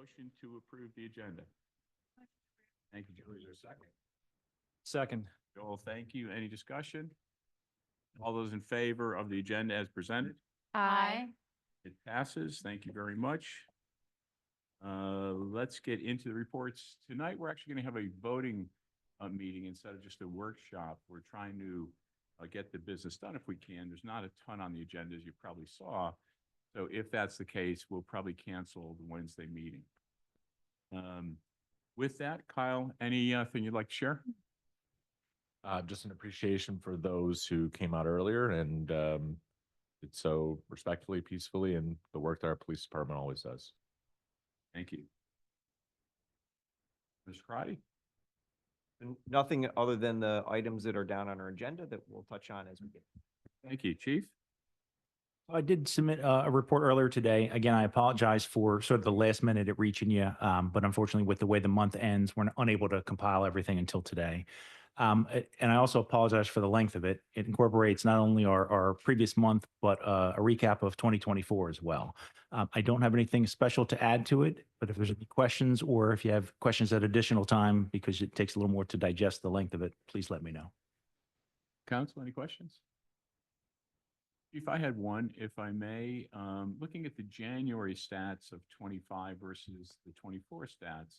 motion to approve the agenda? Thank you, Joe. Is there a second? Second. Joel, thank you. Any discussion? All those in favor of the agenda as presented? Aye. It passes. Thank you very much. Let's get into the reports. Tonight, we're actually going to have a voting meeting instead of just a workshop. We're trying to get the business done if we can. There's not a ton on the agenda, as you probably saw. So if that's the case, we'll probably cancel the Wednesday meeting. With that, Kyle, anything you'd like to share? Just an appreciation for those who came out earlier and did so respectfully, peacefully, and the work that our police department always does. Thank you. Mr. Crotty? Nothing other than the items that are down on our agenda that we'll touch on as we get. Thank you, Chief. I did submit a report earlier today. Again, I apologize for sort of the last minute at reaching you, but unfortunately with the way the month ends, we're unable to compile everything until today. And I also apologize for the length of it. It incorporates not only our previous month, but a recap of 2024 as well. I don't have anything special to add to it, but if there's any questions or if you have questions at additional time, because it takes a little more to digest the length of it, please let me know. Council, any questions? Chief, I had one, if I may. Looking at the January stats of 25 versus the 24 stats,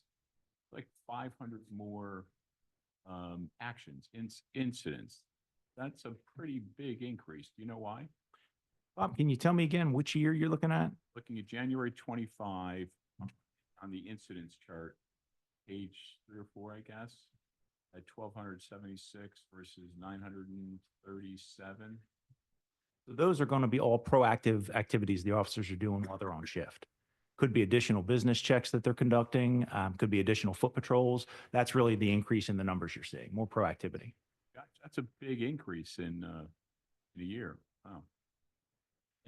like 500 more actions, incidents. That's a pretty big increase. Do you know why? Bob, can you tell me again which year you're looking at? Looking at January 25 on the incidents chart, page 3 or 4, I guess, at 1,276 versus 937. So those are going to be all proactive activities the officers are doing while they're on shift. Could be additional business checks that they're conducting, could be additional foot patrols. That's really the increase in the numbers you're seeing, more proactivity. Gosh, that's a big increase in a year. Wow.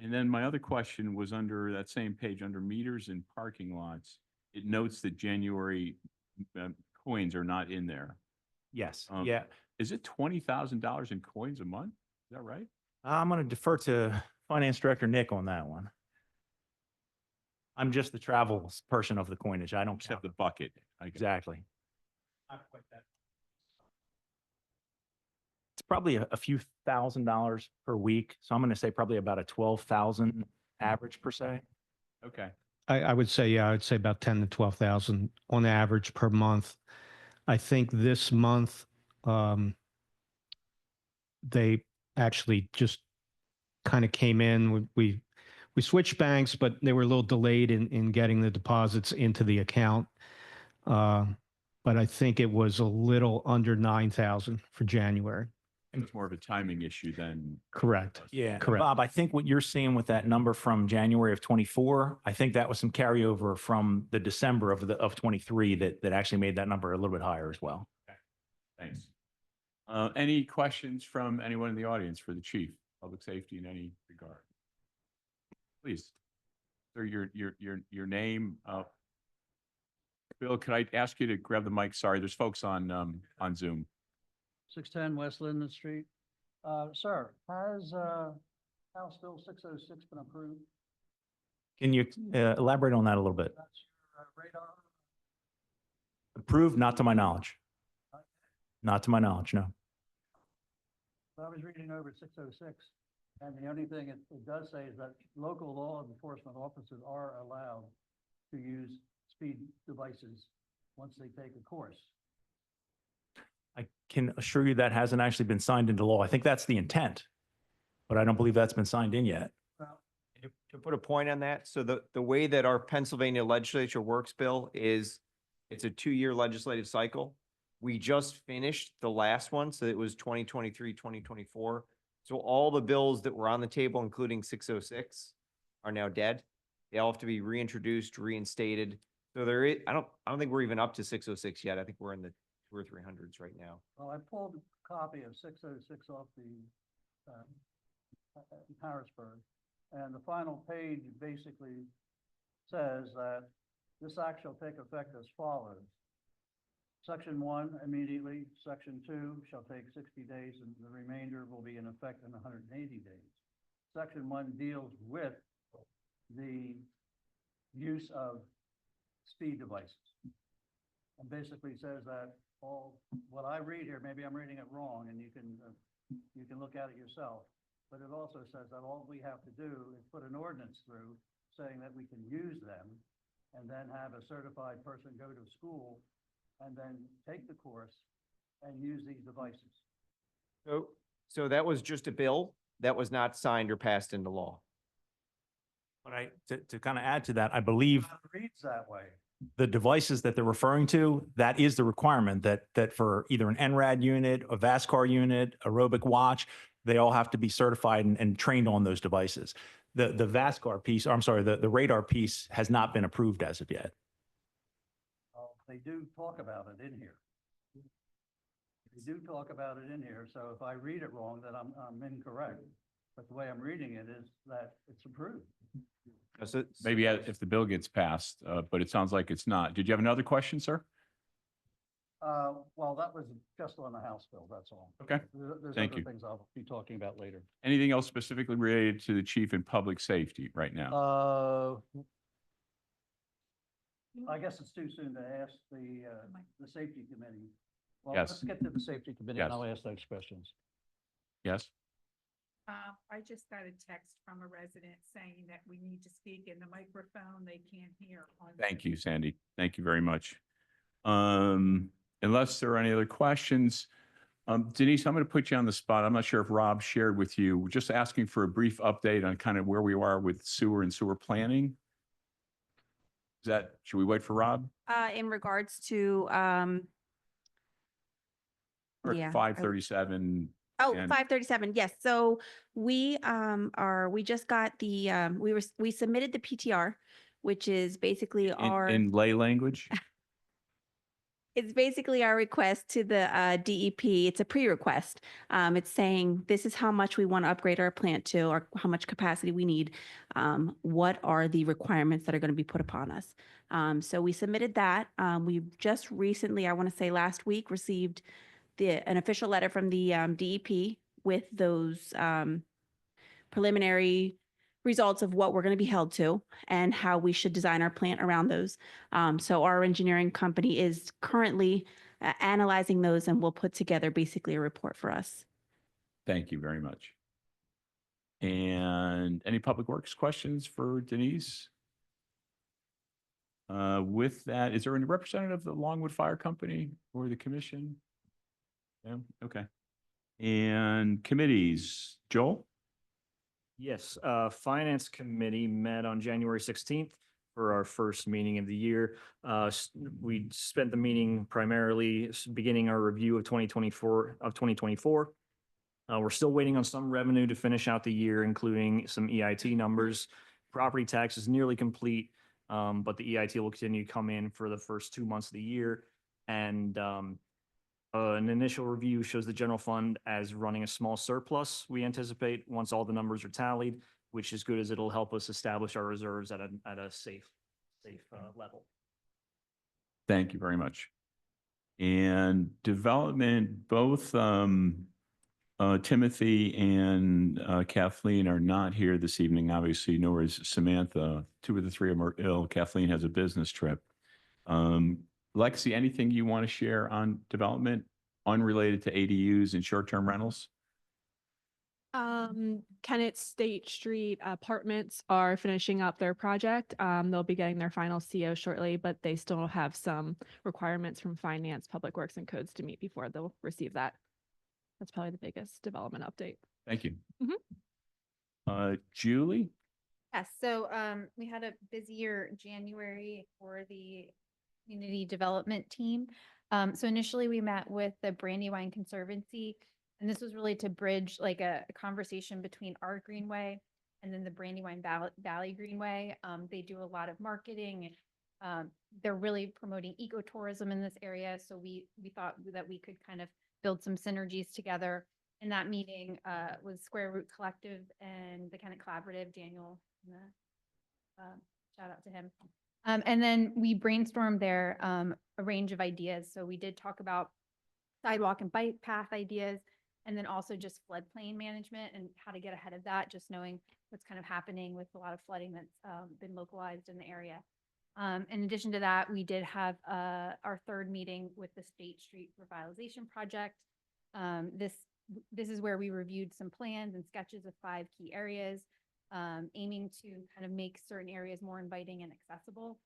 And then my other question was under that same page, under meters and parking lots. It notes that January coins are not in there. Yes, Um, yeah. Is it $20,000 in coins a month? Is that right? I'm going to defer to Finance Director Nick on that one. I'm just the travel person of the coinage. I don't Just have count the them. bucket. Exactly. It's probably a few $1,000s per week. So I'm going to say probably about a 12,000 average per se. Okay. I would say, yeah, I'd say about 10 to 12,000 on average per month. I think this month, they actually just kind of came in. We switched banks, but they were a little delayed in getting the deposits into the account. But I think it was a little under 9,000 for January. It's more of a timing issue than. Correct. Yeah. Correct. Bob, I think what you're seeing with that number from January of 24, I think that was some carryover from the December of 23 that actually made that number a little bit higher as well. Thanks. Any questions from anyone in the audience for the chief, public safety in any regard? Please. Sir, your name. Bill, could I ask you to grab the mic? Sorry, there's folks on Zoom. 610 West Linden Street. Sir, has House Bill 606 been approved? Can you elaborate on that a little bit? That's your radar. Approved, not to my knowledge. Not to my knowledge, no. I was reading over 606, and the only thing it does say is that local law enforcement officers are allowed to use speed devices once they take a course. I can assure you that hasn't actually been signed into law. I think that's the intent, but I don't believe that's been signed in yet. To put a point on that, so the way that our Pennsylvania legislature works, Bill, is it's a 2-year legislative cycle. We just finished the last one, so it was 2023, 2024. So all the bills that were on the table, including 606, are now dead. They all have to be reintroduced, reinstated. So there is, I don't think we're even up to 606 yet. I think we're in the 200s or 300s right now. Well, I pulled a copy of 606 off the Harrisburg, and the final page basically says that this act shall take effect as follows. Section 1 immediately, Section 2 shall take 60 days, and the remainder will be in effect in 180 days. Section 1 deals with the use of speed devices. And basically says that what I read here, maybe I'm reading it wrong, and you can look at it yourself. But it also says that all we have to do is put an ordinance through saying that we can use them, and then have a certified person go to school and then take the course and use these devices. So that was just a bill that was not signed or passed into law. But to kind of add to that, I believe It reads that way. the devices that they're referring to, that is the requirement that for either an NRAD unit, a VASCAR unit, aerobic watch, they all have to be certified and trained on those devices. The VASCAR piece, or I'm sorry, the radar piece has not been approved as of yet. They do talk about it in here. They do talk about it in here, so if I read it wrong, then I'm incorrect. But the way I'm reading it is that it's approved. Maybe if the bill gets passed, but it sounds like it's not. Did you have another question, sir? Well, that was just on the House bill, that's all. Okay, There's thank other you. things I'll be talking about later. Anything else specifically related to the chief and public safety right now? I guess it's too soon to ask the safety committee. Well, Yes. let's get to the safety committee and Yes. I'll ask those questions. Yes? I just got a text from a resident saying that we need to speak in the microphone. They can't hear. Thank you, Sandy. Thank you very much. Unless there are any other questions, Denise, I'm going to put you on the spot. I'm not sure if Rob shared with you, we're just asking for a brief update on kind of where we are with sewer and sewer planning. Should we wait for Rob? In regards to, yeah. 537. Oh, and- 537, yes. So we just got we submitted the PTR, which is basically In lay language? it's basically our request to the DEP. It's a pre-request. It's saying this is how much we want to upgrade our plant to, or how much capacity we need. What are the requirements that are going to be put upon us? So we submitted that. We just recently, I want to say last week, received an official letter from the DEP with those preliminary results of what we're going to be held to and how we should design our plant around those. So our engineering company is currently analyzing those and will put together basically a report for us. Thank you very much. And any public works questions for Denise? With that, is there any representative of the Longwood Fire Company or the commission? No? Okay. And committees, Joel? Yes, Finance Committee met on January 16th for our first meeting of the year. We spent the meeting primarily beginning our review of 2024. We're still waiting on some revenue to finish out the year, including some EIT numbers. Property tax is nearly complete, but the EIT will continue to come in for the first 2 months of the year. And an initial review shows the general fund as running a small surplus. We anticipate once all the numbers are tallied, which is good as it'll help us establish our reserves at a safe level. Thank you very much. And development, both Timothy and Kathleen are not here this evening, obviously, nor is Samantha. 2 of the 3 of them are ill. Kathleen has a business trip. Lexi, anything you want to share on development unrelated to ADUs and short-term rentals? Kennett State Street Apartments are finishing up their project. They'll be getting their final CO shortly, but they still have some requirements from finance, public works, and codes to meet before they'll receive that. That's probably the biggest development update. Thank you. Mhm. Julie? Yes, so we had a busier January for the community development team. So initially we met with the Brandywine Conservancy, and this was really to bridge like a conversation between our Greenway and then the Brandywine Valley Greenway. They do a lot of marketing. They're really promoting ecotourism in this area. So we thought that we could kind of build some synergies together. In that meeting was Square Root Collective and the Kennett Collaborative, Daniel, shout out to him. And then we brainstormed there a range of ideas. So we did talk about sidewalk and bike path ideas, and then also just floodplain management and how to get ahead of that, just knowing what's kind of happening with a lot of flooding that's been localized in the area. In addition to that, we did have our third meeting with the State Street Revitalization Project. This is where we reviewed some plans and sketches of 5 key areas, aiming to kind of make certain areas more inviting and accessible.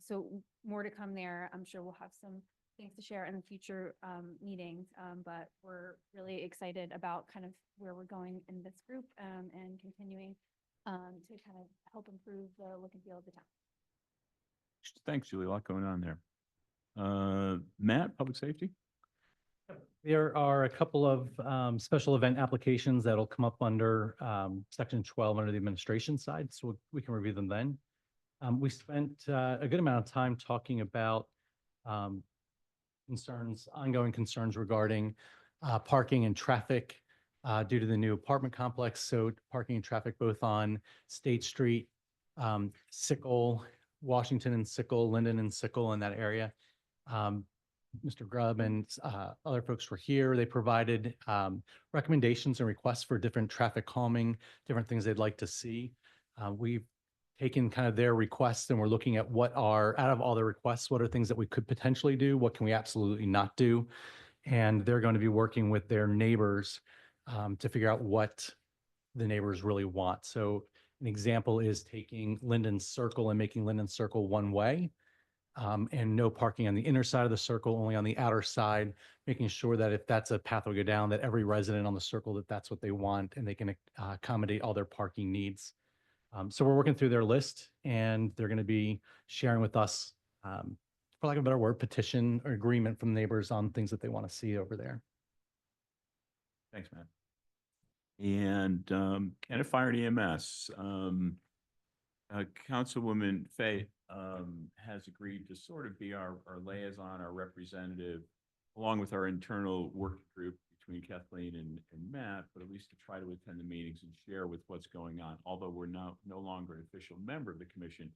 So more to come there. I'm sure we'll have some things to share in the future meetings, but we're really excited about kind of where we're going in this group and continuing to kind of help improve the look and feel of the town. Thanks, Julie. A lot going on there. Matt, Public Safety? There are a couple of special event applications that'll come up under section 12 under the administration side, so we can review them then. We spent a good amount of time talking about ongoing concerns regarding parking and traffic due to the new apartment complex. So parking and traffic both on State Street, Sickle, Washington and Sickle, Linden and Sickle in that area. Mr. Grubb and other folks were here. They provided recommendations and requests for different traffic calming, different things they'd like to see. We've taken kind of their requests and we're looking at what are, out of all the requests, what are things that we could potentially do? What can we absolutely not do? And they're going to be working with their neighbors to figure out what the neighbors really want. So an example is taking Linden Circle and making Linden Circle one way. And no parking on the inner side of the circle, only on the outer side, making sure that if that's a path we go down, that every resident on the circle, that that's what they want and they can accommodate all their parking needs. So we're working through their list and they're going to be sharing with us, for lack of a better word, petition or agreement from neighbors on things that they want to see over there. Thanks, Matt. And Canada Fire and EMS, Councilwoman Fay has agreed to sort of be our liaison, our representative, along with our internal work group between Kathleen and Matt, but at least to try to attend the meetings and share with what's going on. Although we're no longer an official member of the commission,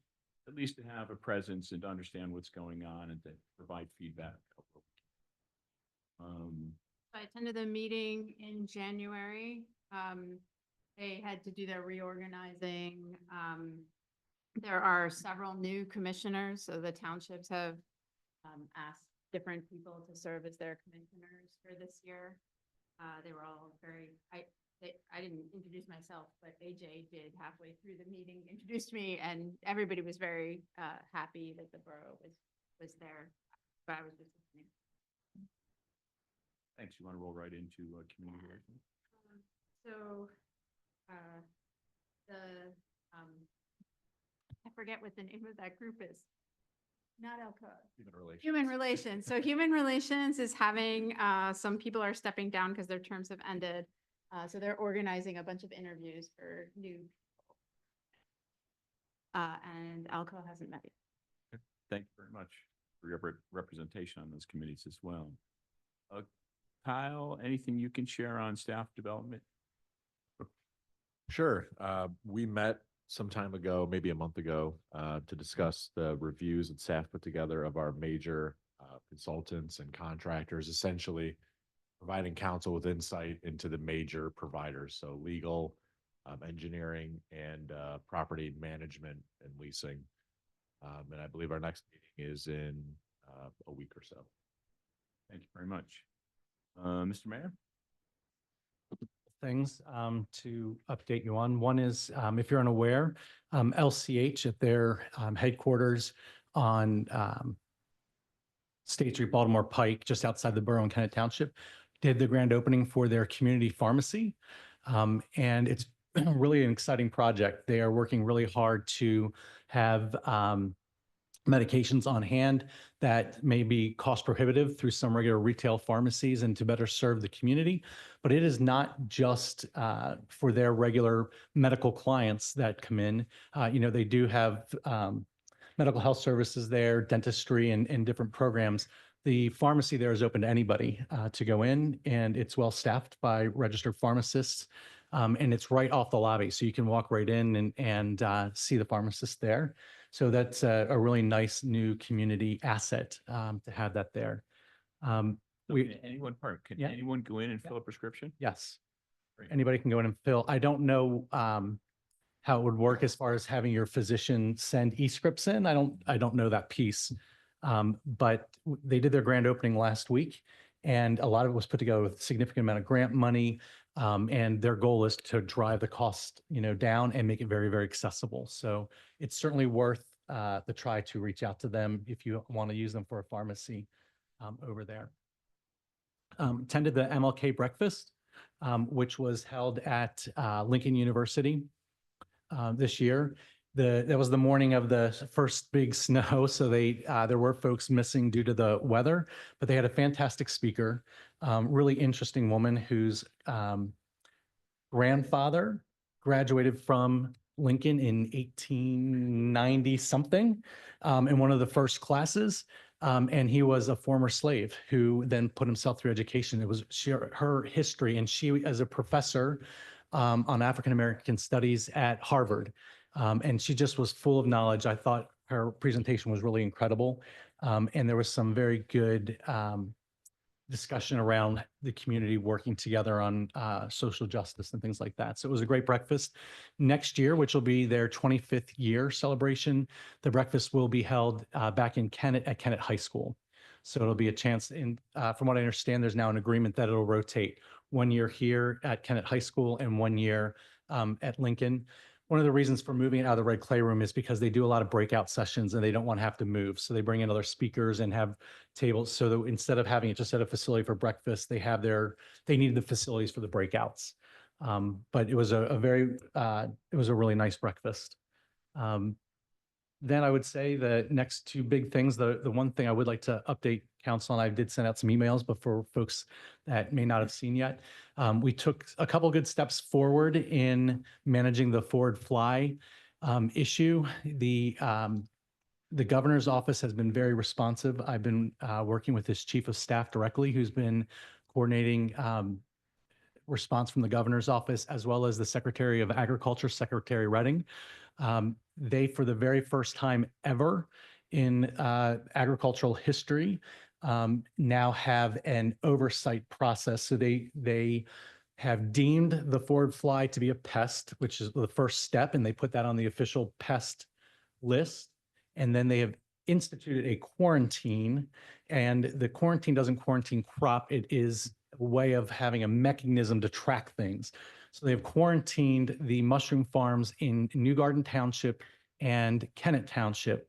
at least to have a presence and to understand what's going on and to provide feedback. I attended the meeting in January. They had to do their reorganizing. There are several new commissioners, so the townships have asked different people to serve as their commissioners for this year. They were all very, I didn't introduce myself, but AJ did halfway through the meeting, introduced me, and everybody was very happy that the borough was there. But I was just listening. Thanks. You want to roll right into community relations? So I forget what the name of that group is. Not Alcoa. Human relations. Human Relations. So Human Relations is having, some people are stepping down because their terms have ended. So they're organizing a bunch of interviews for new people. And Alcoa hasn't met yet. Thank you very much for your representation on those committees as well. Kyle, anything you can share on staff development? Sure. We met some time ago, maybe a month ago, to discuss the reviews that staff put together of our major consultants and contractors, essentially providing council with insight into the major providers. So legal, engineering, and property management and leasing. And I believe our next meeting is in a week or so. Thank you very much. Mr. Mayor? Things to update you on. One is, if you're unaware, LCH at their headquarters on State Street, Baltimore Pike, just outside the borough in Kennett Township, did the grand opening for their community pharmacy. And it's really an exciting project. They are working really hard to have medications on hand that may be cost prohibitive through some regular retail pharmacies and to better serve the community. But it is not just for their regular medical clients that come in. They do have medical health services there, dentistry, and different programs. The pharmacy there is open to anybody to go in, and it's well staffed by registered pharmacists. And it's right off the lobby, so you can walk right in and see the pharmacist there. So that's a really nice new community asset to have that there. Can anyone go in and fill a prescription? Yes. Great. Anybody can go in and fill. I don't know how it would work as far as having your physician send e-scripts in. I don't know that piece. But they did their grand opening last week, and a lot of it was put together with significant amount of grant money. And their goal is to drive the cost, down and make it very, very accessible. So it's certainly worth the try to reach out to them if you want to use them for a pharmacy over there. Attended the MLK breakfast, which was held at Lincoln University this year. That was the morning of the first big snow, so there were folks missing due to the weather, but they had a fantastic speaker, really interesting woman whose grandfather graduated from Lincoln in 1890 something, in one of the first classes. And he was a former slave who then put himself through education. It was her history, and she, as a professor on African-American studies at Harvard, and she just was full of knowledge. I thought her presentation was really incredible. And there was some very good discussion around the community working together on social justice and things like that. So it was a great breakfast. Next year, which will be their 25th year celebration, the breakfast will be held back in Kennett at Kennett High School. So it'll be a chance, from what I understand, there's now an agreement that it'll rotate 1 year here at Kennett High School and 1 year at Lincoln. One of the reasons for moving it out of the Red Clay Room is because they do a lot of breakout sessions and they don't want to have to move. So they bring in other speakers and have tables. So that instead of having it just at a facility for breakfast, they need the facilities for the breakouts. But it was it was a really nice breakfast. Then I would say the next two big things, the one thing I would like to update council, and I did send out some emails, but for folks that may not have seen yet, we took a couple good steps forward in managing the forward fly issue. The governor's office has been very responsive. I've been working with his chief of staff directly, who's been coordinating response from the governor's office, as well as the Secretary of Agriculture, Secretary Redding. They, for the very first time ever in agricultural history, now have an oversight process. So they have deemed the forward fly to be a pest, which is the first step, and they put that on the official pest list. And then they have instituted a quarantine, and the quarantine doesn't quarantine crop. It is a way of having a mechanism to track things. So they have quarantined the mushroom farms in New Garden Township and Kennett Township.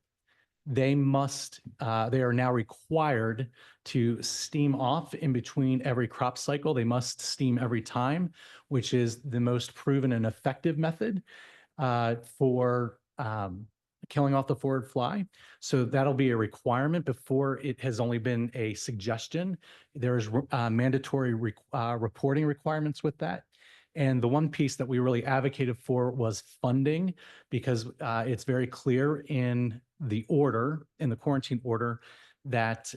They are now required to steam off in between every crop cycle. They must steam every time, which is the most proven and effective method for killing off the forward fly. So that'll be a requirement. Before, it has only been a suggestion. There's mandatory reporting requirements with that. And the one piece that we really advocated for was funding, because it's very clear in the order, in the quarantine order, that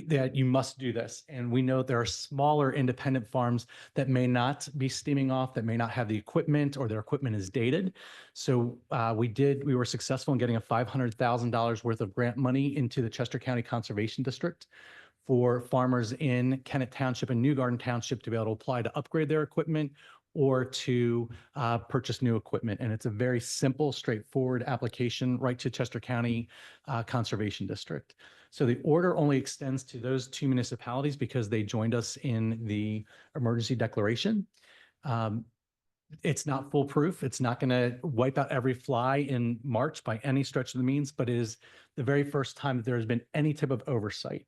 that you must do this. And we know there are smaller independent farms that may not be steaming off, that may not have the equipment, or their equipment is dated. So we were successful in getting a $500,000 worth of grant money into the Chester County Conservation District for farmers in Kennett Township and New Garden Township to be able to apply to upgrade their equipment or to purchase new equipment. And it's a very simple, straightforward application right to Chester County Conservation District. So the order only extends to those two municipalities because they joined us in the emergency declaration. It's not foolproof. It's not going to wipe out every fly in March by any stretch of the means, but it is the very first time that there has been any type of oversight.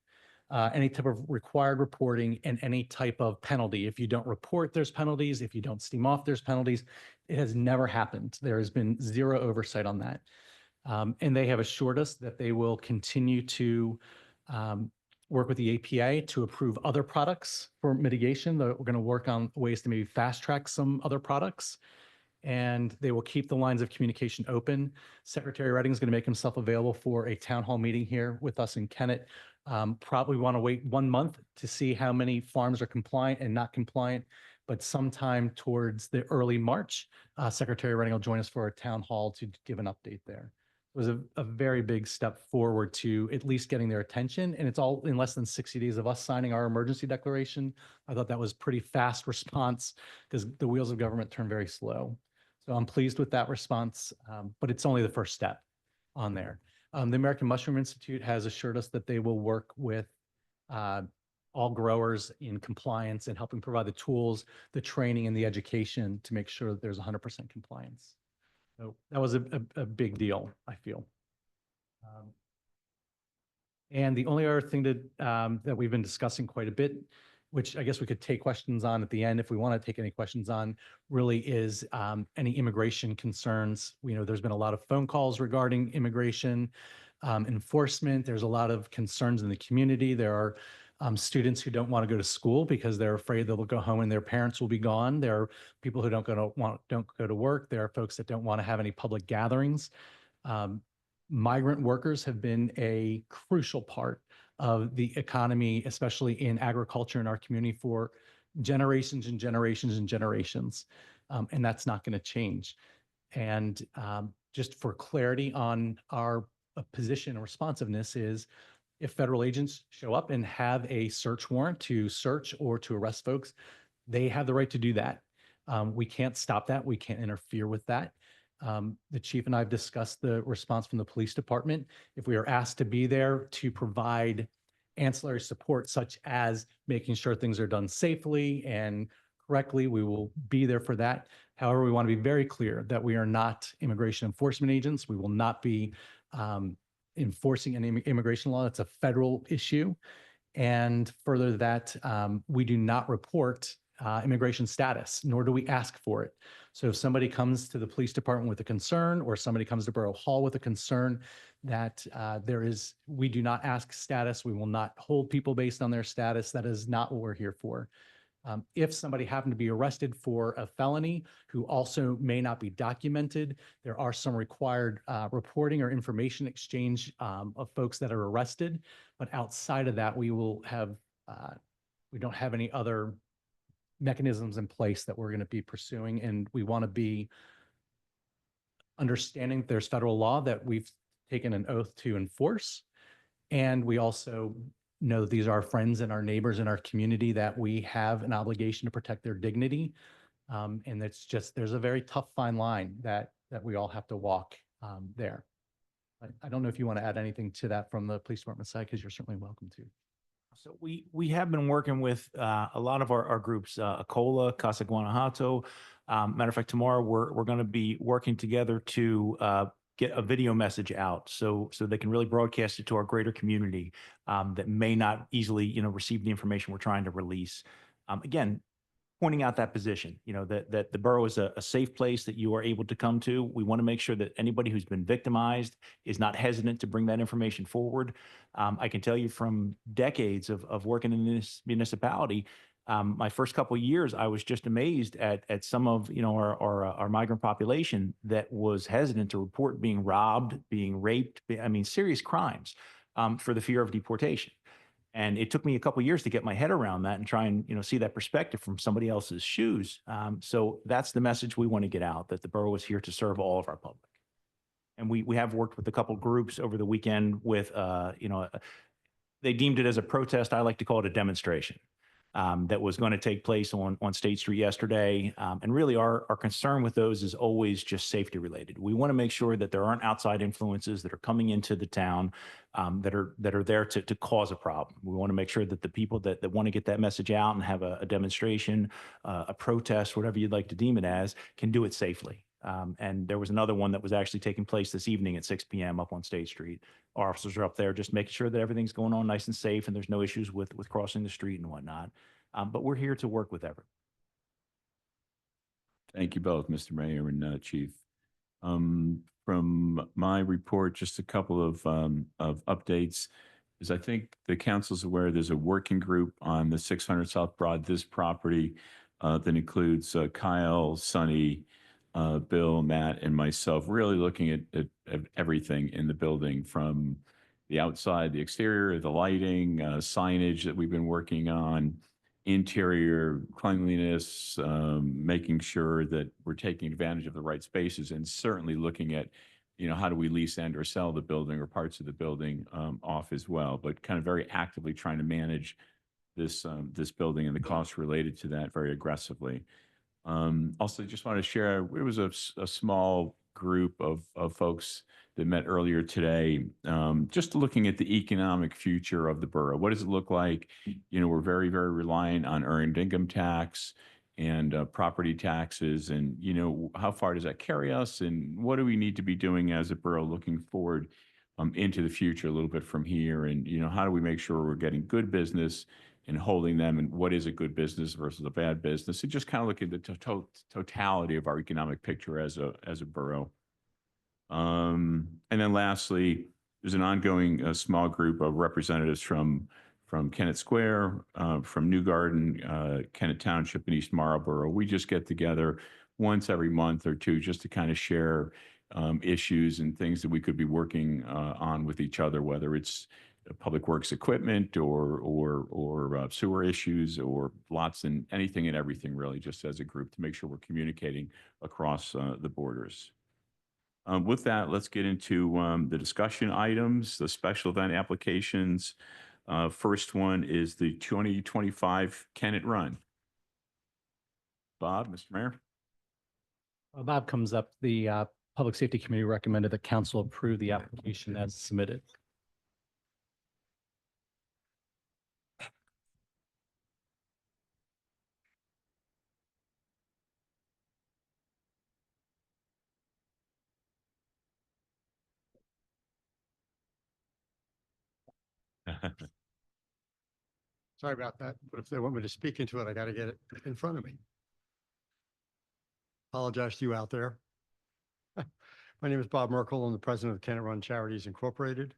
Any type of required reporting, and any type of penalty. If you don't report, there's penalties. If you don't steam off, there's penalties. It has never happened. There has been zero oversight on that. And they have assured us that they will continue to work with the APA to approve other products for mitigation. We're going to work on ways to maybe fast track some other products. And they will keep the lines of communication open. Secretary Redding is going to make himself available for a town hall meeting here with us in Kennett. Probably want to wait 1 month to see how many farms are compliant and not compliant, but sometime towards the early March, Secretary Redding will join us for a town hall to give an update there. It was a very big step forward to at least getting their attention, and it's all in less than 60 days of us signing our emergency declaration. I thought that was pretty fast response because the wheels of government turn very slow. So I'm pleased with that response, but it's only the first step on there. The American Mushroom Institute has assured us that they will work with all growers in compliance and helping provide the tools, the training, and the education to make sure that there's 100% compliance. So that was a big deal, I feel. And the only other thing that we've been discussing quite a bit, which I guess we could take questions on at the end if we want to take any questions on, really is any immigration concerns. There's been a lot of phone calls regarding immigration enforcement. There's a lot of concerns in the community. There are students who don't want to go to school because they're afraid they'll go home and their parents will be gone. There are people who don't go to work. There are folks that don't want to have any public gatherings. Migrant workers have been a crucial part of the economy, especially in agriculture in our community for generations and generations and generations. And that's not going to change. And just for clarity on our position and responsiveness is, if federal agents show up and have a search warrant to search or to arrest folks, they have the right to do that. We can't stop that. We can't interfere with that. The chief and I have discussed the response from the police department. If we are asked to be there to provide ancillary support, such as making sure things are done safely and correctly, we will be there for that. However, we want to be very clear that we are not immigration enforcement agents. We will not be enforcing any immigration law. That's a federal issue. And further that, we do not report immigration status, nor do we ask for it. So if somebody comes to the police department with a concern, or somebody comes to Borough Hall with a concern that we do not ask status, we will not hold people based on their status. That is not what we're here for. If somebody happened to be arrested for a felony who also may not be documented, there are some required reporting or information exchange of folks that are arrested. But outside of that, we don't have any other mechanisms in place that we're going to be pursuing. And we want to be understanding that there's federal law that we've taken an oath to enforce. And we also know these are our friends and our neighbors in our community, that we have an obligation to protect their dignity. And it's just, there's a very tough fine line that we all have to walk there. I don't know if you want to add anything to that from the police department side, because you're certainly welcome to. So we have been working with a lot of our groups, ACOLA, Casa Guanajuato. Matter of fact, tomorrow we're going to be working together to get a video message out so they can really broadcast it to our greater community that may not easily, receive the information we're trying to release. Again, pointing out that position, that the borough is a safe place that you are able to come to. We want to make sure that anybody who's been victimized is not hesitant to bring that information forward. I can tell you from decades of working in this municipality, my first couple of years, I was just amazed at some of our migrant population that was hesitant to report being robbed, being raped. Serious crimes for the fear of deportation. And it took me a couple of years to get my head around that and try and see that perspective from somebody else's shoes. So that's the message we want to get out, that the borough is here to serve all of our public. And we have worked with a couple groups over the weekend with they deemed it as a protest. I like to call it a demonstration. That was going to take place on State Street yesterday. And really our concern with those is always just safety related. We want to make sure that there aren't outside influences that are coming into the town that are there to cause a problem. We want to make sure that the people that want to get that message out and have a demonstration, a protest, whatever you'd like to deem it as, can do it safely. And there was another one that was actually taking place this evening at 6 p.m. up on State Street. Our officers are up there just making sure that everything's going on nice and safe and there's no issues with crossing the street and whatnot. But we're here to work with everyone. Thank you both, Mr. Mayor and Chief. From my report, just a couple of updates. As I think the council's aware, there's a working group on the 600 South Broad, this property that includes Kyle, Sonny, Bill, Matt, and myself, really looking at everything in the building, from the outside, the exterior, the lighting, signage that we've been working on, interior cleanliness, making sure that we're taking advantage of the right spaces, and certainly looking at, how do we lease and or sell the building or parts of the building off as well, but kind of very actively trying to manage this building and the costs related to that very aggressively. Also, just want to share, it was a small group of folks that met earlier today, just looking at the economic future of the borough. What does it look like? You know, we're very, very reliant on earned income tax and property taxes. And, you know, how far does that carry us? And what do we need to be doing as a borough looking forward into the future a little bit from here? And, you know, how do we make sure we're getting good business and holding them, and what is a good business versus a bad business? And just kind of look at the totality of our economic picture as a borough. And then lastly, there's an ongoing small group of representatives from Kennett Square, from New Garden, Kennett Township, and East Marlboro. We just get together once every month or two just to kind of share issues and things that we could be working on with each other, whether it's public works equipment or sewer issues or lots and anything and everything, really, just as a group to make sure we're communicating across the borders. With that, let's get into the discussion items, the special event applications. First one is the 2025 Kennett Run. Bob, Mr. Mayor. Bob comes up. The Public Safety Committee recommended that council approve the application as submitted. Sorry about that, but if they want me to speak into it, I got to get it in front of me. Apologize to you out there. My name is Bob Merkel. I'm the president of Kennett Run Charities Incorporated.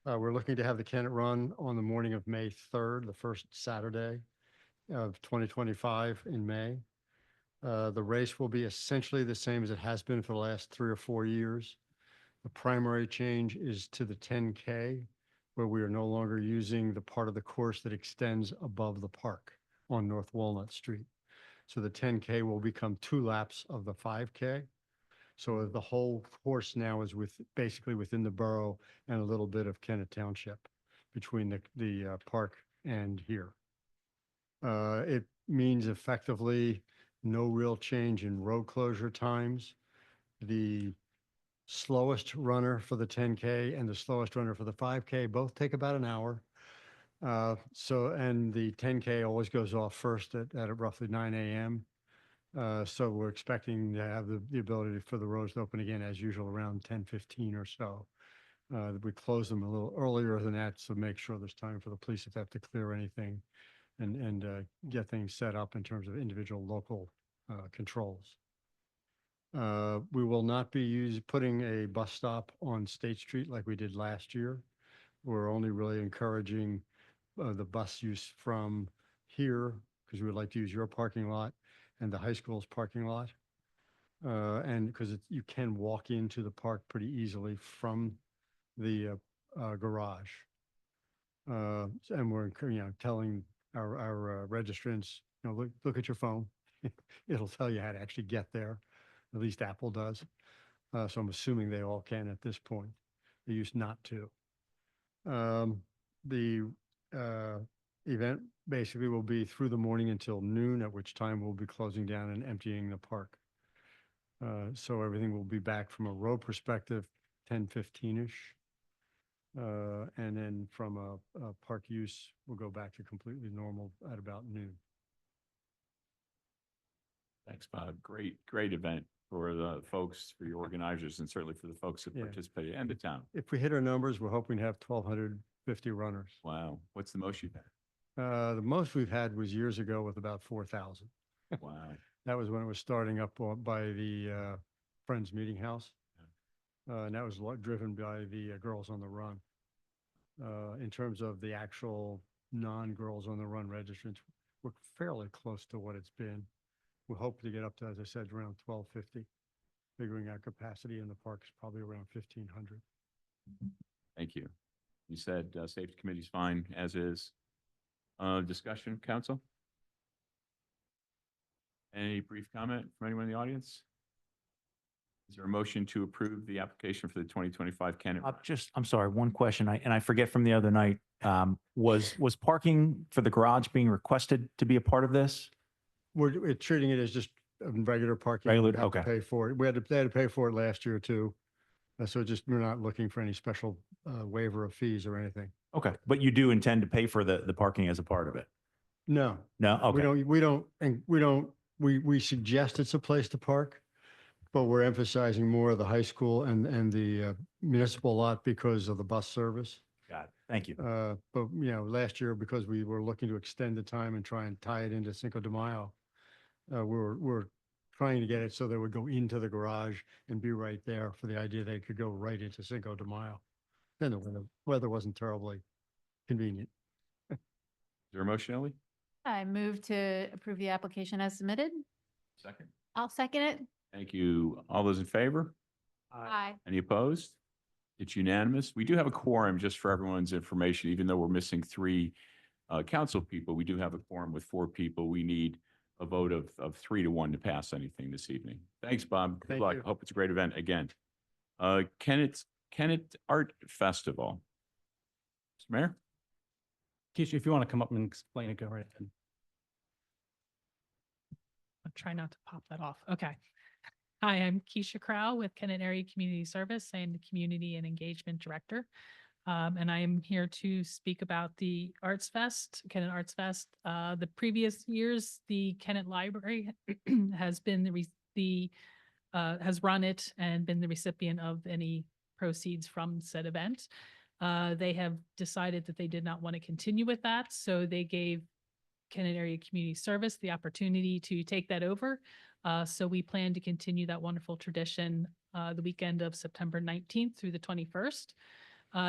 We're looking to have the Kennett Run on the morning of May 3rd, the first Saturday of 2025 in May. The race will be essentially the same as it has been for the last 3 or 4 years. The primary change is to the 10K, where we are no longer using the part of the course that extends above the park on North Walnut Street. So the 10K will become 2 laps of the 5K. So the whole course now is basically within the borough and a little bit of Kennett Township between the park and here. It means effectively no real change in road closure times. The slowest runner for the 10K and the slowest runner for the 5K both take about an hour. And the 10K always goes off first at roughly 9 a.m. So we're expecting to have the ability for the roads to open again as usual around 10:15 or so. We close them a little earlier than that to make sure there's time for the police if they have to clear anything and get things set up in terms of individual local controls. We will not be putting a bus stop on State Street like we did last year. We're only really encouraging the bus use from here because we would like to use your parking lot and the high school's parking lot. And because you can walk into the park pretty easily from the garage. And we're telling our registrants, look at your phone. It'll tell you how to actually get there. At least Apple does. So I'm assuming they all can at this point. They used not to. The event basically will be through the morning until noon, at which time we'll be closing down and emptying the park. So everything will be back from a road perspective, 10:15-ish. And then from a park use, we'll go back to completely normal at about noon. Thanks, Bob. Great event for the folks, for your organizers, and certainly for the folks that Yeah. participated and the town. If we hit our numbers, we're hoping to have 1,250 runners. Wow. What's the most you've had? The most we've had was years ago with about 4,000. Wow. That was when it was starting up by the Friends Meeting House. And that was driven by the Girls on the Run. In terms of the actual non-Girls on the Run registrants, we're fairly close to what it's been. We hope to get up to, as I said, around 1,250. Figuring our capacity in the park is probably around 1,500. Thank you. You said safety committee's fine as is. Discussion, council? Any brief comment from anyone in the audience? Is there a motion to approve the application for the 2025 Kennett Run? I'm sorry, one question. I forget from the other night. Was parking for the garage being requested to be a part of this? We're treating it as just regular parking. Regular, we have to okay. Pay for it. They had to pay for it last year too. So just, we're not looking for any special waiver of fees or anything. Okay, but you do intend to pay for the parking as a part of it? No. No, okay. We suggest it's a place to park, but we're emphasizing more of the high school and the municipal lot because of the bus service. Got it. Thank you. But, last year, because we were looking to extend the time and try and tie it into Cinco de Mayo, we're trying to get it so they would go into the garage and be right there for the idea they could go right into Cinco de Mayo. Then the weather wasn't terribly convenient. Is there a motion, Ellie? I move to approve the application as submitted. Second. I'll second it. Thank you. All those in favor? Aye. Any opposed? It's unanimous. We do have a quorum, just for everyone's information, even though we're missing three council people, we do have a quorum with 4 people. We need a vote of 3-1 to pass anything this evening. Thanks, Bob. Good Thank luck. you. Hope it's a great event again. Kennett Art Festival. Mr. Mayor? Keisha, if you want to come up and explain it, go right ahead. I'll try not to pop that off. Okay. Hi, I'm Keisha Crow with Kennett Area Community Service. I am the Community and Engagement Director. And I am here to speak about the Arts Fest, Kennett Arts Fest. The previous years, the Kennett Library has been has run it and been the recipient of any proceeds from said event. They have decided that they did not want to continue with that, so they gave Kennett Area Community Service the opportunity to take that over. So we plan to continue that wonderful tradition the weekend of September 19th through the 21st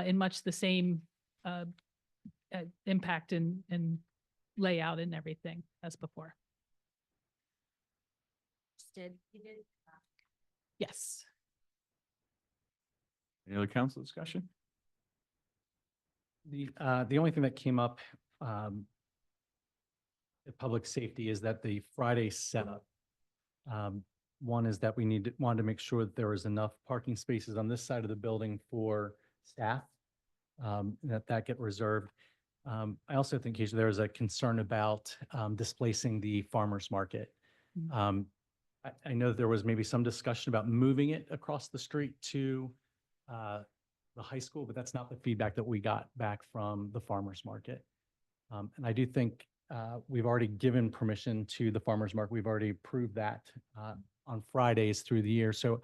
in much the same impact and layout and everything as before. You did. Yes. Any other council discussion? The only thing that came up at public safety is that the Friday setup. One is that we wanted to make sure that there was enough parking spaces on this side of the building for staff, that get reserved. I also think, Keisha, there was a concern about displacing the farmer's market. I know there was maybe some discussion about moving it across the street to the high school, but that's not the feedback that we got back from the farmer's market. And I do think we've already given permission to the farmer's market. We've already approved that on Fridays through the year. So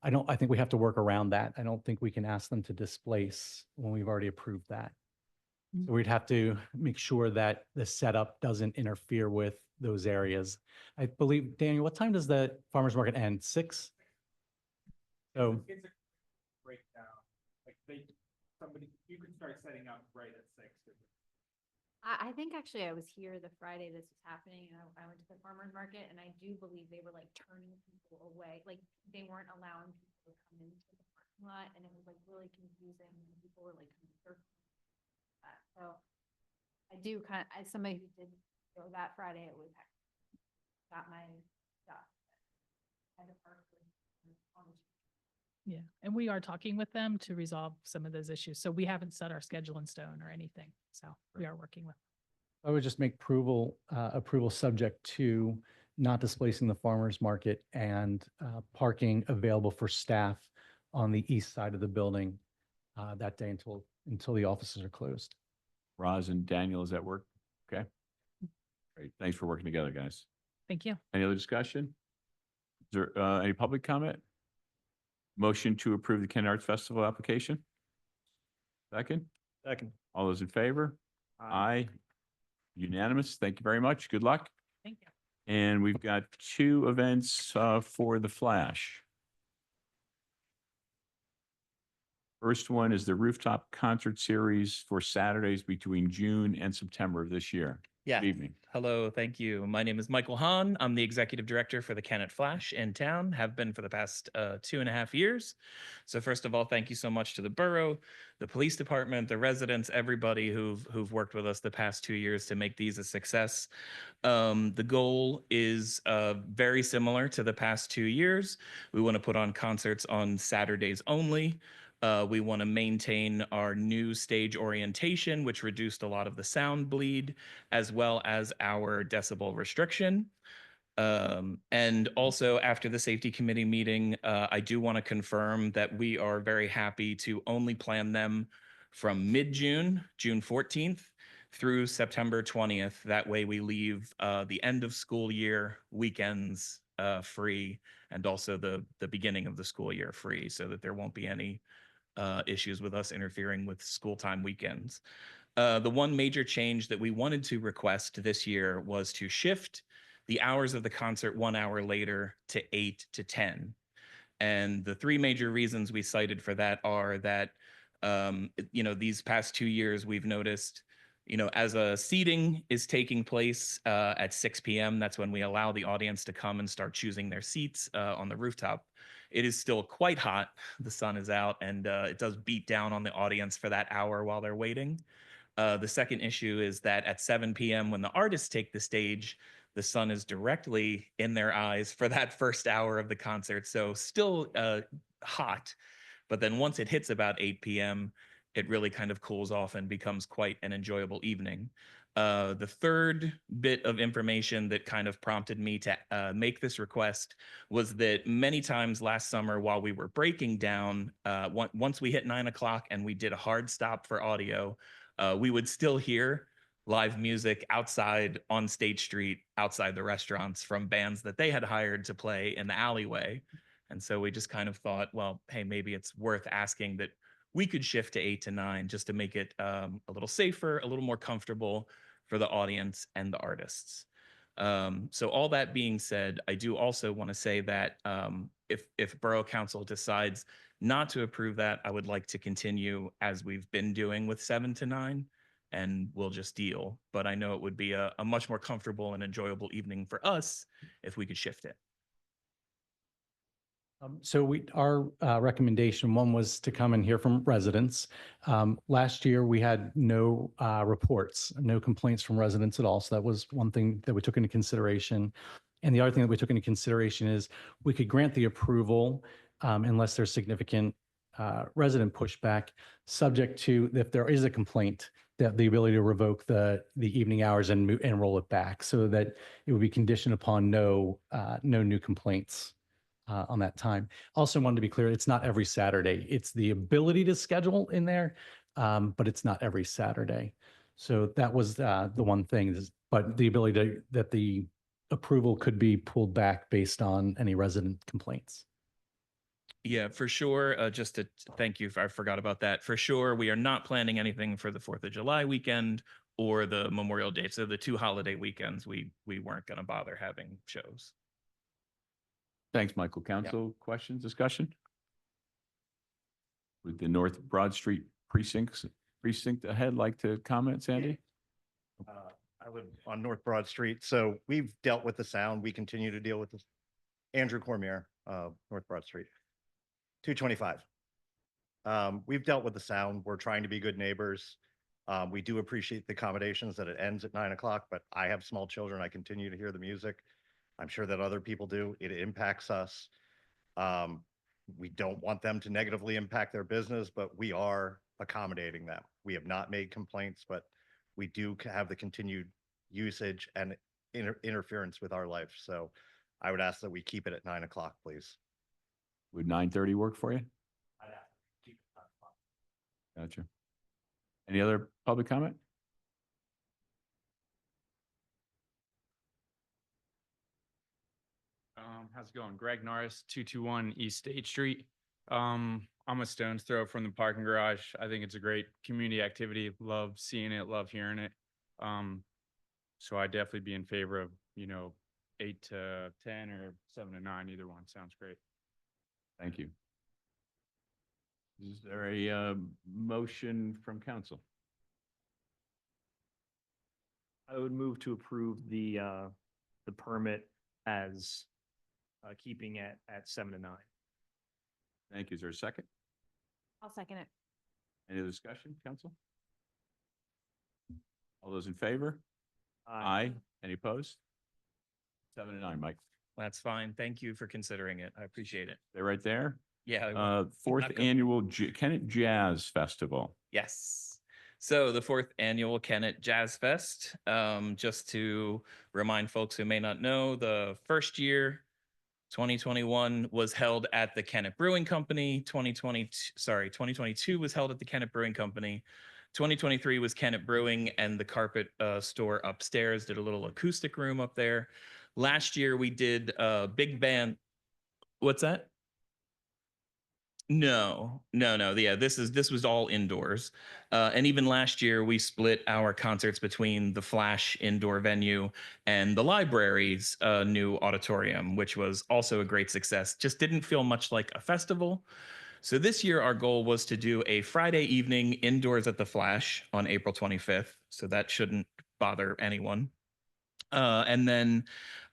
I think we have to work around that. I don't think we can ask them to displace when we've already approved that. So we'd have to make sure that the setup doesn't interfere with those areas. I believe, Daniel, what time does the farmer's market end? 6? So It's a breakdown. Like you can start setting up right at 6. I think actually I was here the Friday this was happening and I went to the farmer's market and I do believe they were like turning people away. Like they weren't allowing people to come into the parking lot and it was like really confusing. And people were like, so I do as somebody who did go that Friday, it was got my stuff. I had to park on the Yeah, and we are talking with them to resolve some of those issues. So we haven't set our schedule in stone or anything. So we are working with. I would just make approval subject to not displacing the farmer's market and parking available for staff on the east side of the building that day until the offices are closed. Roz and Daniel, is that work? Okay. Great. Thanks for working together, guys. Thank you. Any other discussion? Is there any public comment? Motion to approve the Kennett Arts Festival application? Second? Second. All those in favor? Aye. Unanimous. Thank you very much. Good luck. Thank you. And we've got 2 events for the Flash. First one is the rooftop concert series for Saturdays between June and September of this year. Yeah. Good evening. Hello, thank you. My name is Michael Hahn. I'm the executive director for the Kennett Flash in town, have been for the past 2.5 years. So first of all, thank you so much to the borough, the police department, the residents, everybody who've worked with us the past 2 years to make these a success. The goal is very similar to the past 2 years. We want to put on concerts on Saturdays only. We want to maintain our new stage orientation, which reduced a lot of the sound bleed, as well as our decibel restriction. And also after the safety committee meeting, I do want to confirm that we are very happy to only plan them from mid-June, June 14th through September 20th. That way we leave the end of school year weekends free, and also the beginning of the school year free, so that there won't be any issues with us interfering with school time weekends. The one major change that we wanted to request this year was to shift the hours of the concert 1 hour later to 8 to 10. And the three major reasons we cited for that are that, these past 2 years, we've noticed, as a seating is taking place at 6 p.m., that's when we allow the audience to come and start choosing their seats on the rooftop. It is still quite hot. The sun is out, and it does beat down on the audience for that hour while they're waiting. The second issue is that at 7 p.m., when the artists take the stage, the sun is directly in their eyes for that first hour of the concert. So still hot, but then once it hits about 8 p.m., it really kind of cools off and becomes quite an enjoyable evening. The third bit of information that kind of prompted me to make this request was that many times last summer, while we were breaking down, once we hit 9 o'clock and we did a hard stop for audio, we would still hear live music outside on State Street, outside the restaurants, from bands that they had hired to play in the alleyway. And so we just kind of thought, well, hey, maybe it's worth asking that we could shift to 8 to 9 just to make it a little safer, a little more comfortable for the audience and the artists. So all that being said, I do also want to say that if Borough Council decides not to approve that, I would like to continue as we've been doing with 7 to 9. And we'll just deal. But I know it would be a much more comfortable and enjoyable evening for us if we could shift it. So our recommendation, one was to come and hear from residents. Last year, we had no reports, no complaints from residents at all. So that was one thing that we took into consideration. And the other thing that we took into consideration is we could grant the approval unless there's significant resident pushback, subject to, if there is a complaint, that the ability to revoke the evening hours and roll it back, so that it would be conditioned upon no new complaints on that time. Also wanted to be clear, it's not every Saturday. It's the ability to schedule in there, but it's not every Saturday. So that was the one thing, but the ability that the approval could be pulled back based on any resident complaints. Yeah, for sure. Just to thank you, I forgot about that. For sure, we are not planning anything for the 4th of July weekend or the Memorial Day. So the 2 holiday weekends, we weren't going to bother having shows. Thanks, Michael. Council questions, discussion? Would the North Broad Street precinct ahead like to comment, Sandy? I live on North Broad Street, so we've dealt with the sound. We continue to deal with this. Andrew Cormier, North Broad Street, 225. We've dealt with the sound. We're trying to be good neighbors. We do appreciate the accommodations that it ends at 9 o'clock, but I have small children. I continue to hear the music. I'm sure that other people do. It impacts us. We don't want them to negatively impact their business, but we are accommodating them. We have not made complaints, but we do have the continued usage and interference with our life. So I would ask that we keep it at 9 o'clock, please. Would 9:30 work for you? Gotcha. Any other public comment? How's it going? Greg Norris, 221 East State Street. I'm a stone's throw from the parking garage. I think it's a great community activity. Love seeing it, love hearing it. So I'd definitely be in favor of, 8 to 10 or 7 to 9. Either one sounds great. Thank you. Is there a motion from council? I would move to approve the permit as keeping it at 7 to 9. Thank you. Is there a second? I'll second it. Any other discussion, council? All those in favor? Aye. Any opposed? 7 to 9, Mike. That's fine. Thank you for considering it. I appreciate it. They're right there. Yeah. Fourth Not gonna- annual Kennett Jazz Festival. Yes. So the fourth annual Kennet Jazz Fest, just to remind folks who may not know, the first year, 2021 was held at the Kennet Brewing Company. 2022 was held at the Kennet Brewing Company. 2023 was Kennet Brewing and the Carpet store upstairs, did a little acoustic room up there. Last year we did a big band. What's that? No. Yeah, this was all indoors. And even last year, we split our concerts between the Flash indoor venue and the library's new auditorium, which was also a great success. Just didn't feel much like a festival. So this year, our goal was to do a Friday evening indoors at the Flash on April 25th. So that shouldn't bother anyone. And then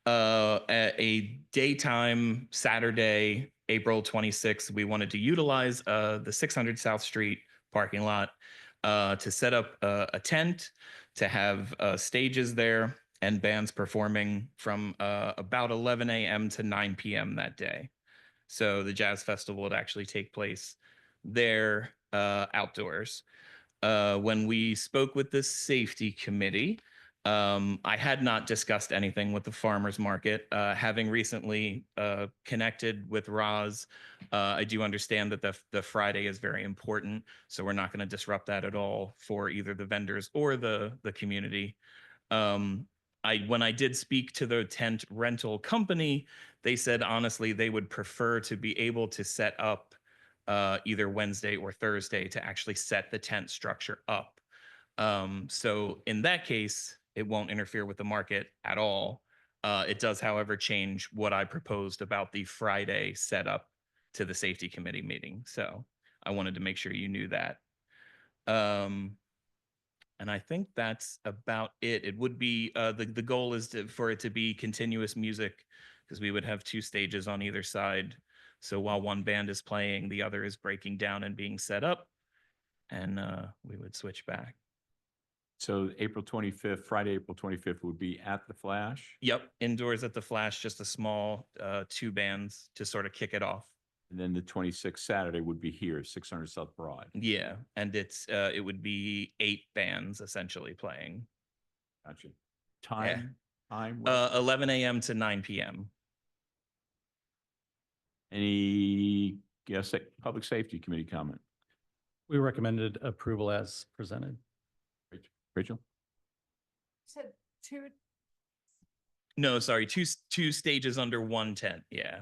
a daytime Saturday, April 26th, we wanted to utilize the 600 South Street parking lot to set up a tent, to have stages there and bands performing from about 11 a.m. to 9 p.m. that day. So the Jazz Festival would actually take place there outdoors. When we spoke with the safety committee, I had not discussed anything with the farmers market. Having recently connected with Roz, I do understand that the Friday is very important, so we're not going to disrupt that at all for either the vendors or the community. When I did speak to the tent rental company, they said honestly they would prefer to be able to set up either Wednesday or Thursday to actually set the tent structure up. So in that case, it won't interfere with the market at all. It does, however, change what I proposed about the Friday setup to the safety committee meeting. So I wanted to make sure you knew that. And I think that's about it. It would be, the goal is for it to be continuous music, because we would have two stages on either side. So while one band is playing, the other is breaking down and being set up, and we would switch back. So April 25th, Friday, April 25th would be at the Flash. Yep, indoors at the Flash, just a small two bands to sort of kick it off. And then the 26th Saturday would be here, 600 South Broad. Yeah, and it would be 8 bands essentially playing. Gotcha. Time? 11 a.m. to 9 p.m. Any public safety committee comment? We recommended approval as presented. Rachel? Said two. No, sorry, two stages under one tent. Yeah.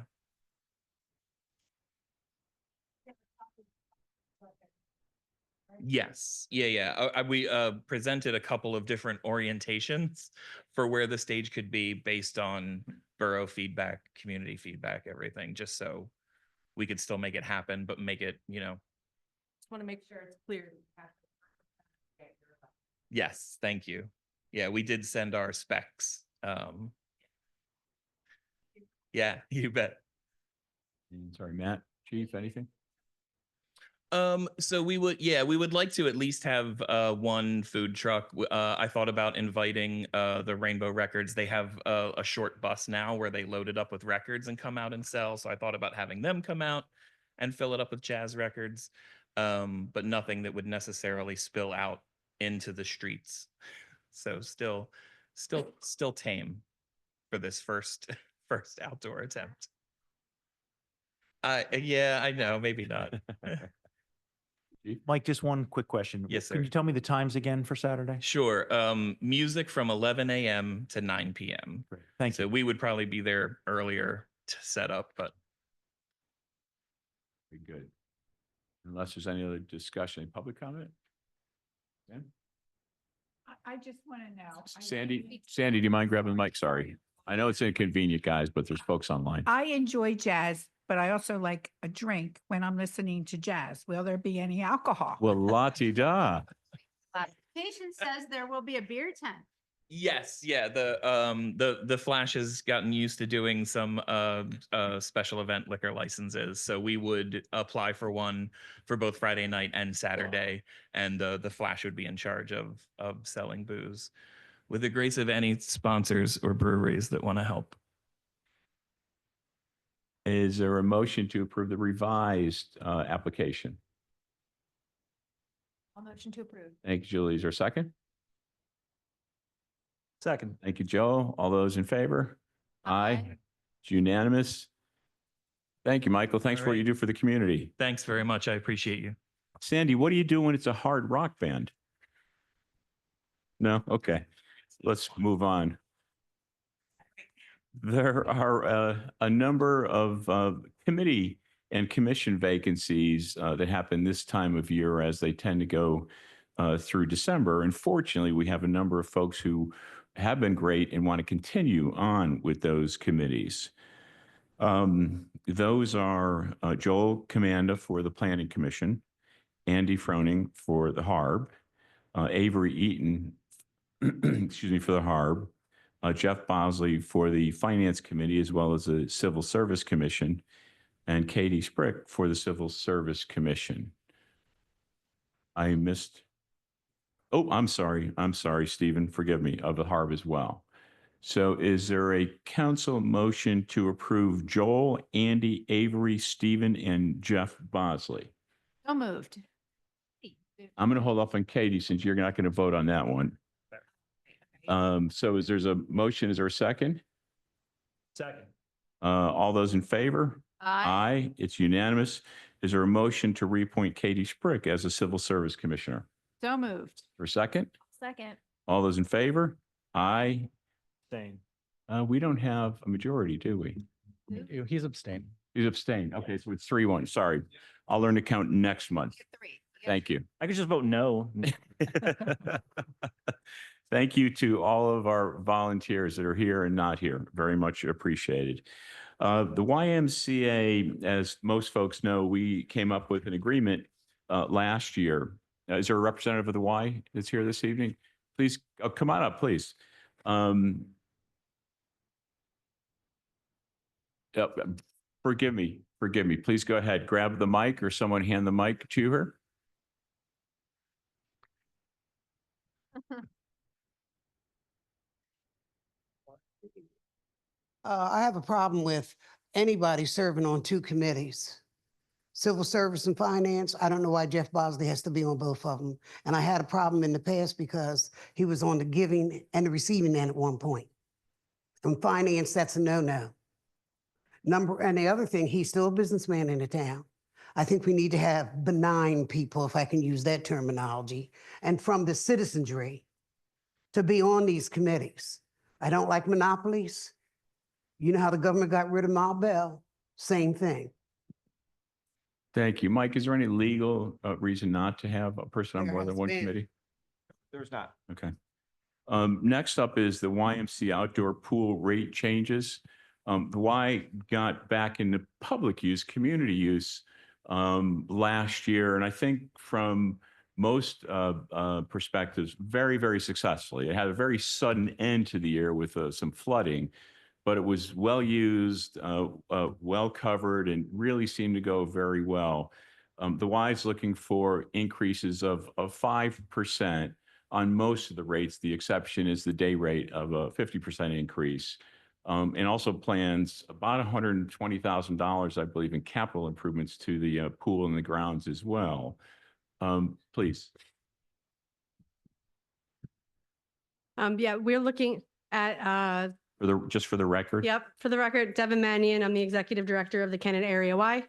Yes. Yeah. We presented a couple of different orientations for where the stage could be based on borough feedback, community feedback, everything, just so we could still make it happen, but make it, Just want to make sure it's clear. Yes, thank you. Yeah, we did send our specs. Yeah, you bet. Sorry, Matt, Chief, anything? So we would like to at least have one food truck. I thought about inviting the Rainbow Records. They have a short bus now where they load it up with records and come out and sell. So I thought about having them come out and fill it up with jazz records, but nothing that would necessarily spill out into the streets. So still tame for this first outdoor attempt. Yeah, I know, maybe not. Mike, just one quick question. Yes, sir. Can you tell me the times again for Saturday? Sure. Music from 11 a.m. to 9 p.m. Great. Thank you. So we would probably be there earlier to set up, but Very good. Unless there's any other discussion, any public comment? Yeah. I just want to know. Sandy, do you mind grabbing the mic? Sorry. I know it's inconvenient, guys, but there's folks online. I enjoy jazz, but I also like a drink when I'm listening to jazz. Will there be any alcohol? Well, la-ti-da. Application says there will be a beer tent. yes, yeah. The Flash has gotten used to doing some special event liquor licenses, so we would apply for one for both Friday night and Saturday, and the Flash would be in charge of selling booze, with the grace of any sponsors or breweries that want to help. Is there a motion to approve the revised application? I'll motion to approve. Thank you, Julie. Is there a second? Second. Thank you, Joe. All those in favor? Aye. It's unanimous. Thank you, Michael. Thanks for what All you right. do for the community. Thanks very much. I appreciate you. Sandy, what do you do when it's a hard rock band? No? Okay. Let's move on. There are a number of committee and commission vacancies that happen this time of year as they tend to go through December. Unfortunately, we have a number of folks who have been great and want to continue on with those committees. Those are Joel Commanda for the Planning Commission, Andy Froning for the HARB, Avery Eaton, excuse me, for the HARB, Jeff Bosley for the Finance Committee, as well as the Civil Service Commission, and Katie Sprick for the Civil Service Commission. I missed, oh, I'm sorry, Stephen, forgive me, of the HARB as well. So is there a council motion to approve Joel, Andy, Avery, Stephen, and Jeff Bosley? So moved. I'm going to hold off on Katie since you're not going to vote on that one. So is there's a motion, is there a second? Second. All those in favor? Aye. It's unanimous. Is there a motion to reappoint Katie Sprick as a Civil Service Commissioner? So moved. For a second? Second. All those in favor? Aye. Same. We don't have a majority, do we? He's abstaining. He's abstained. Okay, so it's 3-1. Sorry. I'll learn to count next month. Thank you. I could just vote no. Thank you to all of our volunteers that are here and not here. Very much appreciated. The YMCA, as most folks know, we came up with an agreement last year. Is there a representative of the Y that's here this evening? Please come on up, please. Forgive me. Please go ahead. Grab the mic or someone hand the mic to her. I have a problem with anybody serving on two committees. Civil Service and Finance, I don't know why Jeff Bosley has to be on both of them. And I had a problem in the past because he was on the giving and the receiving end at one point. And Finance, that's a no-no. And the other thing, he's still a businessman in the town. I think we need to have benign people, if I can use that terminology, and from the citizenry to be on these committees. I don't like monopolies. You know how the government got rid of Ma Bell? Same thing. Thank you. Mike, is there any legal reason not to have a person on There more than has one been. committee? There's not. Okay. Next up is the YMC outdoor pool rate changes. The Y got back into public use, community use last year. And I think from most perspectives, very, very successfully. It had a very sudden end to the year with some flooding, but it was well used, well covered, and really seemed to go very well. The Y is looking for increases of 5% on most of the rates. The exception is the day rate of a 50% increase. And also plans about $120,000, I believe, in capital improvements to the pool and the grounds as well. Please. Yeah, we're looking at, Just for the record. yep, for the record, Devin Mannion, I'm the executive director of the Kennett Area Y.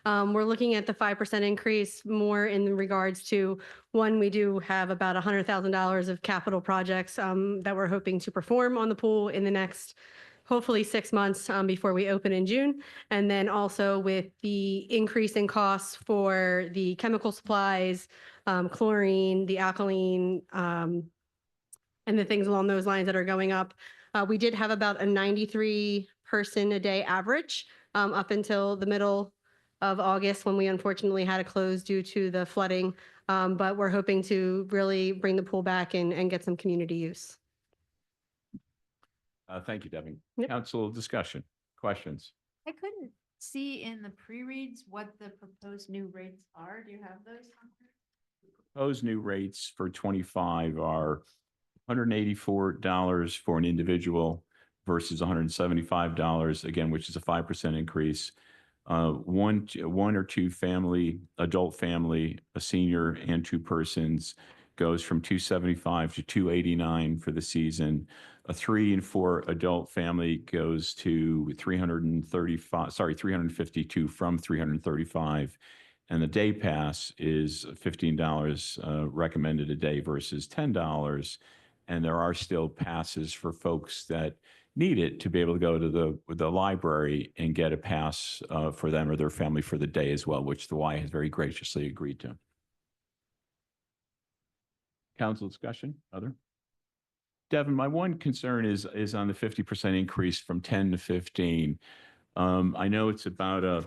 We're looking at the 5% increase more in regards to, one, we do have about $100,000 of capital projects that we're hoping to perform on the pool in the next, hopefully 6 months before we open in June. And then also with the increase in costs for the chemical supplies, chlorine, the alkaline, and the things along those lines that are going up. We did have about a 93 person a day average up until the middle of August when we unfortunately had to close due to the flooding. But we're hoping to really bring the pool back and get some community use. Thank you, Devin. Yep. Council discussion, questions? I couldn't see in the pre-reads what the proposed new rates are. Do you have those? Proposed new rates for 25 are $184 for an individual versus $175, again, which is a 5% increase. one or two family, adult family, a senior and two persons goes from 275 to 289 for the season. A 3 and 4 adult family goes to 352 from 335. And the day pass is $15 recommended a day versus $10. And there are still passes for folks that need it to be able to go to the library and get a pass for them or their family for the day as well, which the Y has very graciously agreed to. Council discussion, other? Devin, my one concern is on the 50% increase from 10 to 15. I know it's about a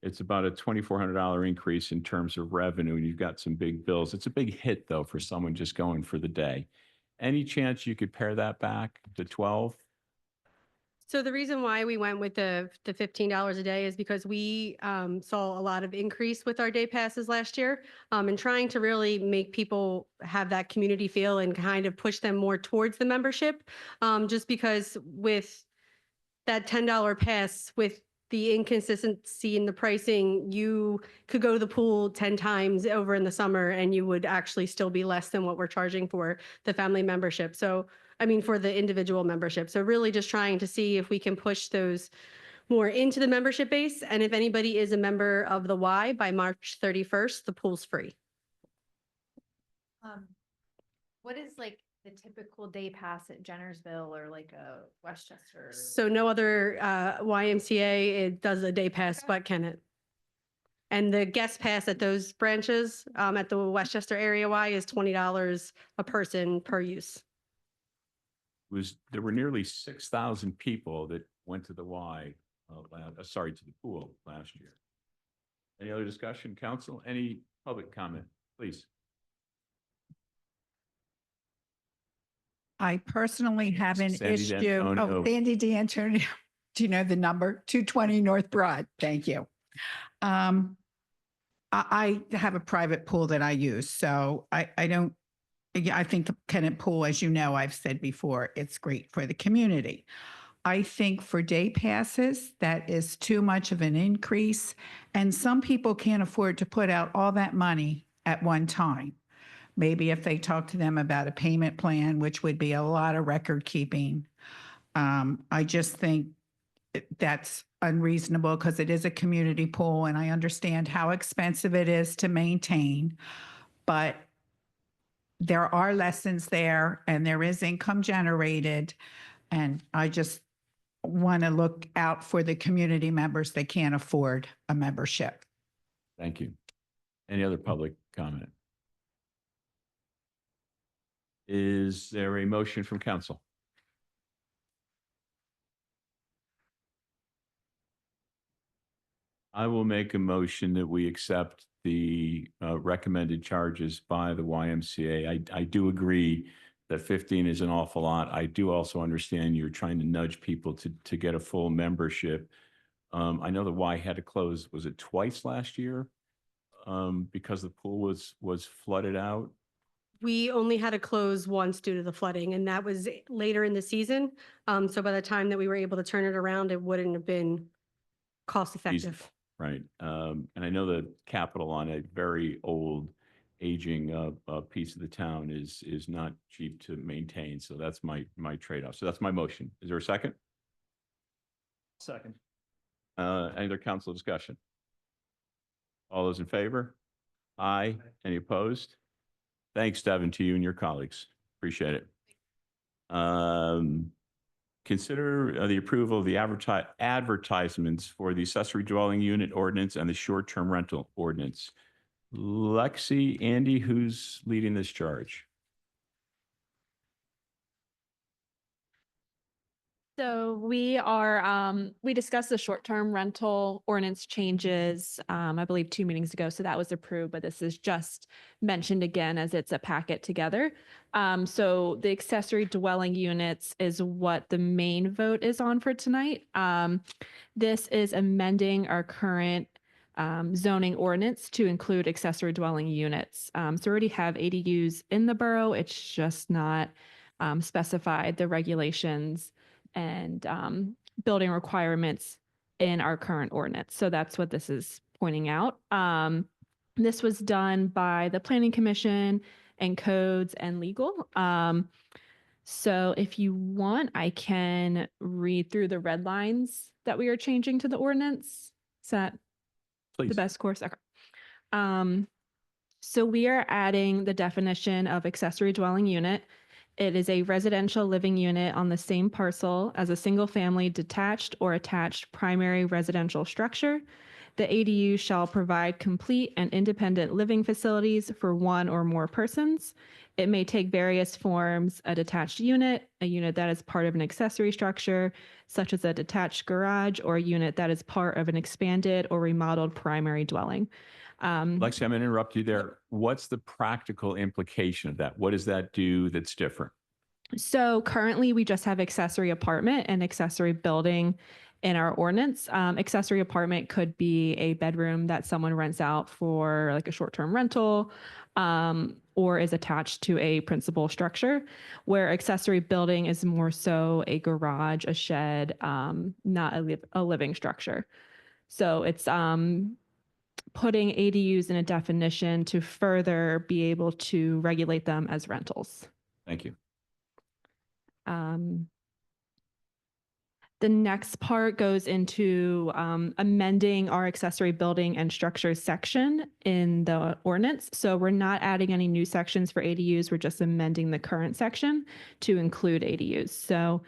$2,400 increase in terms of revenue, and you've got some big bills. It's a big hit though for someone just going for the day. Any chance you could pare that back to 12? So the reason why we went with the $15 a day is because we saw a lot of increase with our day passes last year, and trying to really make people have that community feel and kind of push them more towards the membership. Just because with that $10 pass, with the inconsistency in the pricing, you could go to the pool 10 times over in the summer and you would actually still be less than what we're charging for the family membership. So for the individual membership. So really just trying to see if we can push those more into the membership base. And if anybody is a member of the Y by March 31st, the pool's free. What is like the typical day pass at Jennersville or like a Westchester? So no other YMCA it does a day pass but Kennett. And the guest pass at those branches at the Westchester area Y is $20 a person per use. There were nearly 6,000 people that went to the Y, to the pool last year. Any other discussion, council? Any public comment, please? I personally have an Sandy issue. D'Antonio. Oh, Sandy D'Antonio. Do you know the number? 220 North Broad. Thank you. I have a private pool that I use, so I think the Kennett Pool, as you know, I've said before, it's great for the community. I think for day passes, that is too much of an increase, and some people can't afford to put out all that money at one time. Maybe if they talk to them about a payment plan, which would be a lot of record keeping. I just think that's unreasonable because it is a community pool and I understand how expensive it is to maintain, but there are lessons there and there is income generated. And I just want to look out for the community members that can't afford a membership. Thank you. Any other public comment? Is there a motion from council? I will make a motion that we accept the recommended charges by the YMCA. I do agree that 15 is an awful lot. I do also understand you're trying to nudge people to get a full membership. I know the Y had to close, was it twice last year? Because the pool was flooded out. We only had to close once due to the flooding, and that was later in the season. So by the time that we were able to turn it around, it wouldn't have been cost effective. Right. And I know the capital on a very old aging piece of the town is not cheap to maintain. So that's my trade-off. So that's my motion. Is there a second? Second. Any other council discussion? All those in favor? Aye. Any opposed? Thanks, Devin, to you and your colleagues. Appreciate it. Consider the approval of the advertisements for the accessory dwelling unit ordinance and the short-term rental ordinance. Lexi, Andy, who's leading this charge? So we discussed the short-term rental ordinance changes, I believe 2 meetings ago. So that was approved, but this is just mentioned again as it's a packet together. So the accessory dwelling units is what the main vote is on for tonight. This is amending our current zoning ordinance to include accessory dwelling units. So we already have ADUs in the borough. It's just not specified the regulations and building requirements in our current ordinance. So that's what this is pointing out. This was done by the Planning Commission and codes and legal. So if you want, I can read through the red lines that we are changing to the ordinance. Is that the best course? Okay. So we are adding the definition of accessory dwelling unit. It is a residential living unit on the same parcel as a single-family detached or attached primary residential structure. The ADU shall provide complete and independent living facilities for one or more persons. It may take various forms: a detached unit, a unit that is part of an accessory structure, such as a detached garage, or a unit that is part of an expanded or remodeled primary dwelling. Lexi, I'm going to interrupt you there. What's the practical implication of that? What does that do that's different? So currently we just have accessory apartment and accessory building in our ordinance. Accessory apartment could be a bedroom that someone rents out for like a short-term rental, or is attached to a principal structure, where accessory building is more so a garage, a shed, not a living structure. So it's putting ADUs in a definition to further be able to regulate them as rentals. Thank you. The next part goes into amending our accessory building and structures section in the ordinance. So we're not adding any new sections for ADUs. We're just amending the current section to include ADUs. So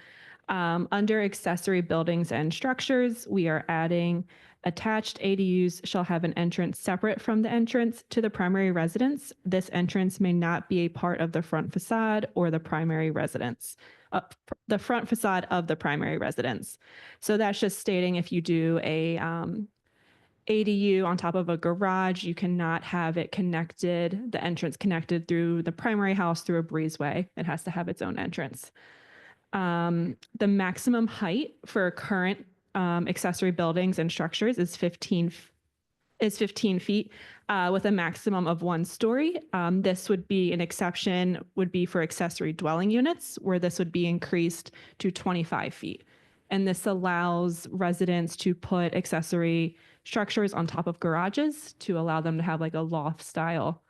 under accessory buildings and structures, we are adding attached ADUs shall have an entrance separate from the entrance to the primary residence. This entrance may not be a part of the front facade or the primary residence. The front facade of the primary residence. So that's just stating if you do a ADU on top of a garage, you cannot have it connected, the entrance connected through the primary house through a breezeway. It has to have its own entrance. The maximum height for current accessory buildings and structures is 15 feet with a maximum of 1 story. This would be an exception would be for accessory dwelling units, where this would be increased to 25 feet. And this allows residents to put accessory structures on top of garages to allow them to have like a loft style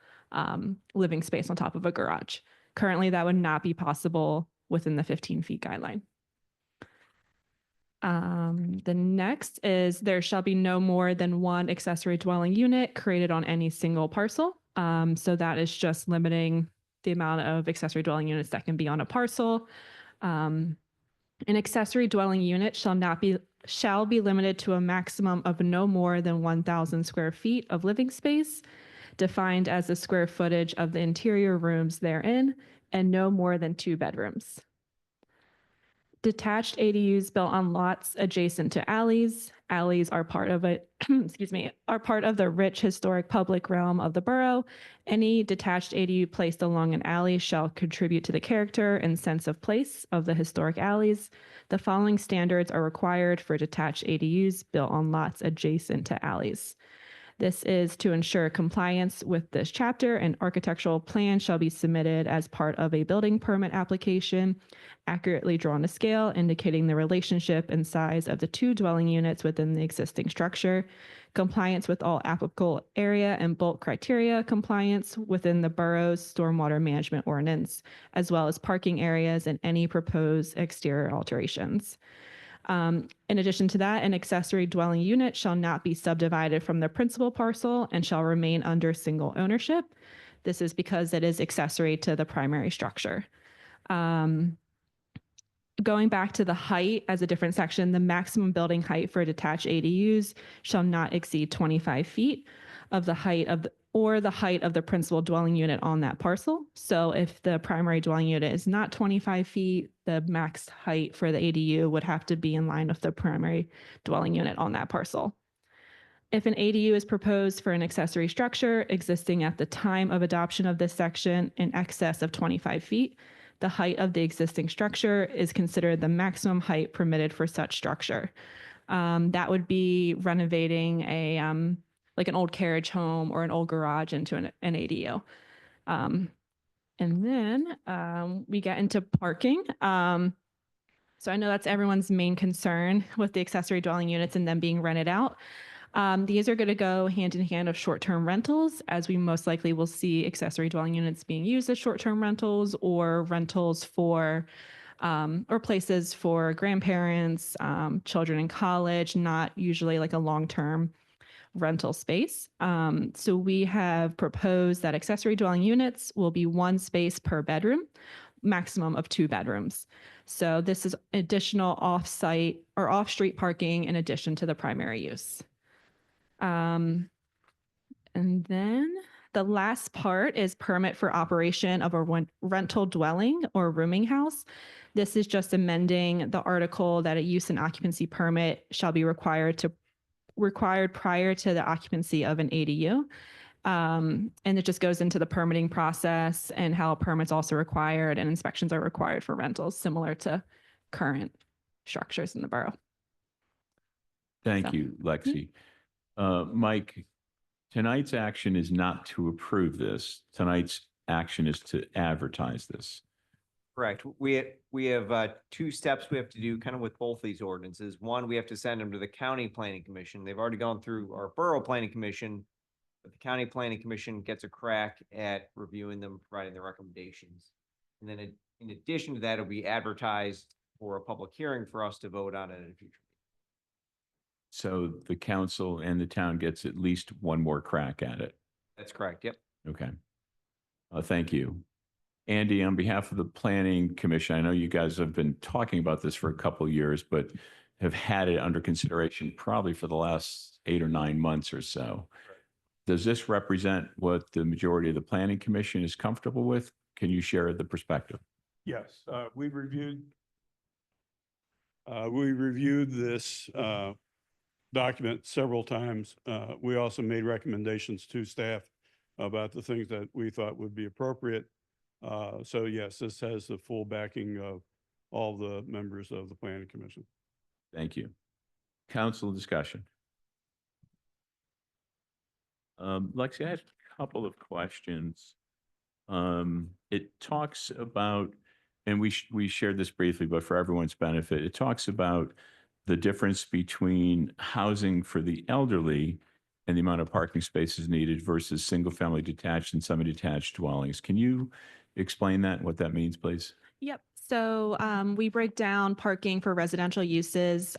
living space on top of a garage. Currently, that would not be possible within the 15 feet guideline. The next is there shall be no more than 1 accessory dwelling unit created on any single parcel. So that is just limiting the amount of accessory dwelling units that can be on a parcel. An accessory dwelling unit shall be limited to a maximum of no more than 1,000 square feet of living space, defined as the square footage of the interior rooms therein, and no more than 2 bedrooms. Detached ADUs built on lots adjacent to alleys. Alleys are part of it, excuse me, are part of the rich historic public realm of the borough. Any detached ADU placed along an alley shall contribute to the character and sense of place of the historic alleys. The following standards are required for detached ADUs built on lots adjacent to alleys. This is to ensure compliance with this chapter. An architectural plan shall be submitted as part of a building permit application, accurately drawn to scale, indicating the relationship and size of the 2 dwelling units within the existing structure, compliance with all applicable area and bulk criteria, compliance within the borough's stormwater management ordinance, as well as parking areas and any proposed exterior alterations. In addition to that, an accessory dwelling unit shall not be subdivided from the principal parcel and shall remain under single ownership. This is because it is accessory to the primary structure. Going back to the height as a different section, the maximum building height for detached ADUs shall not exceed 25 feet of the height of the height of the principal dwelling unit on that parcel. So if the primary dwelling unit is not 25 feet, the max height for the ADU would have to be in line with the primary dwelling unit on that parcel. If an ADU is proposed for an accessory structure existing at the time of adoption of this section in excess of 25 feet, the height of the existing structure is considered the maximum height permitted for such structure. That would be renovating a like an old carriage home or an old garage into an ADU. And then we get into parking. So I know that's everyone's main concern with the accessory dwelling units and them being rented out. These are going to go hand in hand of short-term rentals, as we most likely will see accessory dwelling units being used as short-term rentals or rentals for or places for grandparents, children in college, not usually like a long-term rental space. So we have proposed that accessory dwelling units will be one space per bedroom, maximum of 2 bedrooms. So this is additional off-site or off-street parking in addition to the primary use. And then the last part is permit for operation of a rental dwelling or rooming house. This is just amending the article that a use and occupancy permit shall be required prior to the occupancy of an ADU. And it just goes into the permitting process and how permits also required and inspections are required for rentals, similar to current structures in the borough. Thank you, Lexi. Mike, tonight's action is not to approve this. Tonight's action is to advertise this. Correct. We have 2 steps we have to do kind of with both these ordinances. One, we have to send them to the county planning commission. They've already gone through our borough planning commission, but the county planning commission gets a crack at reviewing them, providing their recommendations. And then in addition to that, it'll be advertised for a public hearing for us to vote on it in the future. So the council and the town gets at least one more crack at it. That's correct. Yep. Okay. Thank you. Andy, on behalf of the Planning Commission, I know you guys have been talking about this for a couple of years, but have had it under consideration probably for the last 8 or 9 months or so. Does this represent what the majority of the Planning Commission is comfortable with? Can you share the perspective? Yes, we reviewed this document several times. We also made recommendations to staff about the things that we thought would be appropriate. So yes, this has the full backing of all the members of the Planning Commission. Thank you. Council discussion. Lexi, I had a couple of questions. It talks about, and we shared this briefly, but for everyone's benefit, it talks about the difference between housing for the elderly and the amount of parking spaces needed versus single-family detached and semi-detached dwellings. Can you explain that, what that means, please? Yep. So we break down parking for residential uses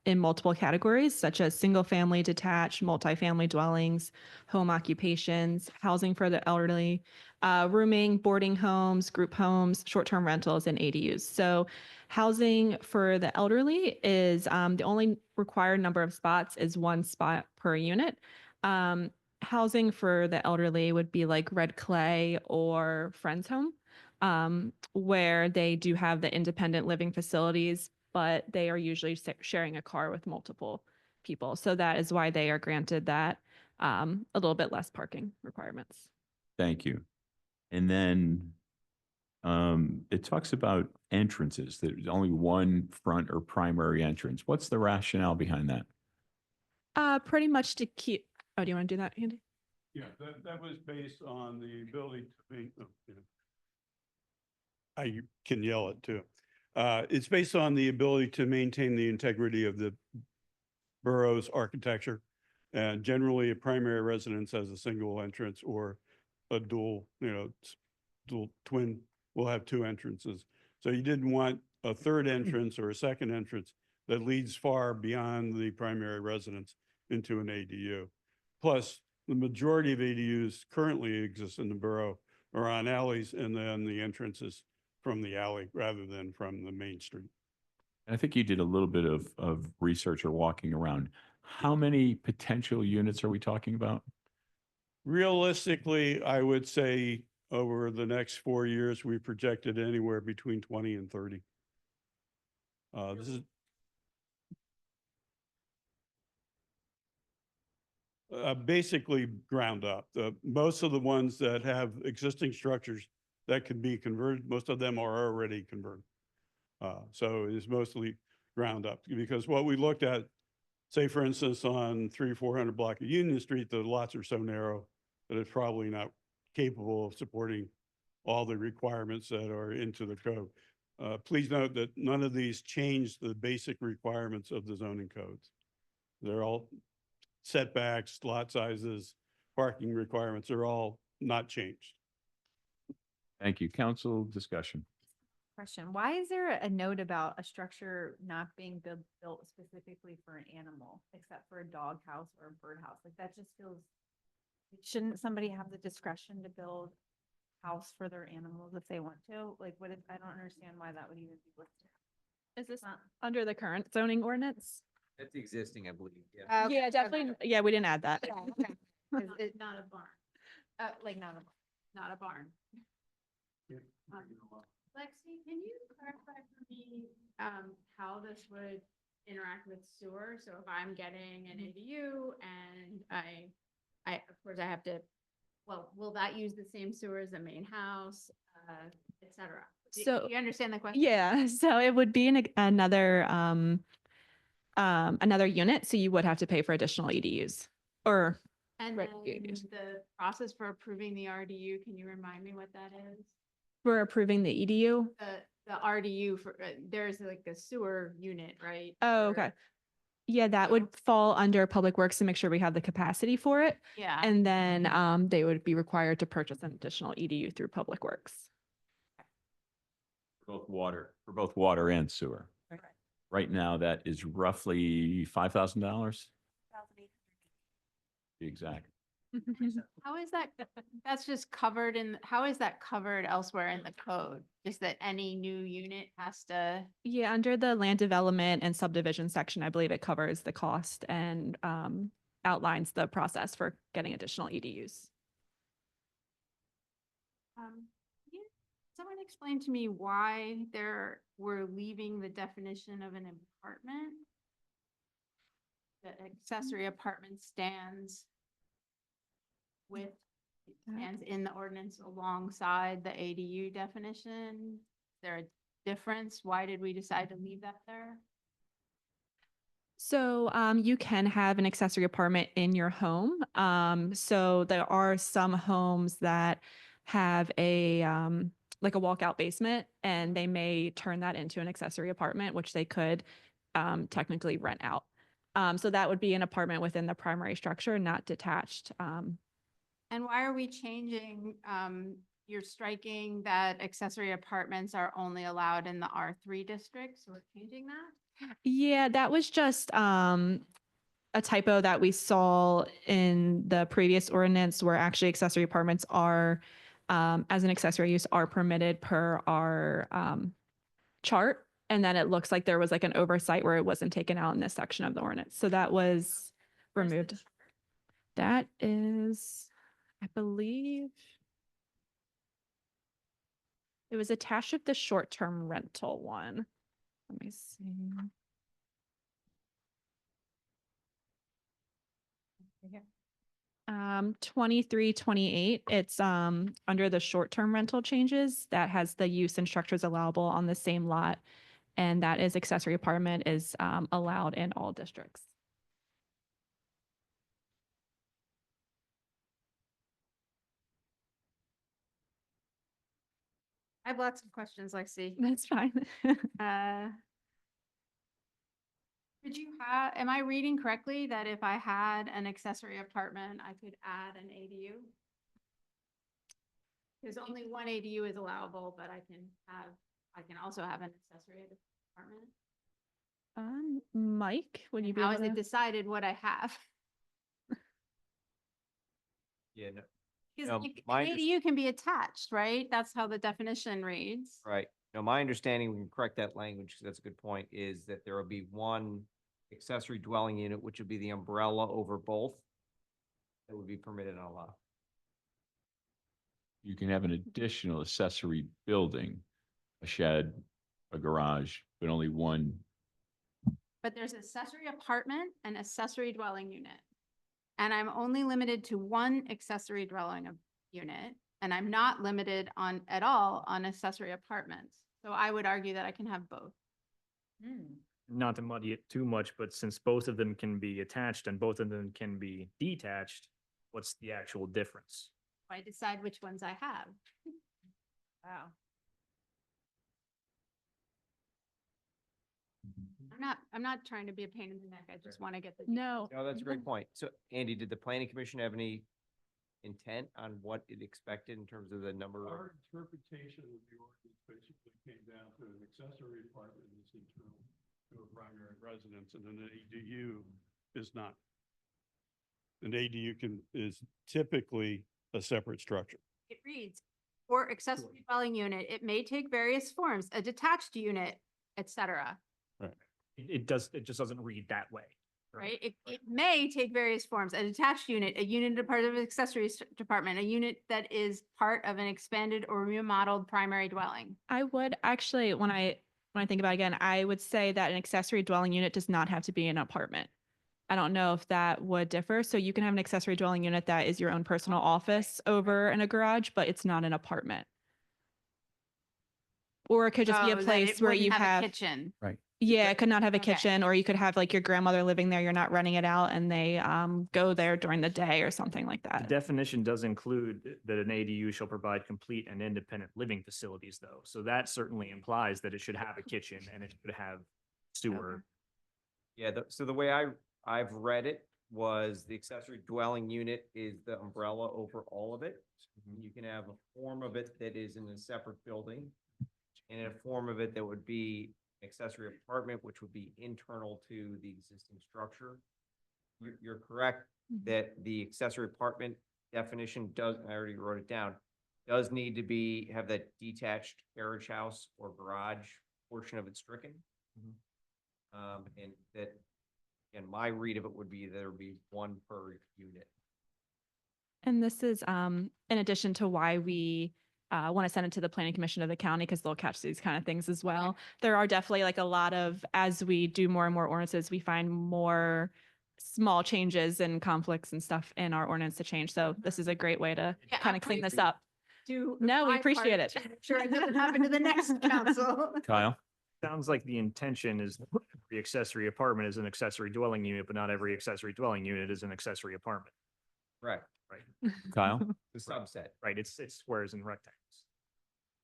in multiple categories, such as single-family detached, multifamily dwellings, home occupations, housing for the elderly, rooming, boarding homes, group homes, short-term rentals, and ADUs. So housing for the elderly is the only required number of spots is 1 spot per unit. Housing for the elderly would be like Red Clay or Friends Home, where they do have the independent living facilities, but they are usually sharing a car with multiple people. So that is why they are granted that a little bit less parking requirements. Thank you. And then it talks about entrances. There's only one front or primary entrance. What's the rationale behind that? Pretty much to keep. Oh, do you want to do that, Andy? Yeah, that was based on the ability to be, I can yell it too. It's based on the ability to maintain the integrity of the borough's architecture. And generally a primary residence has a single entrance or a dual twin will have 2 entrances. So you didn't want a third entrance or a second entrance that leads far beyond the primary residence into an ADU. Plus, the majority of ADUs currently exist in the borough are on alleys, and then the entrances from the alley rather than from the main street. I think you did a little bit of research or walking around. How many potential units are we talking about? Realistically, I would say over the next 4 years, we projected anywhere between 20 and 30. This is basically ground up. Most of the ones that have existing structures that can be converted, most of them are already converted. So it's mostly ground up, because what we looked at, say for instance, on 300-400 block of Union Street, the lots are so narrow that it's probably not capable of supporting all the requirements that are into the code. Please note that none of these change the basic requirements of the zoning codes. They're all setbacks, lot sizes, parking requirements are all not changed. Thank you. Council discussion. Question, why is there a note about a structure not being built specifically for an animal, except for a dog house or a bird house? Like, that just feels, shouldn't somebody have the discretion to build house for their animals if they want to? Like, what is, I don't understand why that would even be listed. Is this under the current zoning ordinance? That's existing, I believe, Yeah, definitely. Yeah, we didn't add that. Yeah, okay. 'Cause Not it, not a barn, like, not a, not a barn. Lexi, can you clarify for me, how this would interact with sewer? So if I'm getting an ADU and of course I have to, well, will that use the same sewer as the main house, et cetera? So- Do you understand the question? Yeah, so it would be another another unit, so you would have to pay for additional EDUs or And Right, then ADUs. the process for approving the RDU, can you remind me what that is? for approving the EDU. The RDU for, there's like a sewer unit, right? Oh, for- okay. Yeah, that would fall under Public Works to make sure we have the capacity for it. Yeah. And then they would be required to purchase an additional EDU through Public Works. For both water and sewer. Right. Right now, that is roughly $5,000. Be exact. How is that, that's just covered in, how is that covered elsewhere in the code? Just that any new unit has to, Yeah, under the land development and subdivision section, I believe it covers the cost and outlines the process for getting additional EDUs. can someone explain to me why we're leaving the definition of an apartment? The accessory apartment stands in the ordinance alongside the ADU definition. Is there a difference? Why did we decide to leave that there? So you can have an accessory apartment in your home. So there are some homes that have a like a walkout basement, and they may turn that into an accessory apartment, which they could technically rent out. So that would be an apartment within the primary structure, not detached. And why are we changing, you're striking that accessory apartments are only allowed in the R3 district, so we're changing that? Yeah, that was just a typo that we saw in the previous ordinance, where actually accessory apartments are, as an accessory use, are permitted per our chart. And then it looks like there was like an oversight where it wasn't taken out in this section of the ordinance. So that was Where's the removed. chart? That is, I believe, it was attached with the short-term rental one. Let me see. 2328, it's under the short-term rental changes that has the use and structures allowable on the same lot. And that is accessory apartment is allowed in all districts. I have lots of questions, Lexi. That's fine. Could you am I reading correctly that if I had an accessory apartment, I could add an ADU? Because only one ADU is allowable, but I can also have an accessory apartment. Mike, would you be How able is it to? decided what I have? Yeah, no, Because No, an my unders- ADU can be attached, right? That's how the definition reads. right. No, my understanding, we can correct that language, because that's a good point, is that there will be one accessory dwelling unit, which would be the umbrella over both. That would be permitted and allowed. You can have an additional accessory building, a shed, a garage, but only one. But there's accessory apartment and accessory dwelling unit. And I'm only limited to one accessory unit, and I'm not limited at all on accessory apartments. So I would argue that I can have both. Not to muddy it too much, but since both of them can be attached and both of them can be detached, what's the actual difference? I decide which ones I have. Wow. I'm not trying to be a pain in the neck. I just want to get the. No. No, that's a great point. So Andy, did the planning commission have any intent on what it expected in terms of the number of? Our interpretation of the ordinance basically came down to an accessory apartment is internal to a primary residence, and an ADU is not. An ADU is typically a separate structure. It reads, or accessory dwelling unit, it may take various forms, a detached unit, et cetera, It just doesn't read that way. right? It may take various forms, a detached unit, a unit part of an accessory department, a unit that is part of an expanded or remodeled primary dwelling. I would actually, when I think about it again, I would say that an accessory dwelling unit does not have to be an apartment. I don't know if that would differ. So you can have an accessory dwelling unit that is your own personal office over in a garage, but it's not an apartment. Or it could just be a Oh, that place it where wouldn't you a have, kitchen. Right. yeah, it could not have a Okay. kitchen, or you could have like your grandmother living there. You're not renting it out and they go there during the day or something like The that. definition does include that an ADU shall provide complete and independent living facilities, though. So that certainly implies that it should have a kitchen and it should have sewer. Yeah, so the way I've read it was the accessory dwelling unit is the umbrella over all of it. You can have a form of it that is in a separate building, and a form of it that would be accessory apartment, which would be internal to the existing structure. You're correct that the accessory apartment definition does, I already wrote it down, does need to have that detached carriage house or garage portion of it stricken. And that, and my read of it would be there would be one per unit. And this is in addition to why we want to send it to the planning commission of the county, because they'll catch these kind of things as well. There are definitely like a lot of, as we do more and more ordinances, we find more small changes and conflicts and stuff in our ordinance to change. So this is a great way to Yeah, kind of clean this up. Do. No, we my appreciate part it. to make Sure, it doesn't happen to the next council. Kyle? Sounds like the intention is the accessory apartment is an accessory dwelling unit, but not every accessory dwelling unit is an accessory apartment. Right. Right. Kyle? The subset. Right. It's squares and rectangles.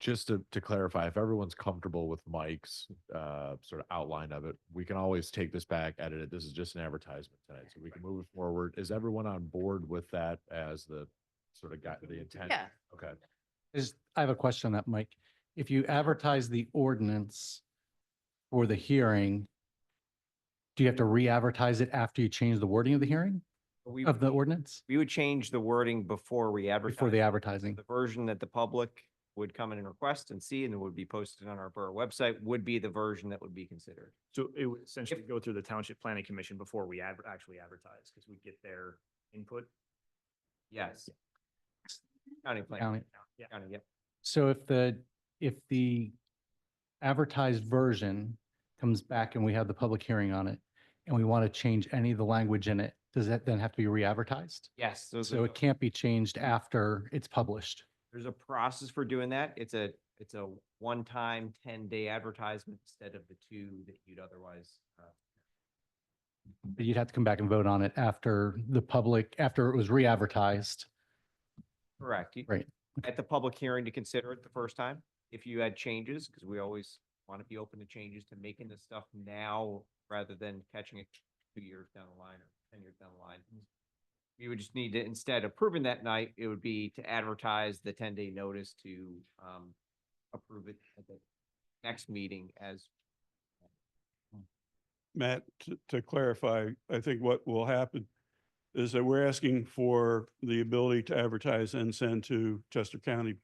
Just to clarify, if everyone's comfortable with Mike's sort of outline of it, we can always take this back, edit it. This is just an advertisement tonight, so we can move it forward. Is everyone on board with that as the sort of got the intent? Yeah. Okay. I have a question on that, Mike. If you advertise the ordinance for the hearing, do you have to re-advertise it after you change the wording of the hearing, We of the ordinance? We would change the wording before we advertise. Before the advertising? The version that the public would come in and request and see, and it would be posted on our borough website, would be the version that would be considered. So it would essentially go through the Township Planning Commission before we actually advertise, because we get their input. Yes. County plan. County. Yeah. County, yep. So if the advertised version comes back and we have the public hearing on it, and we want to change any of the language in it, does that then have to be re-advertised? Yes. So it can't be changed after it's published? There's a process for doing that. It's a one-time 10-day advertisement instead of the 2 that you'd otherwise. But you'd have to come back and vote on it after after it was re-advertised. Correct. Right. At the public hearing to consider it the first time, if you had changes, because we always want to be open to changes, to making this stuff now rather than catching it 2 years down the line or 10 years down the line. We would just need to, instead of approving that night, it would be to advertise the 10-day notice to approve it at the next meeting as. Matt, to clarify, I think what will happen is that we're asking for the ability to advertise and send to Chester County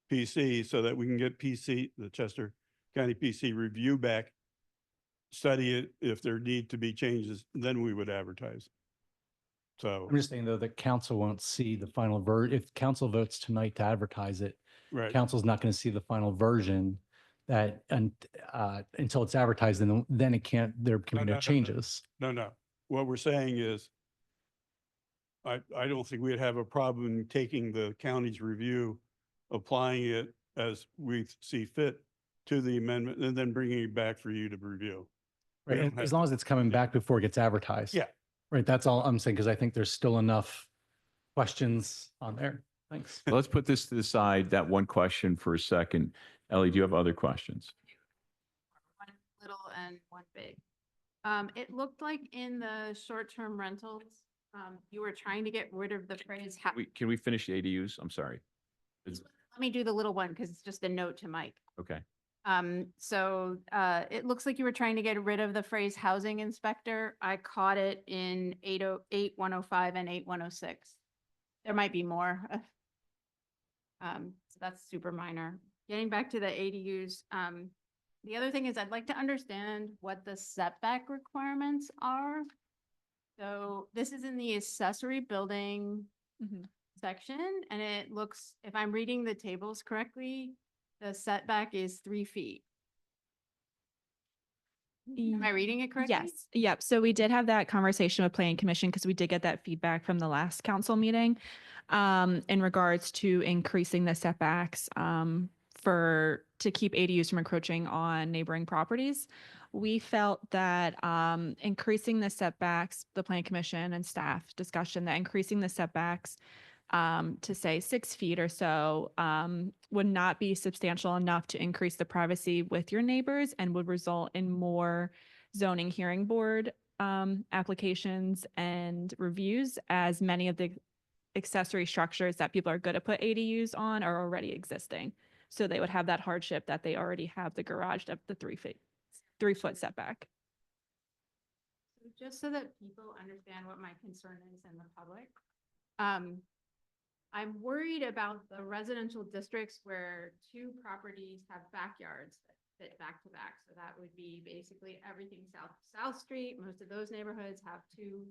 PC so that we can get the Chester County PC review back, study it. If there need to be changes, then we would advertise. So, I'm just saying though, that council won't see the final if council votes tonight to advertise it, right. council's not going to see the final version until it's advertised, and then there can be no changes. No. What we're saying is, I don't think we'd have a problem taking the county's review, applying it as we see fit to the amendment, and then bringing it back for you to review. We Right, don't and have as long as it's coming back before it gets advertised. Yeah. Right, that's all I'm saying, because I think there's still enough questions on there. Thanks. Let's put this to the side, that one question for a second. Ellie, do you have other questions? One little and one big. It looked like in the short-term rentals, you were trying to get rid of the phrase. Can we finish the ADUs? I'm sorry. It's- Let me do the little one because it's just a note to Mike. Okay. It looks like you were trying to get rid of the phrase housing inspector. I caught it in 808-105 and 8106. There might be more. So that's super minor. Getting back to the ADUs, the other thing is I'd like to understand what the setback requirements are. So this is in the accessory building section, and it looks, if I'm reading the tables correctly, the setback is 3 feet. Am I reading it correctly? Yes, yep. So we did have that conversation with Planning Commission because we did get that feedback from the last council meeting in regards to increasing the setbacks to keep ADUs from encroaching on neighboring properties. We felt that increasing the setbacks, the Planning Commission and staff discussion, that increasing the setbacks to say 6 feet or so would not be substantial enough to increase the privacy with your neighbors and would result in more zoning hearing board applications and reviews, as many of the accessory structures that people are going to put ADUs on are already existing. So they would have that hardship that they already have the garage up the 3-foot setback. So just so that people understand what my concern is in the public, I'm worried about the residential districts where 2 properties have backyards that fit back to back. So that would be basically everything South Street. Most of those neighborhoods have two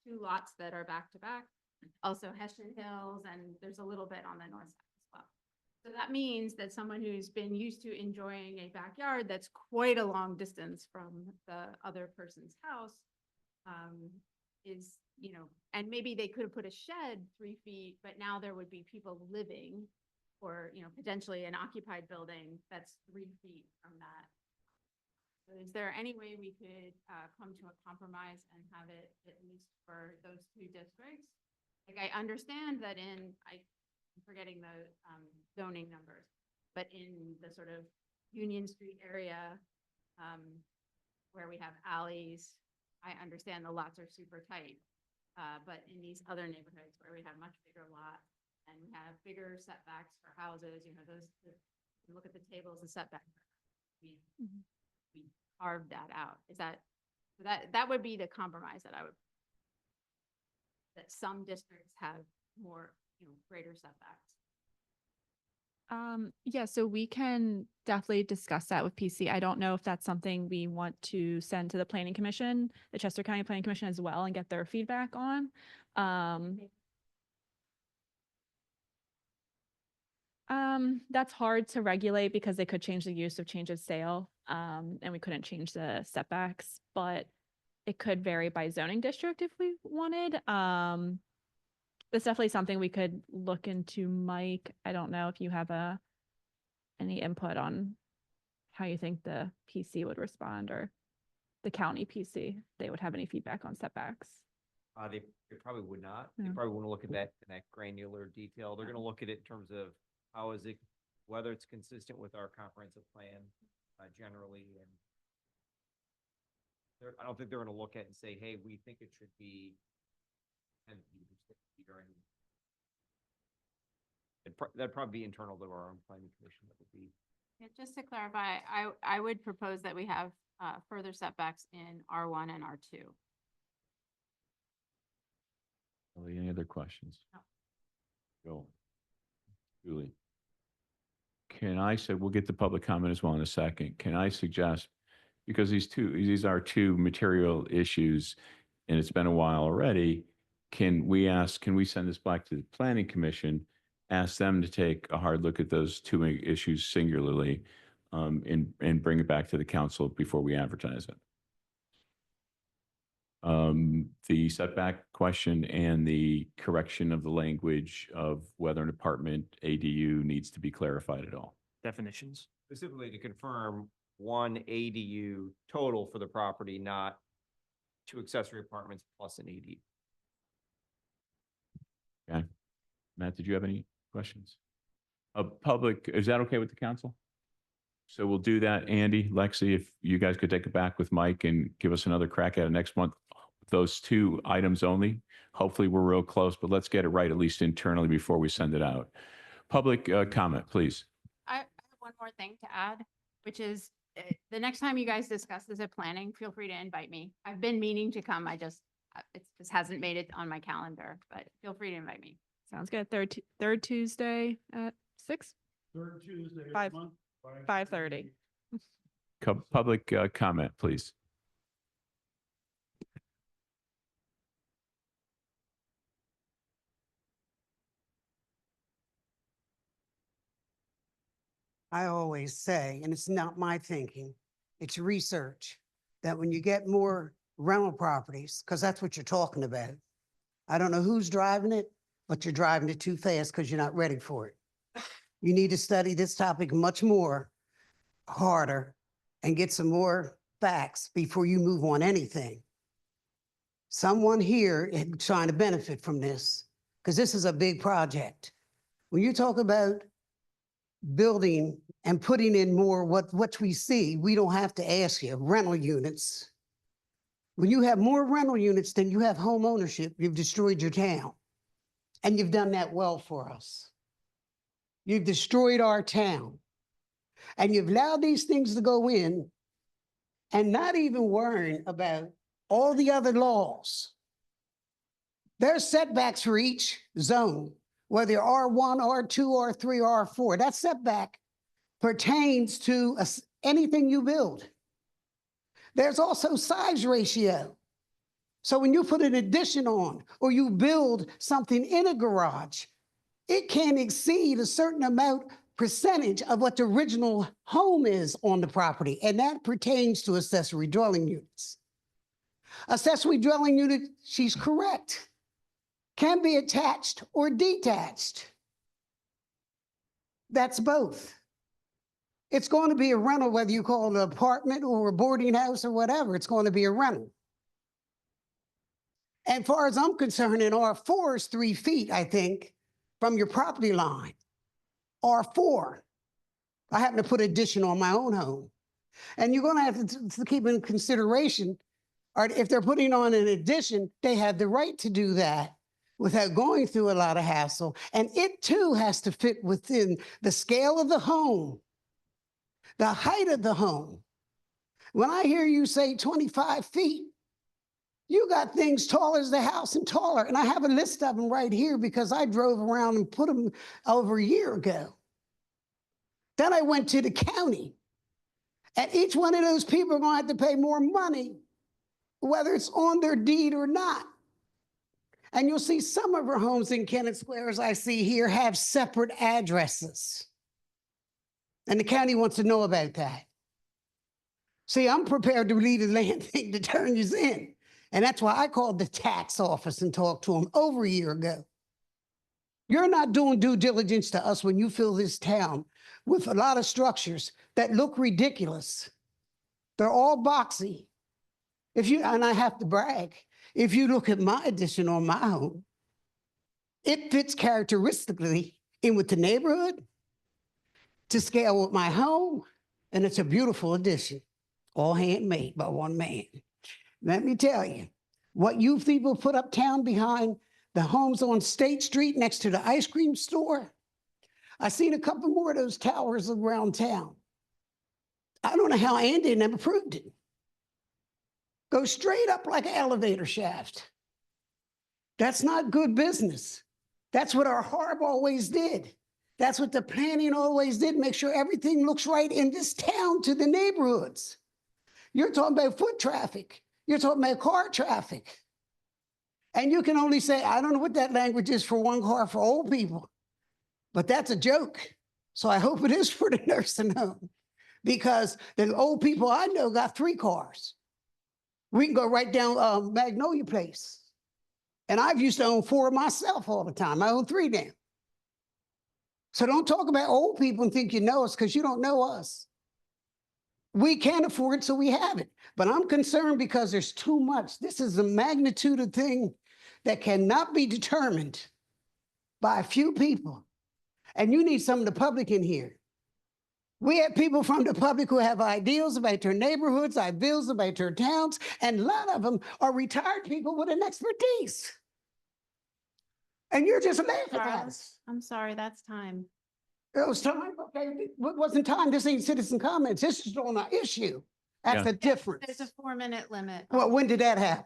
lots that are back to back. Also Hessian Hills, and there's a little bit on the north side as well. So that means that someone who's been used to enjoying a backyard that's quite a long distance from the other person's house is, and maybe they could have put a shed 3 feet, but now there would be people living, or, potentially an occupied building that's 3 feet from that. So is there any way we could come to a compromise and have it at least for those 2 districts? Like, I understand that I'm forgetting the zoning numbers, but in the sort of Union Street area, where we have alleys, I understand the lots are super tight. But in these other neighborhoods where we have much bigger lots and we have bigger setbacks for houses, look at the tables and setbacks. We carved that out. That would be the compromise that that some districts have more, greater setbacks. Yeah, so we can definitely discuss that with PC. I don't know if that's something we want to send to the Planning Commission, the Chester County Planning Commission as well, and get their feedback on. That's hard to regulate because they could change the use of change of sale, and we couldn't change the setbacks, but it could vary by zoning district if we wanted. It's definitely something we could look into, Mike. I don't know if you have any input on how you think the PC would respond, or the county PC, they would have any feedback on setbacks. They probably would not. They Yeah. probably want to look at that in that granular detail. They're going to look at it in terms of how is it, whether it's consistent with our comprehensive plan generally. And I don't think they're going to look at it and say, hey, we think it should be 10 feet or 6 feet or anything. That'd probably be internal to our own planning commission. That would be. Yeah, just to clarify, I would propose that we have further setbacks in R1 and R2. Any other questions? No. Go. Julie. Can I say, we'll get the public comment as well in a second. Can I suggest, because these are 2 material issues and it's been a while already, can we send this back to the Planning Commission, ask them to take a hard look at those 2 issues singularly, and bring it back to the council before we advertise it? The setback question and the correction of the language of whether an apartment ADU needs to be clarified at all. Definitions. Specifically to confirm 1 ADU total for the property, not 2 accessory apartments plus an ADU. Okay. Matt, did you have any questions? Public, is that okay with the council? So we'll do that. Andy, Lexi, if you guys could take it back with Mike and give us another crack at it next month, those 2 items only. Hopefully we're real close, but let's get it right, at least internally, before we send it out. Public comment, please. I have one more thing to add, which is the next time you guys discuss this at planning, feel free to invite me. I've been meaning to come. It just hasn't made it on my calendar, but feel free to invite me. Sounds good. Third Tuesday at 6, Third Tuesday. of the 5, month, 5:30. Public comment, please. I always say, and it's not my thinking, it's research, that when you get more rental properties, because that's what you're talking about. I don't know who's driving it, but you're driving it too fast because you're not ready for it. You need to study this topic much more harder and get some more facts before you move on anything. Someone here is trying to benefit from this because this is a big project. When you talk about building and putting in more what we see, we don't have to ask you, rental units. When you have more rental units than you have home ownership, you've destroyed your town. And you've done that well for us. You've destroyed our town. And you've allowed these things to go in and not even worrying about all the other laws. There's setbacks for each zone, whether you're R1, R2, R3, or R4. That setback pertains to anything you build. There's also size ratio. So when you put an addition on or you build something in a garage, it can exceed a certain amount percentage of what the original home is on the property, and that pertains to accessory dwelling units. Accessory dwelling unit, she's correct, can be attached or detached. That's both. It's going to be a rental, whether you call it an apartment or a boarding house or whatever, it's going to be a rental. And far as I'm concerned, an R4 is 3 feet, I think, from your property line. R4. I happen to put addition on my own home. And you're going to have to keep in consideration, or if they're putting on an addition, they have the right to do that without going through a lot of hassle. And it too has to fit within the scale of the home, the height of the home. When I hear you say 25 feet, you got things tall as the house and taller. And I have a list of them right here because I drove around and put them over a year ago. Then I went to the county. And each one of those people are going to have to pay more money, whether it's on their deed or not. And you'll see some of our homes in Kennett Square, as I see here, have separate addresses. And the county wants to know about that. See, I'm prepared to leave the land thing to turn you in. And that's why I called the tax office and talked to them over a year ago. You're not doing due diligence to us when you fill this town with a lot of structures that look ridiculous. They're all boxy. And I have to brag, if you look at my addition on my home, it fits characteristically in with the neighborhood, to scale with my home, and it's a beautiful addition, all handmade by one man. Let me tell you, what you people put uptown behind the homes on State Street next to the ice cream store, I've seen a couple more of those towers around town. I don't know how Andy never proved it. Go straight up like an elevator shaft. That's not good business. That's what our HARB always did. That's what the planning always did, make sure everything looks right in this town to the neighborhoods. You're talking about foot traffic. You're talking about car traffic. And you can only say, I don't know what that language is for one car for old people, but that's a joke. So I hope it is for the nursing home, because the old people I know got 3 cars. We can go right down Magnolia Place. And I've used to own 4 myself all the time. I own 3 now. So don't talk about old people and think you know us, because you don't know us. We can't afford it, so we have it. But I'm concerned because there's too much. This is a magnitude of thing that cannot be determined by a few people. And you need some of the public in here. We have people from the public who have ideals about their neighborhoods, ideals about their towns, and a lot of them are retired people with an expertise. And you're just laughing at us. I'm sorry, that's time. It was time, okay, it wasn't time. This ain't citizen comments. This is on an issue. That's Yeah. the difference. There's a 4-minute limit. Well, when did that happen?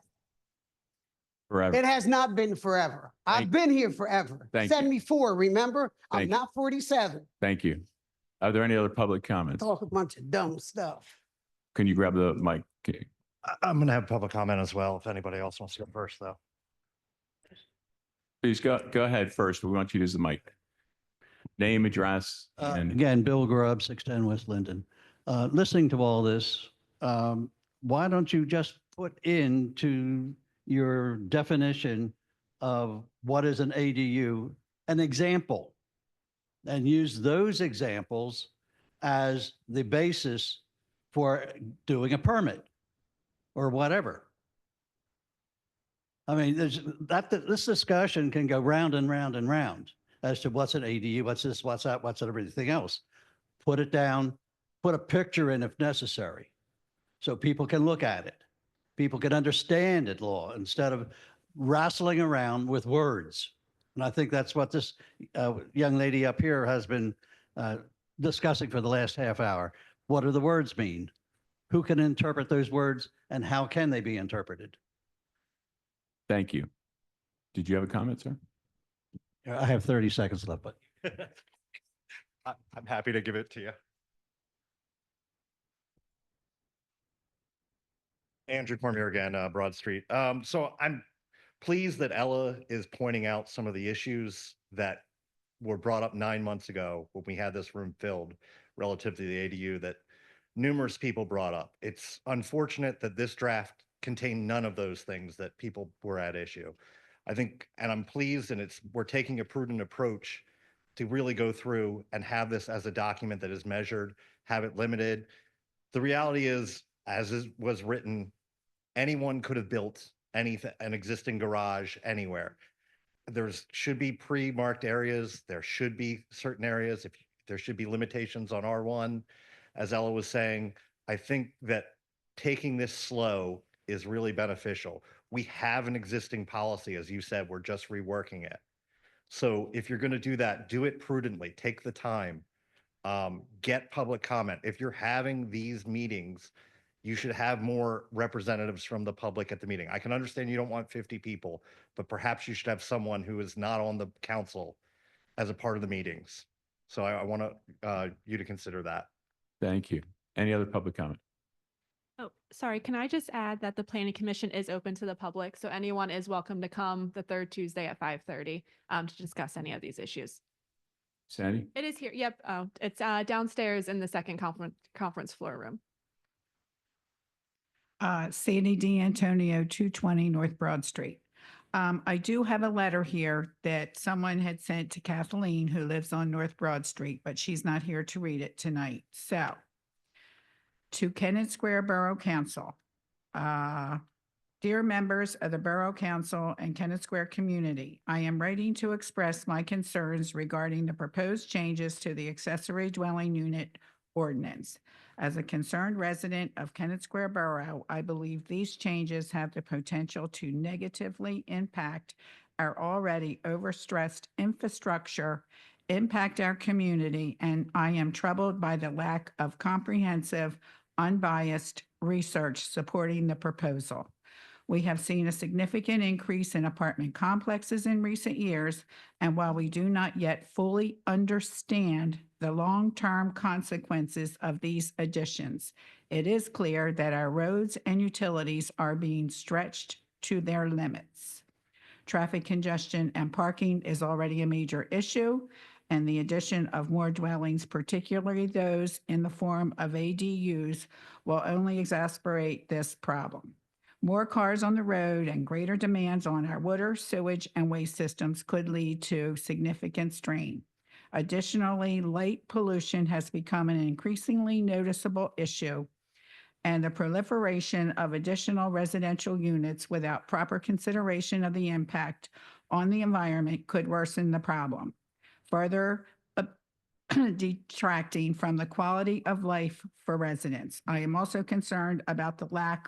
Forever. It has not been forever. I've Thank- been here forever. Thank you. 74, remember? I'm Thank you. not 47. Thank you. Are there any other public comments? Talk a bunch of dumb stuff. Can you grab the mic? Okay. I'm going to have public comment as well, if anybody else wants to go first, though. Please go ahead first. We want you to use the mic. Name, address, and Again, Bill Grubb, 610 West Linden. Listening to all this, why don't you just put into your definition of what is an ADU, an example, and use those examples as the basis for doing a permit or whatever? I mean, this discussion can go round and round and round as to what's an ADU, what's this, what's that, what's everything else. Put it down, put a picture in if necessary, so people can look at it. People can understand it, law, instead of wrestling around with words. And I think that's what this young lady up here has been discussing for the last half hour. What do the words mean? Who can interpret those words, and how can they be interpreted? thank you. Did you have a comment, sir? I have 30 seconds left, but I'm happy to give it to you. Andrew Cormier again, Broad Street. So I'm pleased that Ella is pointing out some of the issues that were brought up 9 months ago when we had this room filled relative to the ADU that numerous people brought up. It's unfortunate that this draft contained none of those things that people were at issue. I think, and I'm pleased, and we're taking a prudent approach to really go through and have this as a document that is measured, have it limited. The reality is, was written, anyone could have built anything, an existing garage anywhere. Should be pre-marked areas. There should be certain areas. There should be limitations on R1. As Ella was saying, I think that taking this slow is really beneficial. We have an existing policy, as you said, we're just reworking it. So if you're going to do that, do it prudently, take the time, get public comment. If you're having these meetings, you should have more representatives from the public at the meeting. I can understand you don't want 50 people, but perhaps you should have someone who is not on the council as a part of the meetings. So I want you to consider that. Thank you. Any other public comment? Oh, sorry. Can I just add that the planning commission is open to the public, so anyone is welcome to come the third Tuesday at 5:30 to discuss any of these issues. Sandy? It is here. Yep. Oh, it's downstairs in the second conference floor room. Sandy D'Antonio, 220 North Broad Street. I do have a letter here that someone had sent to Kathleen, who lives on North Broad Street, but she's not here to read it tonight. So, to Kennett Square Borough Council, dear members of the Borough Council and Kennett Square community, I am writing to express my concerns regarding the proposed changes to the accessory dwelling unit ordinance. As a concerned resident of Kennett Square Borough, I believe these changes have the potential to negatively impact our already overstressed infrastructure, impact our community, and I am troubled by the lack of comprehensive, unbiased research supporting the proposal. We have seen a significant increase in apartment complexes in recent years, and while we do not yet fully understand the long-term consequences of these additions, it is clear that our roads and utilities are being stretched to their limits. Traffic congestion and parking is already a major issue, and the addition of more dwellings, particularly those in the form of ADUs, will only exacerbate this problem. More cars on the road and greater demands on our water, sewage, and waste systems could lead to significant strain. Additionally, light pollution has become an increasingly noticeable issue, and the proliferation of additional residential units without proper consideration of the impact on the environment could worsen the problem. Further detracting from the quality of life for residents. I am also concerned about the lack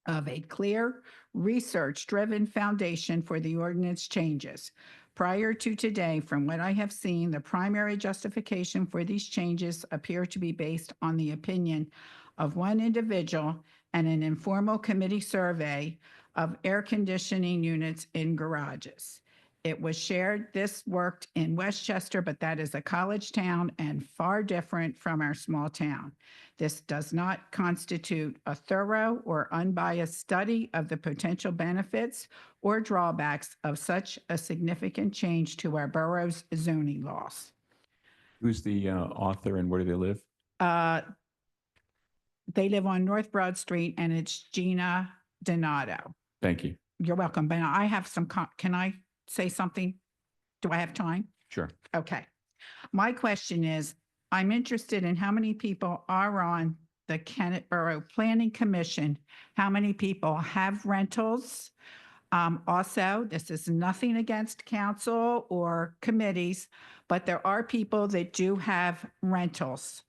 of a clear, research-driven foundation for the ordinance changes. Prior to today, from what I have seen, the primary justification for these changes appear to be based on the opinion of one individual and an informal committee survey of air conditioning units in garages. It was shared, this worked in Westchester, but that is a college town and far different from our small town. This does not constitute a thorough or unbiased study of the potential benefits or drawbacks of such a significant change to our borough's zoning laws. Who's the author and where do they live? They live on North Broad Street and it's Gina Donato. Thank you. You're welcome. But I have some, can I say something? Do I have time? Sure. Okay. My question is, I'm interested in how many people are on the Kennett Borough Planning Commission, how many people have rentals. Also, this is nothing against council or committees, but there are people that do have rentals.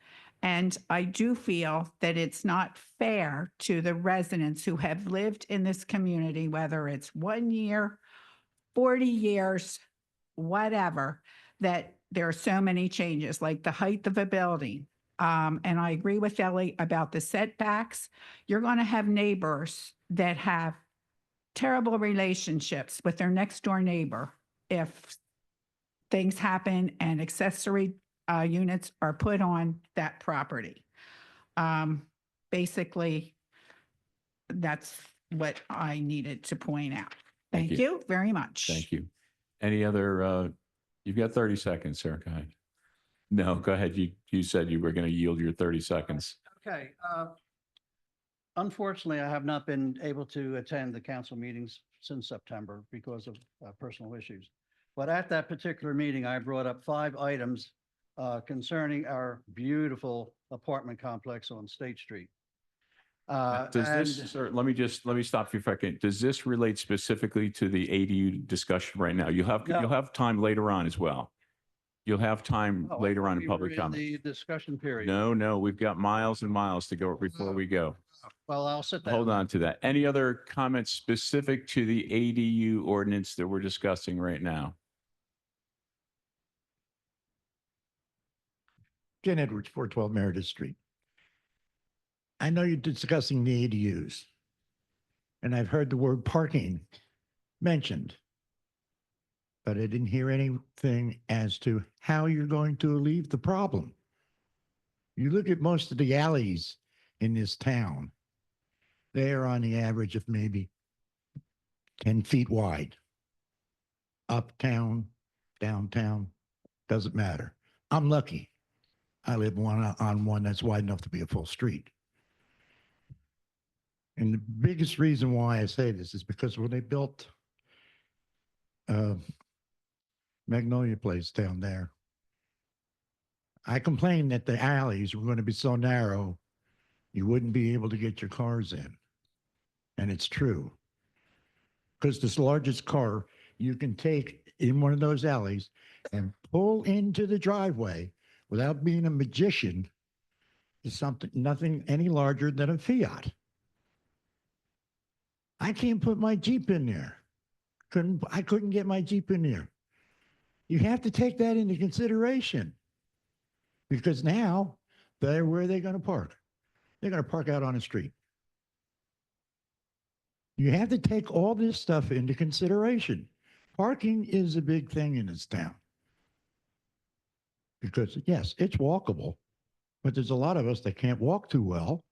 And I do feel that it's not fair to the residents who have lived in this community, whether it's 1 year, 40 years, whatever, that there are so many changes, like the height of a building. And I agree with Ellie about the setbacks. You're going to have neighbors that have terrible relationships with their next door neighbor if things happen and accessory units are put on that property. Basically, that's what I needed to point out. Thank Thank you very much. Thank you. Any other, you've got 30 seconds, sir. Go ahead. No, go ahead. You said you were going to yield your 30 seconds. Okay. Unfortunately, I have not been able to attend the council meetings since September because of personal issues. But at that particular meeting, I brought up 5 items concerning our beautiful apartment complex on State Street. Does this, sir, let me stop you for a second. Does this relate specifically to the ADU discussion right now? You'll have time later on as well. You'll have time later on in public comment. The discussion period. No, we've got miles and miles to go before we go. Well, I'll sit down. Hold on to that. Any other comments specific to the ADU ordinance that we're discussing right now? Ken Edwards, 412 Meredith Street. I know you're discussing the ADUs, and I've heard the word parking mentioned, but I didn't hear anything as to how you're going to alleviate the problem. You look at most of the alleys in this town, they are on the average of maybe 10 feet wide. Uptown, downtown, doesn't matter. I'm lucky. I live on one that's wide enough to be a full street. And the biggest reason why I say this is because when they built Magnolia Place down there, I complained that the alleys were going to be so narrow, you wouldn't be able to get your cars in. And it's true. Because this largest car you can take in one of those alleys and pull into the driveway without being a magician is nothing any larger than a Fiat. I can't put my Jeep in there. I couldn't get my Jeep in there. You have to take that into consideration because now where are they going to park? They're going to park out on the street. You have to take all this stuff into consideration. Parking is a big thing in this town because yes, it's walkable, but there's a lot of us that can't walk too well.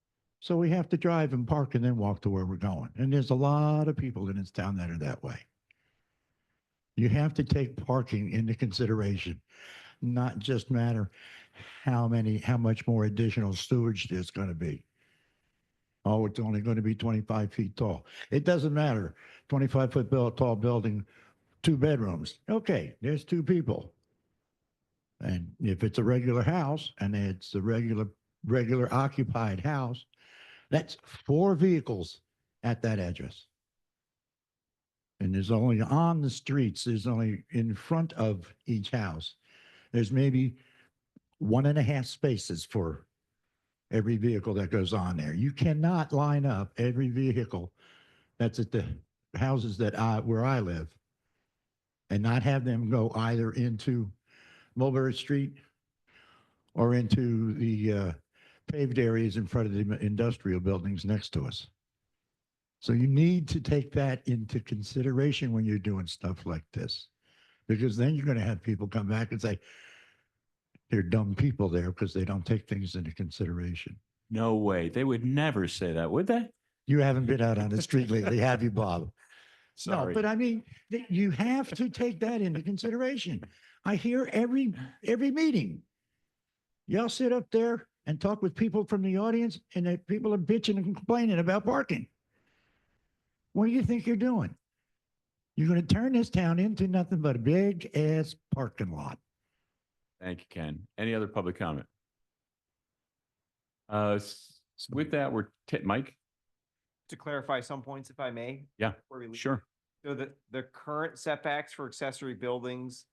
So we have to drive and park and then walk to where we're going. And there's a lot of people in this town that are that way. You have to take parking into consideration, not just matter how much more additional storage there's going to be. Oh, it's only going to be 25 feet tall. It doesn't matter. 25-foot tall building, 2 bedrooms. Okay, there's 2 people. And if it's a regular house and it's a regular occupied house, that's 4 vehicles at that address. And there's only on the streets, there's only in front of each house, there's maybe 1.5 spaces for every vehicle that goes on there. You cannot line up every vehicle that's at the houses where I live and not have them go either into Mulberry Street or into the paved areas in front of the industrial buildings next to us. So you need to take that into consideration when you're doing stuff like this, because then you're going to have people come back and say, they're dumb people there because they don't take things into consideration. No way. They would never say that, would they? You haven't been out on the street lately, have you, Bob? Sorry. No, but I mean, you have to take that into consideration. I hear every meeting. Y'all sit up there and talk with people from the audience, and the people are bitching and complaining about parking. What do you think you're doing? You're going to turn this town into nothing but a big ass parking lot. Thank you, Ken. Any other public comment? With that, Mike? To clarify some points, if I may. Yeah, before we leave. sure. So the current setbacks for accessory buildings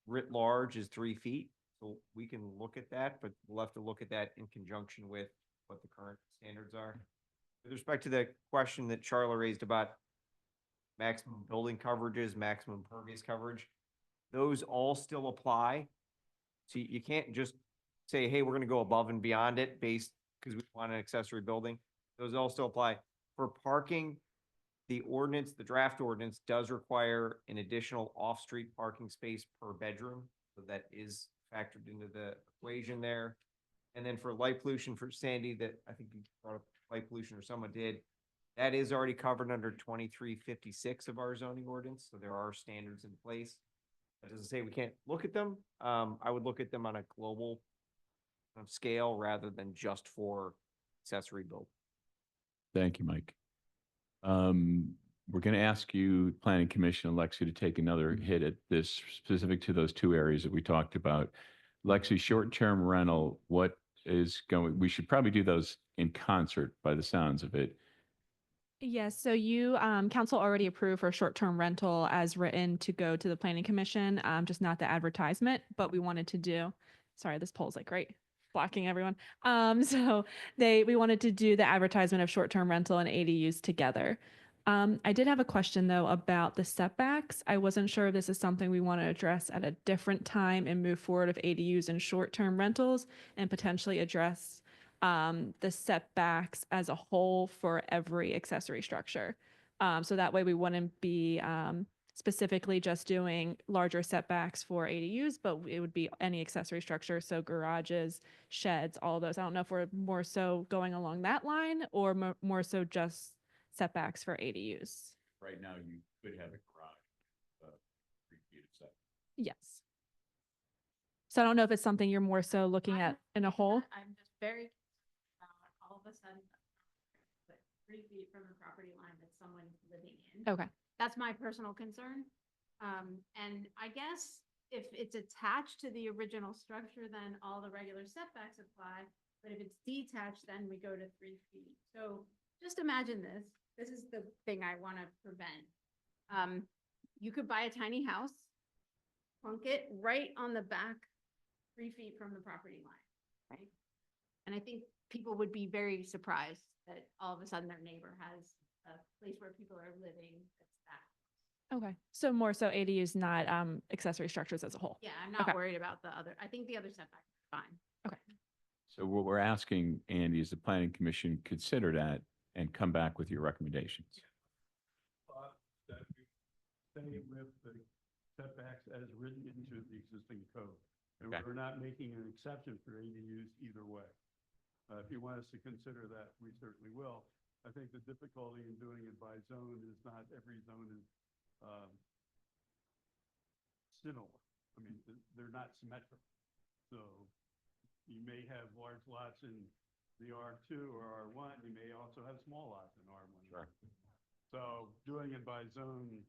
writ large is 3 feet. So we can look at that, but we'll have to look at that in conjunction with what the current standards are. With respect to the question that Charla raised about maximum building coverages, maximum impervious coverage, those all still apply. So you can't just say, hey, we're going to go above and beyond it based because we want an accessory building. Those all still apply. For parking, the ordinance, the draft ordinance does require an additional off-street parking space per bedroom. So that is factored into the equation there. And then for light pollution, for Sandy, that I think you brought up light pollution or someone did, that is already covered under 2356 of our zoning ordinance. So there are standards in place. That doesn't say we can't look at them. I would look at them on a global scale rather than just for accessory build. Thank you, Mike. We're going to ask you, Planning Commission, Lexi, to take another hit at this specific to those two areas that we talked about. Lexi, short-term rental, we should probably do those in concert by the sounds of it. Yes, so you, council already approved for short-term rental as written to go to the planning commission, just not the advertisement, but we wanted to do, sorry, this poll's like right, blocking everyone. So we wanted to do the advertisement of short-term rental and ADUs together. I did have a question though about the setbacks. I wasn't sure if this is something we want to address at a different time and move forward of ADUs and short-term rentals and potentially address the setbacks as a whole for every accessory structure. So that way we wouldn't be specifically just doing larger setbacks for ADUs, but it would be any accessory structure. So garages, sheds, all those. I don't know if we're more so going along that line or more so just setbacks for ADUs. Right now, you could have a garage, 3 feet of setback. Yes. So I don't know if it's something you're more so looking at in a whole. I'm just very all of a sudden, but 3 feet from the property line that someone's living in. Okay. That's my personal concern. And I guess if it's attached to the original structure, then all the regular setbacks apply. But if it's detached, then we go to 3 feet. So just imagine this. This is the thing I want to prevent. You could buy a tiny house, plunk it right on the back 3 feet from the property line, right? And I think people would be very surprised that all of a sudden their neighbor has a place where people are living that's that. Okay. So more so ADUs, not accessory structures as a whole. Yeah, I'm not Okay. worried about the other. I think the other setbacks are fine. Okay. So what we're asking, Andy, is the Planning Commission consider that and come back with your recommendations. That we stay with the setbacks as written into the existing code. And Okay. we're not making an exception for ADUs either way. If you want us to consider that, we certainly will. I think the difficulty in doing it by zone is not every zone is similar. I mean, they're not symmetrical. So you may have large lots in the R2 or R1. You may also have small lots in R1. Sure. So doing it by zone,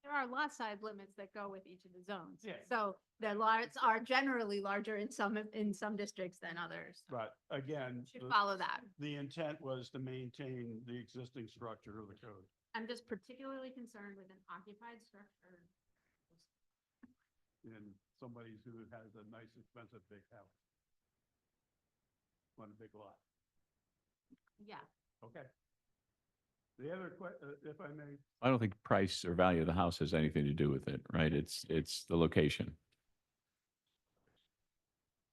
There are lot size limits that go with each of the zones. Yeah. So the lots are generally larger in some districts than others. but again, Should follow that. the intent was to maintain the existing structure of the code. I'm just particularly concerned with an occupied structure. In somebody who has a nice, expensive, big house. Want a big lot? Yeah. Okay. The other if I may, I don't think price or value of the house has anything to do with it, right? It's the location.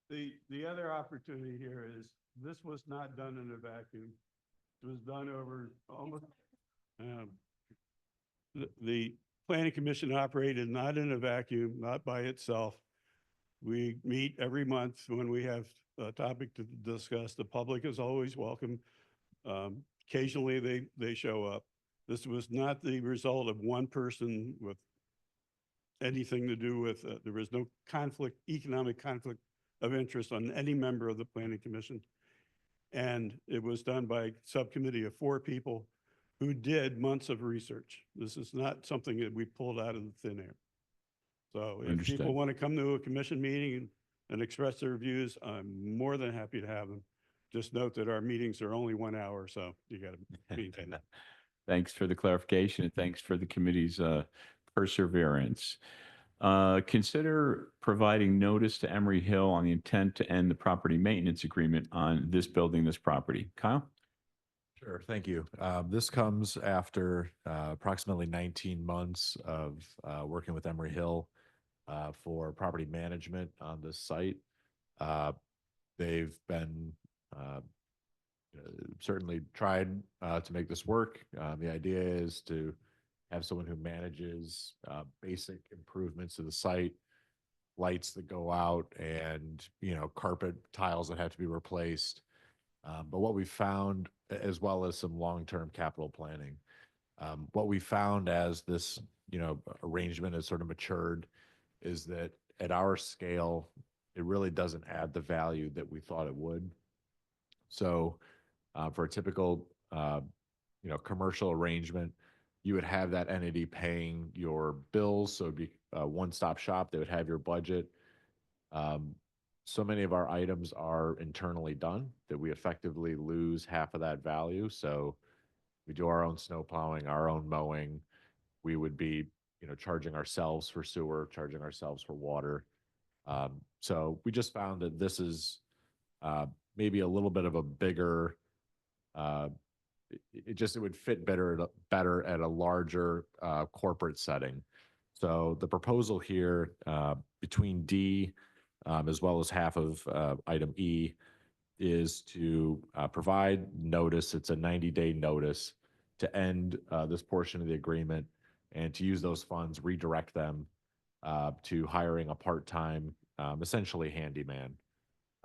the other opportunity here is, this was not done in a vacuum. It was done over almost, the planning commission operated not in a vacuum, not by itself. We meet every month when we have a topic to discuss. The public is always welcome. Occasionally they show up. This was not the result of one person with anything to do with, there was no conflict, economic conflict of interest on any member of the planning commission. And it was done by a subcommittee of 4 people who did months of research. This is not something that we pulled out of the thin air. So if Understood. people want to come to a commission meeting and express their views, I'm more than happy to have them. Just note that our meetings are only 1 hour, so you got to maintain that. Thanks for the clarification and thanks for the committee's perseverance. Consider providing notice to Emery Hill on the intent to end the property maintenance agreement on this building, this property. Kyle? Sure, thank you. This comes after approximately 19 months of working with Emery Hill for property management on this site. They've been certainly tried to make this work. The idea is to have someone who manages basic improvements to the site, lights that go out, and carpet tiles that have to be replaced. But what we found, as well as some long-term capital planning, what we found as this arrangement has sort of matured is that at our scale, it really doesn't add the value that we thought it would. So for a typical commercial arrangement, you would have that entity paying your bills. So it'd be a one-stop shop. They would have your budget. So many of our items are internally done that we effectively lose half of that value. So we do our own snow plowing, our own mowing. We would be, charging ourselves for sewer, charging ourselves for water. So we just found that this is maybe a little bit of a bigger, it would fit better at a larger corporate setting. So the proposal here between D as well as half of item E is to provide notice. It's a 90-day notice to end this portion of the agreement and to use those funds, redirect them to hiring a part-time, essentially handyman.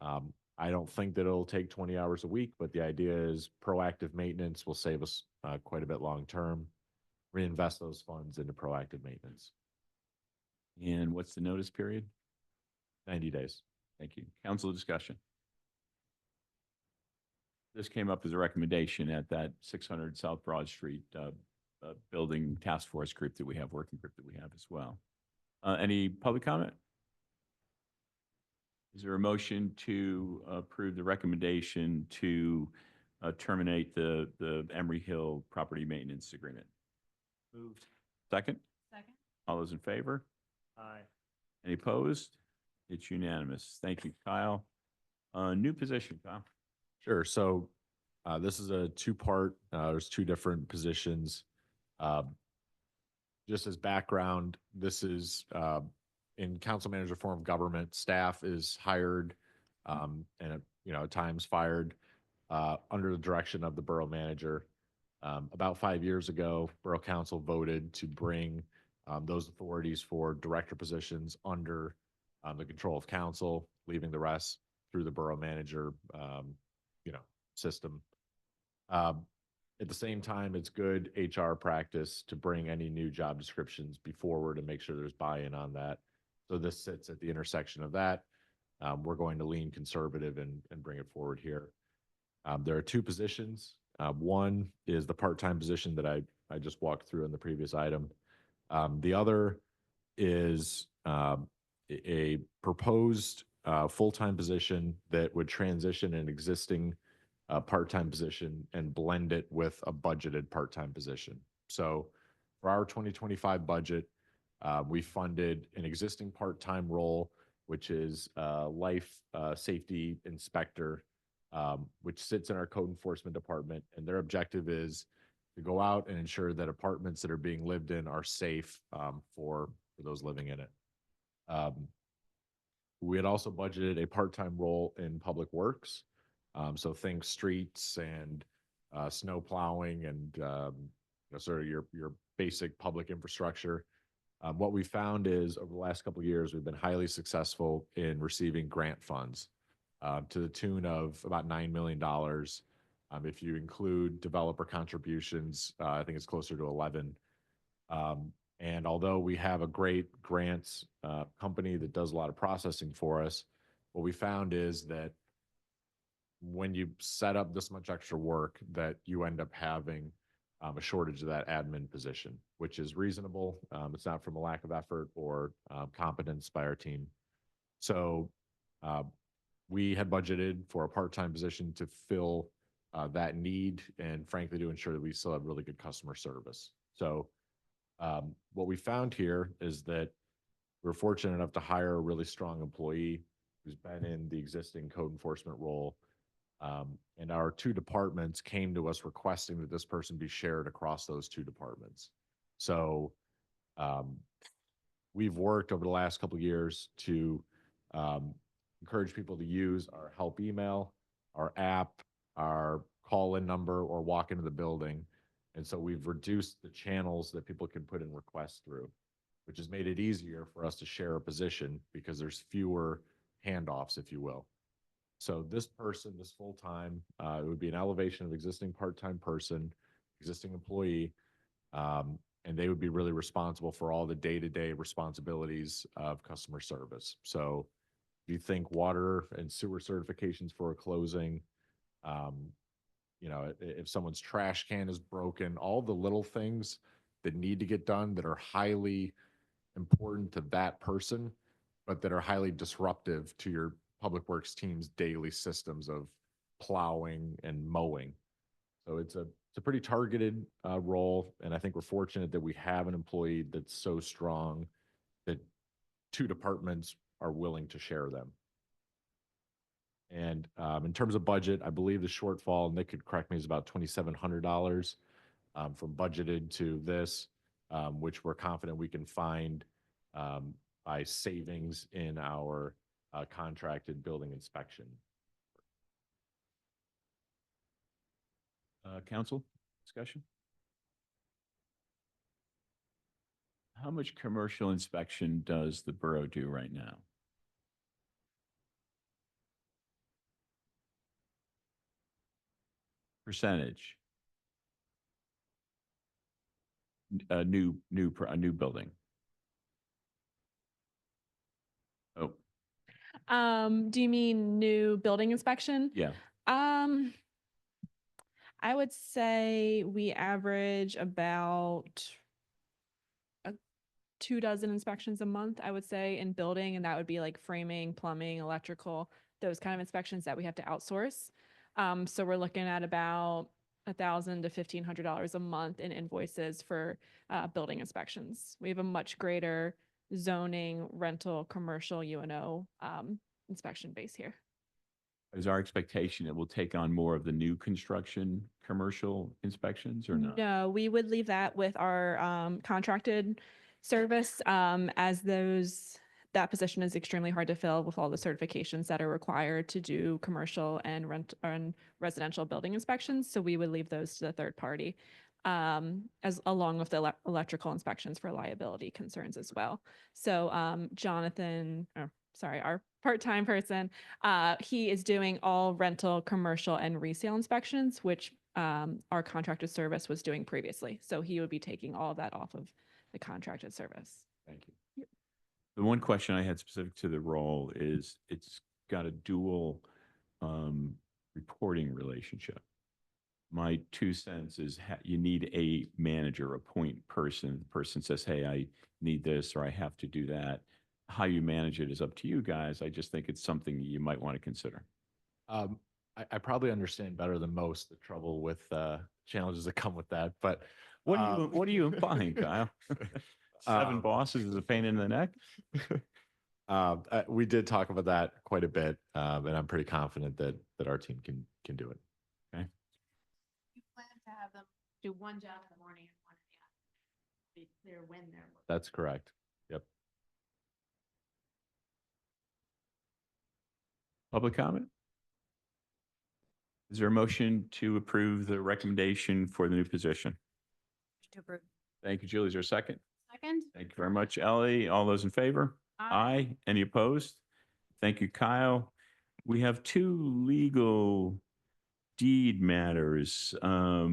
I don't think that it'll take 20 hours a week, but the idea is proactive maintenance will save us quite a bit long-term. Reinvest those funds into proactive maintenance. And what's the notice period? 90 days. Thank you. Council discussion. This came up as a recommendation at that 600 South Broad Street building task force group that we have, working group that we have as well. Any public comment? Is there a motion to approve the recommendation to terminate the Emery Hill property maintenance agreement? Moved. Second? Second. All those in favor? Aye. Any opposed? It's unanimous. Thank you, Kyle. New position, Kyle. Sure. So this is a 2-part. There's 2 different positions. Just as background, this is in council manager form of government. Staff is hired and at times fired under the direction of the borough manager. About 5 years ago, Borough Council voted to bring those authorities for director positions under the control of council, leaving the rest through the borough manager system. At the same time, it's good HR practice to bring any new job descriptions forward and make sure there's buy-in on that. So this sits at the intersection of that. We're going to lean conservative and bring it forward here. There are 2 positions. One is the part-time position that I just walked through in the previous item. The other is a proposed full-time position that would transition an existing part-time position and blend it with a budgeted part-time position. So for our 2025 budget, we funded an existing part-time role, which is life safety inspector which sits in our code enforcement department. And their objective is to go out and ensure that apartments that are being lived in are safe for those living in it. We had also budgeted a part-time role in public works. So think streets and snow plowing and sort of your basic public infrastructure. What we found is over the last couple of years, we've been highly successful in receiving grant funds to the tune of about $9 million. If you include developer contributions, I think it's closer to 11. And although we have a great grants company that does a lot of processing for us, what we found is that when you set up this much extra work, that you end up having a shortage of that admin position, which is reasonable. It's not from a lack of effort or competence by our team. So we had budgeted for a part-time position to fill that need and frankly to ensure that we still have really good customer service. So what we found here is that we're fortunate enough to hire a really strong employee who's been in the existing code enforcement role. And our two departments came to us requesting that this person be shared across those two departments. So we've worked over the last couple of years to encourage people to use our help email, our app, our call-in number, or walk into the building. And so we've reduced the channels that people can put in requests through, which has made it easier for us to share a position because there's fewer handoffs, if you will. So this person, this full-time, it would be an elevation of existing part-time person, existing employee, and they would be really responsible for all the day-to-day responsibilities of customer service. So if you think water and sewer certifications for a closing, if someone's trash can is broken, all the little things that need to get done that are highly important to that person, but that are highly disruptive to your public works team's daily systems of plowing and mowing. So it's a pretty targeted role. And I think we're fortunate that we have an employee that's so strong that two departments are willing to share them. And in terms of budget, I believe the shortfall, Nick could correct me, is about $2,700 from budgeted to this, which we're confident we can find by savings in our contracted building inspection. Council discussion? How much commercial inspection does the borough do right now? Percentage? A new building. Oh, Do you mean new building inspection? yeah. I would say we average about 24 inspections a month, I would say, in building, and that would be like framing, plumbing, electrical, those kind of inspections that we have to outsource. So we're looking at about $1,000 to $1,500 a month in invoices for building inspections. We have a much greater zoning, rental, commercial, UNO inspection base here. Is our expectation it will take on more of the new construction commercial inspections or not? No, we would leave that with our contracted service as that position is extremely hard to fill with all the certifications that are required to do commercial and residential building inspections. So we would leave those to the third party as along with the electrical inspections for liability concerns as well. So Jonathan, our part-time person, he is doing all rental, commercial, and resale inspections, which our contracted service was doing previously. So he would be taking all of that off of the contracted service. Thank you. The one question I had specific to the role is it's got a dual reporting relationship. My 2 cents is you need a manager, a point person. The person says, hey, I need this or I have to do that. How you manage it is up to you guys. I just think it's something you might want to consider. I probably understand better than most the trouble with challenges that come with that. But what are you implying, Kyle? 7 bosses is a pain in the neck? We did talk about that quite a bit, and I'm pretty confident that our team can do it. Okay. You plan to have them do one job in the morning and one in the afternoon. Be clear when they're working. That's correct. Yep. Public comment? Is there a motion to approve the recommendation for the new position? To approve. Thank you, Julie. Is there a second? Second? Thank you very much, Ellie. All those in favor? Aye. Any opposed? Thank you, Kyle. We have two legal deed matters. I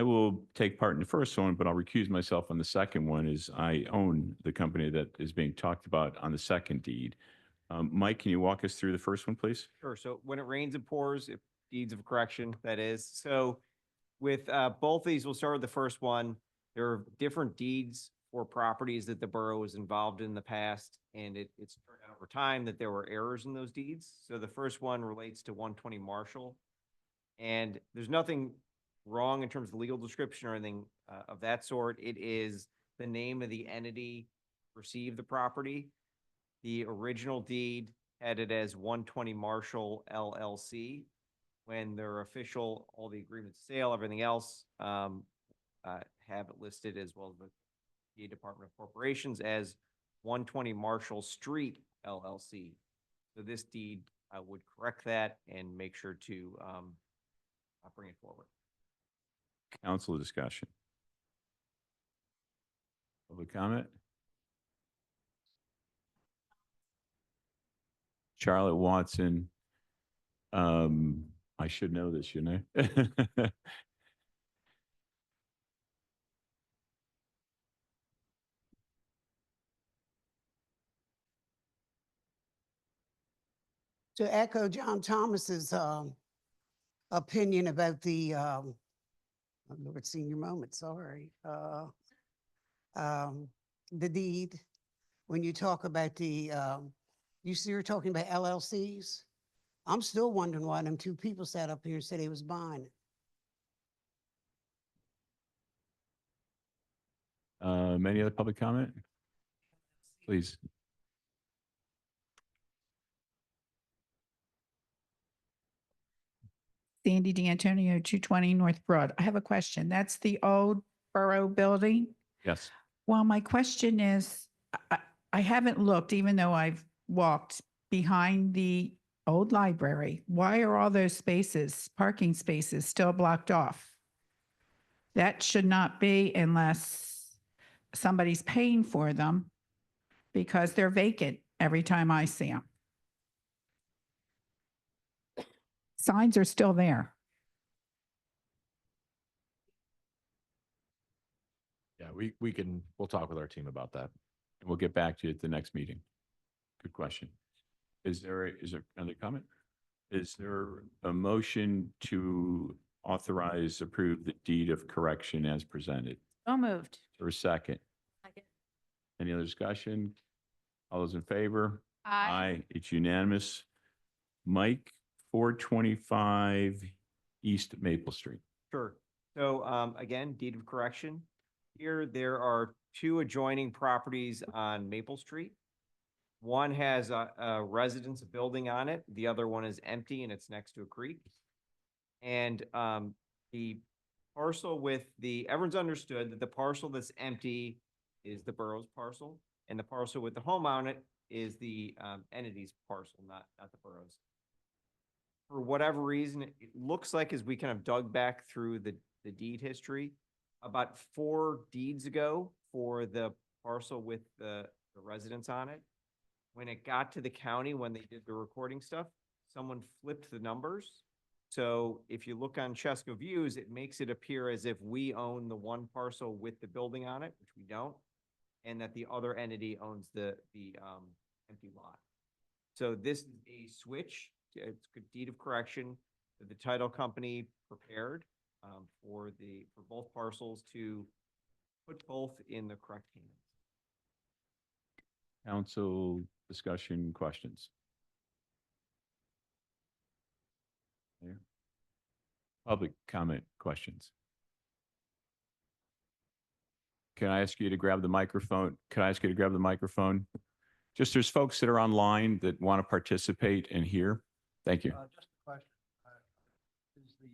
will take part in the first one, but I'll recuse myself on the second one as I own the company that is being talked about on the second deed. Mike, can you walk us through the first one, please? Sure. So when it rains, it pours, if deeds of correction, that is. So with both these, we'll start with the first one. There are different deeds for properties that the borough was involved in the past, and it's turned out over time that there were errors in those deeds. So the first one relates to 120 Marshall. And there's nothing wrong in terms of the legal description or anything of that sort. It is the name of the entity received the property. The original deed had it as 120 Marshall LLC. When their official, all the agreements, sale, everything else, have it listed as well as the PA Department of Corporations as 120 Marshall Street LLC. So this deed would correct that and make sure to bring it forward. Council discussion. Public comment? Charlotte Watson. I should know this, shouldn't I? To echo John Thomas's opinion about the Lord Senior Moment, sorry. The deed, when you talk about the, you're talking about LLCs. I'm still wondering why them two people sat up here and said they was buying it. Any other public comment? Please. Sandy D'Antonio, 220 North Broad. I have a question. That's the old borough building? Yes. Well, my question is, I haven't looked, even though I've walked behind the old library. Why are all those spaces, parking spaces, still blocked off? That should not be unless somebody's paying for them because they're vacant every time I see them. Signs are still there. Yeah, we'll talk with our team about that. And we'll get back to you at the next meeting. Good question. Is there another comment? Is there a motion to authorize, approve the deed of correction as presented? So moved. Or a second? Second. Any other discussion? All those in favor? Aye. It's unanimous. Mike, 425 East Maple Street. Sure. So again, deed of correction. Here, there are two adjoining properties on Maple Street. One has a residence building on it. The other one is empty and it's next to a creek. And the parcel everyone's understood that the parcel that's empty is the borough's parcel, and the parcel with the home on it is the entity's parcel, not the borough's. For whatever reason, it looks like as we kind of dug back through the deed history, about 4 deeds ago for the parcel with the residence on it, when it got to the county, when they did the recording stuff, someone flipped the numbers. So if you look on Chesco Views, it makes it appear as if we own the one parcel with the building on it, which we don't, and that the other entity owns the empty lot. So this is a switch. It's a deed of correction that the title company prepared for both parcels to put both in the correct hands. Council discussion, questions? Mayor? Public comment, questions? Can I ask you to grab the microphone? Can I ask you to grab the microphone? Just there's folks that are online that want to participate and hear. Thank you. Just a question. Is the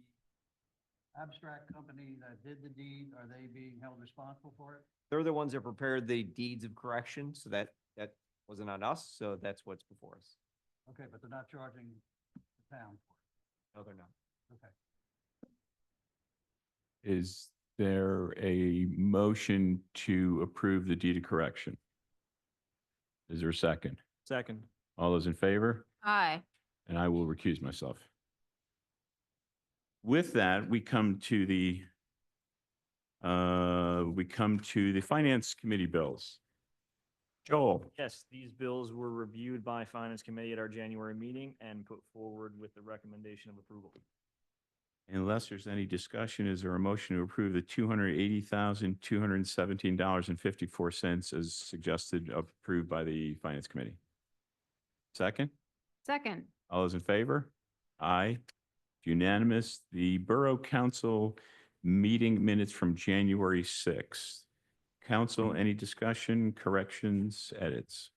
abstract company that did the deed, are they being held responsible for it? They're the ones that prepared the deeds of correction, so that wasn't on us, so that's what's before us. Okay, but they're not charging the town for it. No, they're not. Okay. Is there a motion to approve the deed of correction? Is there a second? Second. All those in favor? Aye. And I will recuse myself. With that, we come to the Finance Committee bills. Joel, Yes, these bills were reviewed by Finance Committee at our January meeting and put forward with the recommendation of approval. unless there's any discussion, is there a motion to approve the $280,217.54 as suggested, approved by the Finance Committee? Second? Second. All those in favor? Aye. Unanimous. The Borough Council meeting minutes from January 6th. Council, any discussion, corrections, edits?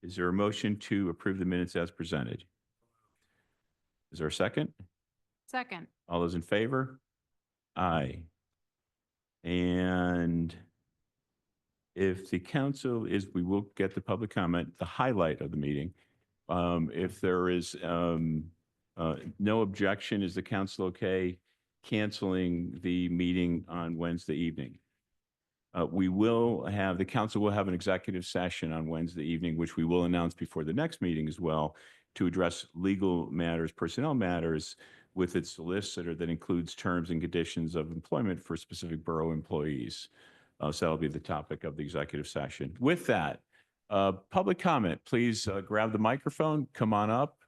Is there a motion to approve the minutes as presented? Is there a second? Second. All those in favor? Aye. And if the council is, we will get the public comment, the highlight of the meeting. If there is no objection, is the council okay canceling the meeting on Wednesday evening? The council will have an executive session on Wednesday evening, which we will announce before the next meeting as well, to address legal matters, personnel matters with its solicitor that includes terms and conditions of employment for specific borough employees. So that'll be the topic of the executive session. With that, public comment, please grab the microphone, come on up,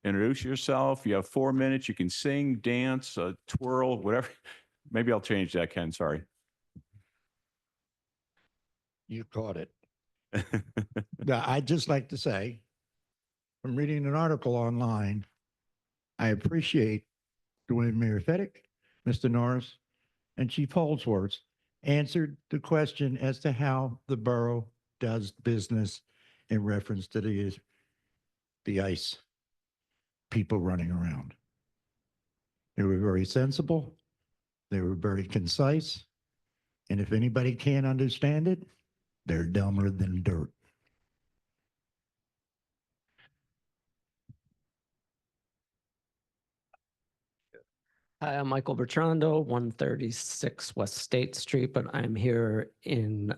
introduce yourself. You have 4 minutes. You can sing, dance, twirl, whatever. Maybe I'll change that, Ken, sorry. You caught it. Now, I'd just like to say, from reading an article online, I appreciate the way Mayor Fettig, Mr. Norris, and Chief Holdsworth answered the question as to how the borough does business in reference to the ICE people running around. They were very sensible. They were very concise. And if anybody can't understand it, they're dumber than dirt. Hi, I'm Michael Bertrando, 136 West State Street, but I'm here in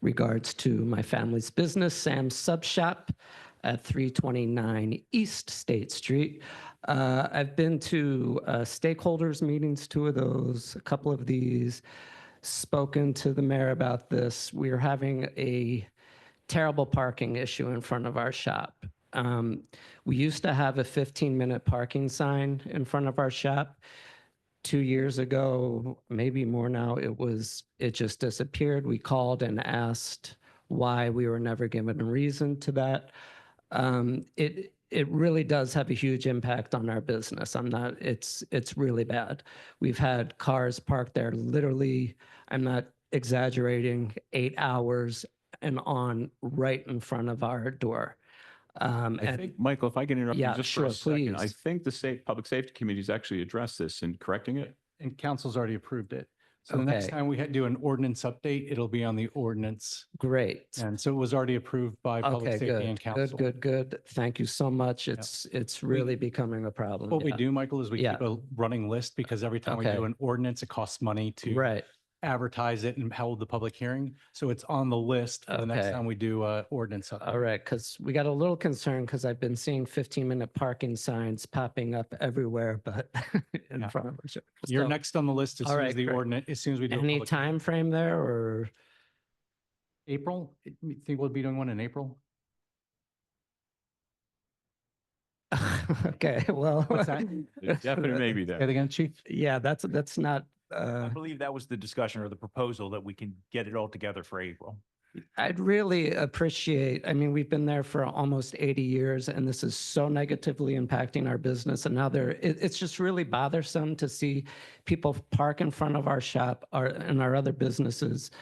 regards to my family's business, Sam's Sub Shop at 329 East State Street. I've been to stakeholders meetings, 2 of those, a couple of these, spoken to the mayor about this. We're having a terrible parking issue in front of our shop. We used to have a 15-minute parking sign in front of our shop. 2 years ago, maybe more now, it just disappeared. We called and asked why. We were never given a reason to that. It really does have a huge impact on our business. It's really bad. We've had cars parked there literally, I'm not exaggerating, 8 hours and on right in front of our door. I think, Michael, if I can interrupt you Yeah, just for sure, a second, I please. think the Public Safety Committee's actually addressed this in correcting it. And council's already approved it. So the next Okay. time we do an ordinance update, it'll be on the ordinance. Great. And so it was already approved by public Okay, safety and good, council. good. Thank you so much. It's really becoming a problem. What we yeah. do, Michael, is we Yeah. keep a running list because every time we Okay. do an ordinance, it costs money to Right. advertise it and hold the public hearing. So it's on the list for the next Okay. time we do a ordinance update. All right, because we got a little concerned because I've been seeing 15-minute parking signs popping up everywhere, but in Yeah. front of us. You're next on the list as All soon as right, the great. ordinance, as soon as we do. a Any public- time frame there or? April? You think we'll be doing one in April? Okay, well. What's that? Definitely maybe Say it there. again, chief? Yeah, that's not, I believe that was the discussion or the proposal that we can get it all together for April. I'd really appreciate, I mean, we've been there for almost 80 years and this is so negatively impacting our business. And now it's just really bothersome to see people park in front of our shop and our other businesses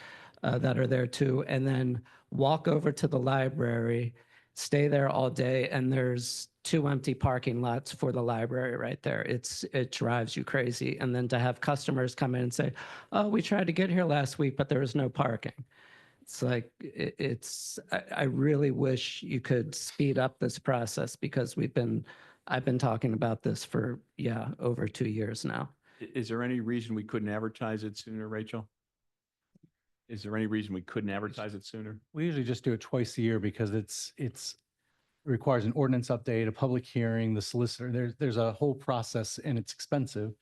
that are there too, and then walk over to the library, stay there all day, and there's 2 empty parking lots for the library right there. It drives you crazy. And then to have customers come in and say, oh, we tried to get here last week, but there was no parking. It's like, I really wish you could speed up this process because I've been talking about this for, over 2 years now. Is there any reason we couldn't advertise it sooner, Rachel? Is there any reason we couldn't advertise it sooner? We usually just do it twice a year because it requires an ordinance update, a public hearing, the solicitor. There's a whole process and it's expensive.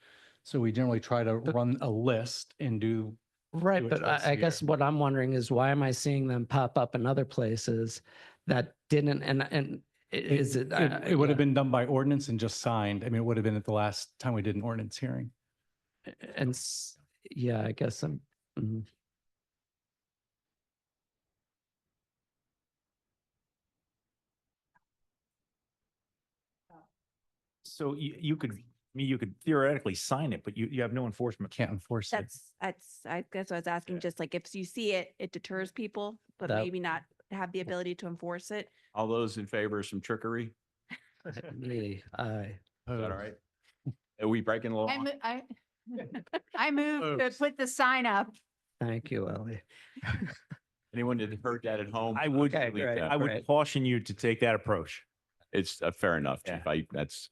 So we generally try to run a list and do. Right, do it but twice a I year. guess what I'm wondering is why am I seeing them pop up in other places that didn't, and is it? It would have been done by ordinance and just signed. I mean, it would have been at the last time we did an ordinance hearing. And yeah, I guess I'm. mhm. So you could, you could theoretically sign it, but you have no enforcement. Can't enforce it. I guess what I was asking, just like if you see it, it deters people, but That- maybe not have the ability to enforce it. All those in favor of some trickery? Me, Is that all right? Are we breaking the law? I move to put the sign up. Thank you, Ellie. Anyone that heard that at home? I would, Okay, great. I would Right. caution you to take that approach. It's fair enough, Yeah. Chief. That's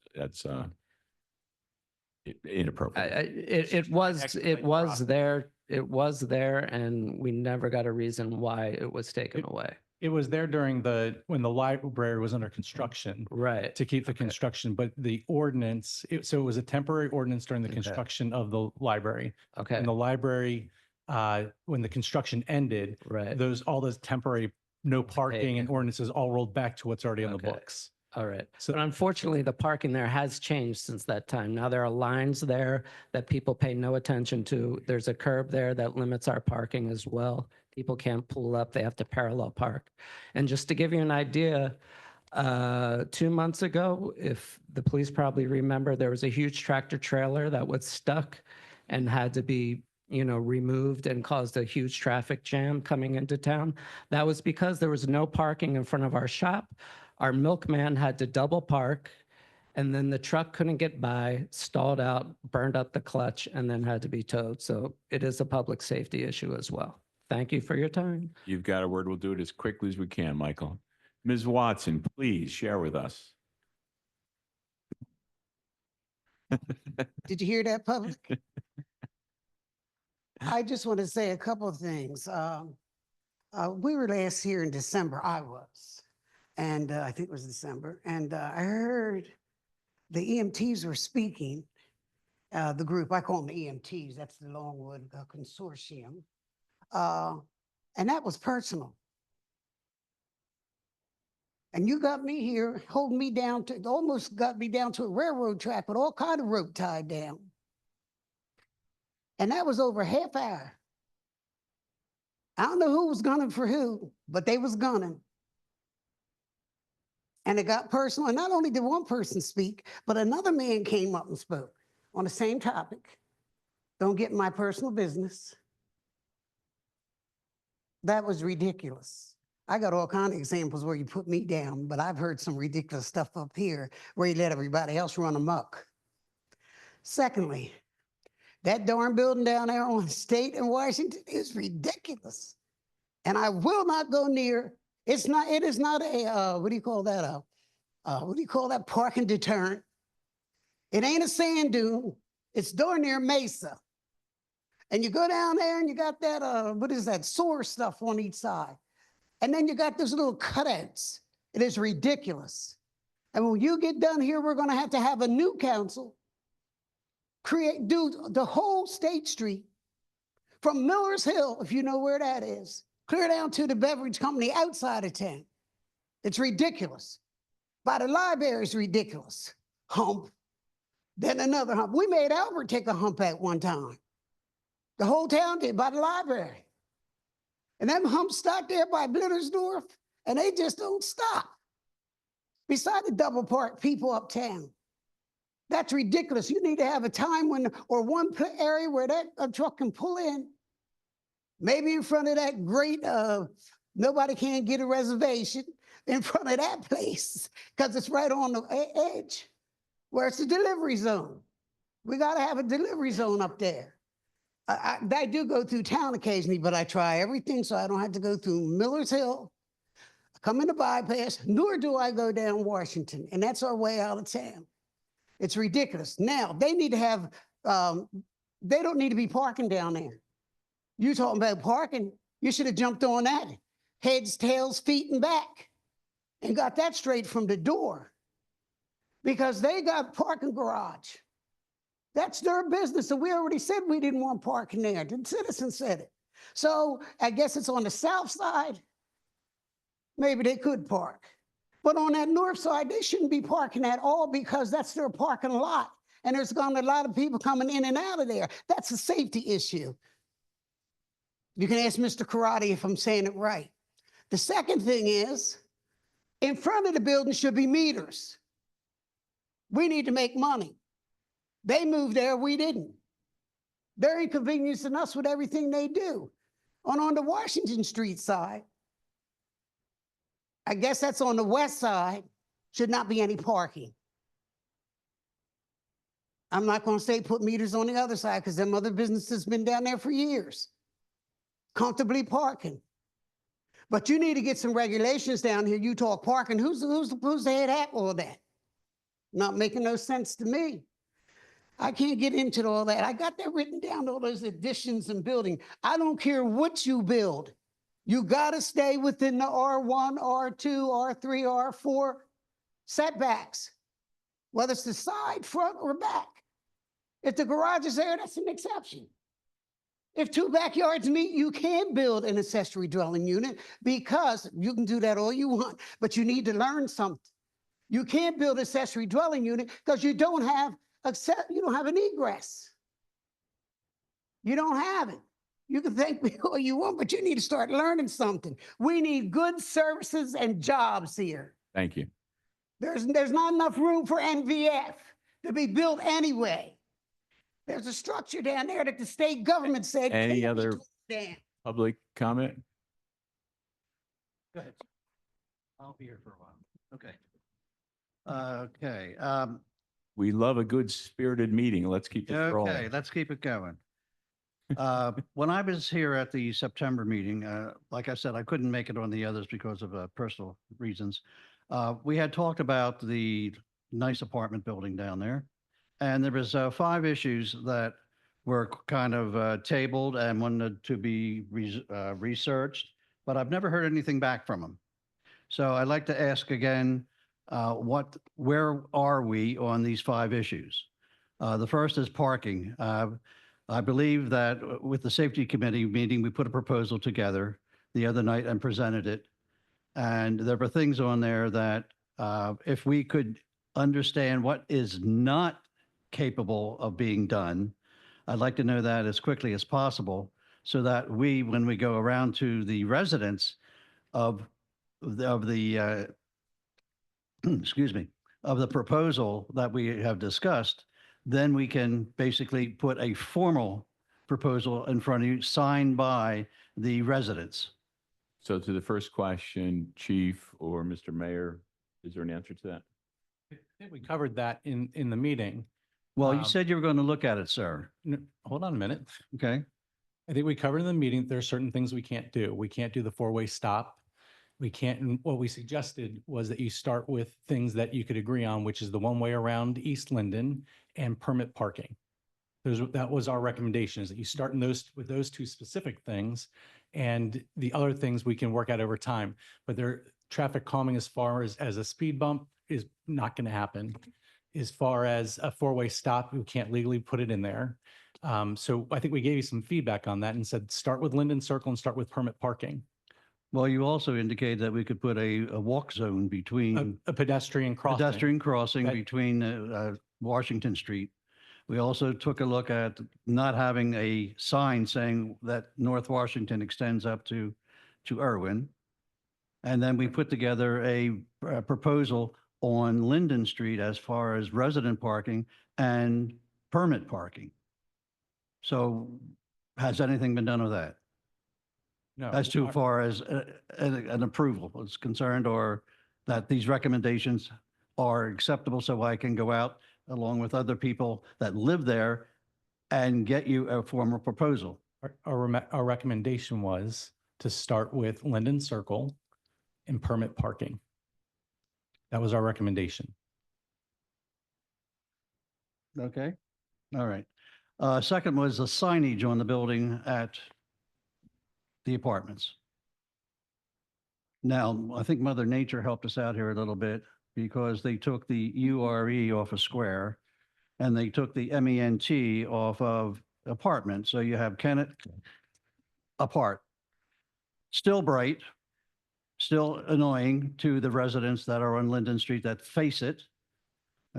inappropriate. It was Expedite the process. it was there, and we never got a reason why it was taken away. It was there during when the library was under construction Right. to keep the construction, but the ordinance, so it was a temporary ordinance during the Okay. construction of the library. Okay. And the library, when the construction ended, Right. all those temporary no parking and taken. ordinances all rolled back to what's already on the Okay. books. All right. So- But unfortunately, the parking there has changed since that time. Now there are lines there that people pay no attention to. There's a curb there that limits our parking as well. People can't pull up, they have to parallel park. And just to give you an idea, 2 months ago, if the police probably remember, there was a huge tractor trailer that was stuck and had to be removed and caused a huge traffic jam coming into town. That was because there was no parking in front of our shop. Our milkman had to double park, and then the truck couldn't get by, stalled out, burned up the clutch, and then had to be towed. So it is a public safety issue as well. Thank you for your time. You've got a word. We'll do it as quickly as we can, Michael. Ms. Watson, please share with us. Did you hear that, public? I just want to say a couple of things. We were last here in December, I was, and I think it was December, and I heard the EMTs were speaking, the group, I call them the EMTs, that's the Longwood Consortium, and that was personal. And you got me here, holding me down to, almost got me down to a railroad track with all kind of rope tied down. And that was over a half hour. I don't know who was gunning for who, but they was gunning. And it got personal. And not only did one person speak, but another man came up and spoke on the same topic. Don't get in my personal business. That was ridiculous. I got all kind of examples where you put me down, but I've heard some ridiculous stuff up here where you let everybody else run amok. Secondly, that darn building down there on State and Washington is ridiculous. And I will not go near, it is not a, what do you call that? What do you call that parking deterrent? It ain't a sand dune, it's darn near Mesa. And you go down there and you got that, what is that, sewer stuff on each side. And then you got those little cutouts. It is ridiculous. And when you get done here, we're gonna have to have a new council do the whole State Street from Miller's Hill, if you know where that is, clear down to the beverage company outside of town. It's ridiculous. By the library is ridiculous. Hump, then another hump. We made Albert take a hump at one time. The whole town did by the library. And them humps start there by Blittersdorf, and they just don't stop. Beside the double park people uptown. That's ridiculous. You need to have a time when, or one area where that truck can pull in. Maybe in front of that great, nobody can get a reservation in front of that place because it's right on the edge where it's a delivery zone. We got to have a delivery zone up there. I do go through town occasionally, but I try everything so I don't have to go through Miller's Hill, come in the bypass, nor do I go down Washington. And that's our way out of town. It's ridiculous. Now, they need to have, they don't need to be parking down there. You talking about parking, you should have jumped on that. Heads, tails, feet, and back. And got that straight from the door. Because they got parking garage. That's their business. And we already said we didn't want parking there. The citizens said it. So I guess it's on the south side. Maybe they could park. But on that north side, they shouldn't be parking at all because that's their parking lot. And there's going to be a lot of people coming in and out of there. That's a safety issue. You can ask Mr. Karate if I'm saying it right. The second thing is, in front of the building should be meters. We need to make money. They moved there, we didn't. They're inconveniencing us with everything they do. On the Washington Street side, I guess that's on the west side, should not be any parking. I'm not going to say put meters on the other side because them other businesses been down there for years, comfortably parking. But you need to get some regulations down here. You talk parking, who's the head at all that? Not making no sense to me. I can't get into all that. I got that written down, all those additions and building. I don't care what you build. You got to stay within the R1, R2, R3, R4 setbacks, whether it's the side, front, or back. If the garage is there, that's an exception. If two backyards meet, you can build an accessory dwelling unit because you can do that all you want, but you need to learn something. You can't build an accessory dwelling unit because you don't have an egress. You don't have it. You can thank me all you want, but you need to start learning something. We need good services and jobs here. Thank you. There's not enough room for NVF to be built anyway. There's a structure down there that the state government said. Any can't be other torn down. public comment? Go ahead. I'll be here for a while. Okay. Okay. We love a good spirited meeting. Let's keep this Okay, rolling. let's keep it going. When I was here at the September meeting, like I said, I couldn't make it on the others because of personal reasons. We had talked about the nice apartment building down there. And there was 5 issues that were kind of tabled and wanted to be researched, but I've never heard anything back from them. So I'd like to ask again, where are we on these 5 issues? The first is parking. I believe that with the safety committee meeting, we put a proposal together the other night and presented it. And there were things on there that if we could understand what is not capable of being done, I'd like to know that as quickly as possible so that when we go around to the residents of the excuse me, of the proposal that we have discussed, then we can basically put a formal proposal in front of you signed by the residents. So to the first question, Chief or Mr. Mayor, is there an answer to that? I think we covered that in the meeting. Well, you said you were going to look at it, sir. Hold on a minute. Okay. I think we covered in the meeting, there are certain things we can't do. We can't do the 4-way stop. We can't, and what we suggested was that you start with things that you could agree on, which is the one-way around East Linden and permit parking. That was our recommendation, is that you start with those 2 specific things, and the other things we can work out over time. But traffic calming as far as a speed bump is not going to happen. As far as a 4-way stop, we can't legally put it in there. So I think we gave you some feedback on that and said, start with Linden Circle and start with permit parking. Well, you also indicated that we could put a walk zone between A pedestrian crossing. between Washington Street. We also took a look at not having a sign saying that North Washington extends up to Irwin. And then we put together a proposal on Linden Street as far as resident parking and permit parking. So has anything been done with that? No. as too our- far as an approval is concerned, or that these recommendations are acceptable so I can go out along with other people that live there and get you a formal proposal? Our recommendation was to start with Linden Circle and permit parking. That was our recommendation. Okay, all right. Second was the signage on the building at the apartments. Now, I think Mother Nature helped us out here a little bit because they took the URE off of Square and they took the MENT off of apartment. So you have Kennett apart. Still bright, still annoying to the residents that are on Linden Street that face it.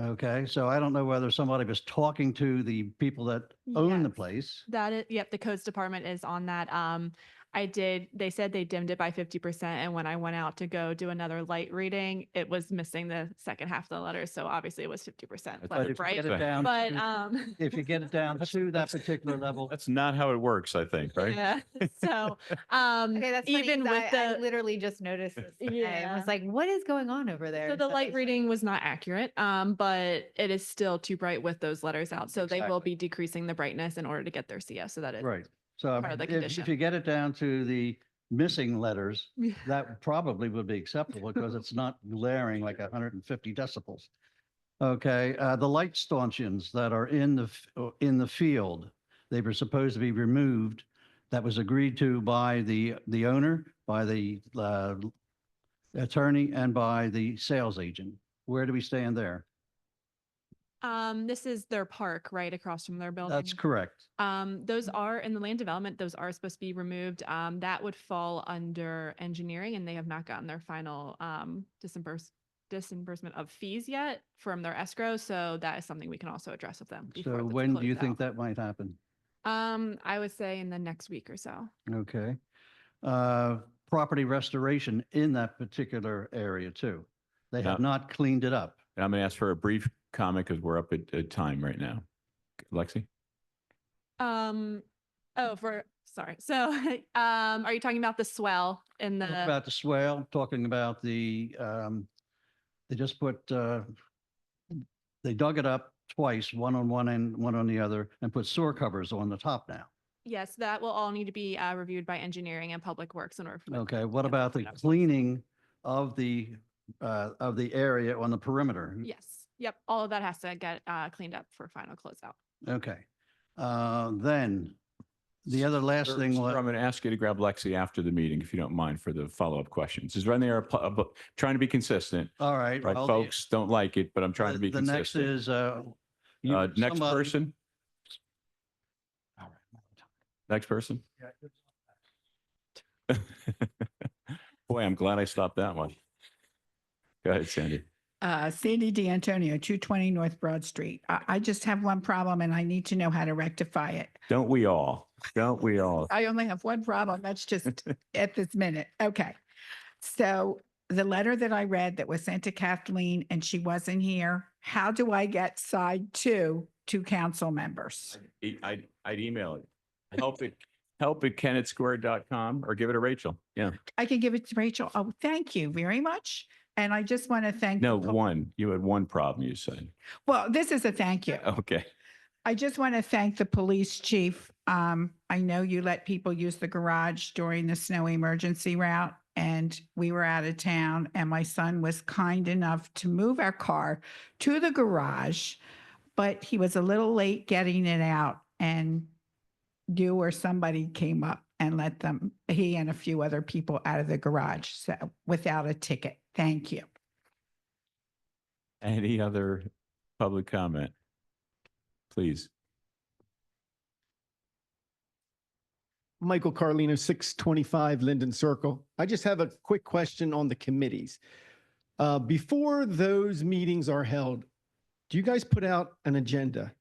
Okay, so I don't know whether somebody was talking to the people that own the Yes. place. That is, yep, the codes department is on that. They said they dimmed it by 50%. And when I went out to go do another light reading, it was missing the second half of the letter. So obviously it was 50% But left if you bright. get it down But, to- If you get it down to that particular level, That's not how it works, I think, right? yeah, so, Okay, that's funny, even 'cause with I the, literally just noticed this today and Yeah. was like, what is going on over there? so the light it's- reading was not accurate, but it is still too bright with those letters out. So they will Exactly. be decreasing the brightness in order to get their CO. So that is right. So part of the if condition. you get it down to the missing letters, Yeah. that probably would be acceptable because it's not glaring like 150 decibels. Okay, the light stanchions that are in the field, they were supposed to be removed. That was agreed to by the owner, by the attorney, and by the sales agent. Where do we stand there? This is their park right across from their building. That's correct. Those are in the land development, those are supposed to be removed. That would fall under engineering and they have not gotten their final disbursement of fees yet from their escrow. So that is something we can also address with them. before So it's when do you closed think out. that might happen? I would say in the next week or so. Okay. Property restoration in that particular area too. They have Yeah. not cleaned it up. And I'm going to ask for a brief comment because we're up at time right now. Lexi? Sorry. So, are you talking about the swell in Talking the, about the swale, talking about the, they just put, they dug it up twice, one on one end, one on the other, and put sewer covers on the top now. yes, that will all need to be reviewed by engineering and public works in order for. them to Okay, what get about the that. cleaning of the area on the perimeter? Yes. Yep. All of that has to get cleaned up for final closeout. Okay. Then the other last Sir, thing sir, was. I'm going to ask you to grab Lexi after the meeting, if you don't mind, for the follow-up questions. Is there any other, trying to be consistent, All right. right? well, Folks don't like it, but I'm trying to be The next consistent. is, Next somebody- person? Next person? Boy, I'm glad I stopped that one. Go ahead, Sandy. Sandy D'Antonio, 220 North Broad Street. I just have one problem and I need to know how to rectify it. Don't we all? Don't we all? I only have one problem. That's just at this minute. Okay. So the letter that I read that was sent to Kathleen and she wasn't here, how do I get side two to council members? I'd email it. Help at kennettsquare.com or give it to Rachel. Yeah. I can give it to Rachel. Oh, thank you very much. And I just want to thank. No, one. You had one problem, you said. Well, this is a thank you. Okay. I just want to thank the police chief. I know you let people use the garage during the snow emergency route and we were out of town and my son was kind enough to move our car to the garage, but he was a little late getting it out and you or somebody came up and let them, he and a few other people out of the garage, so without a ticket. Thank you. Any other public comment? Please. Michael Carlino, 625 Linden Circle. I just have a quick question on the committees. Before those meetings are held, do you guys put out an agenda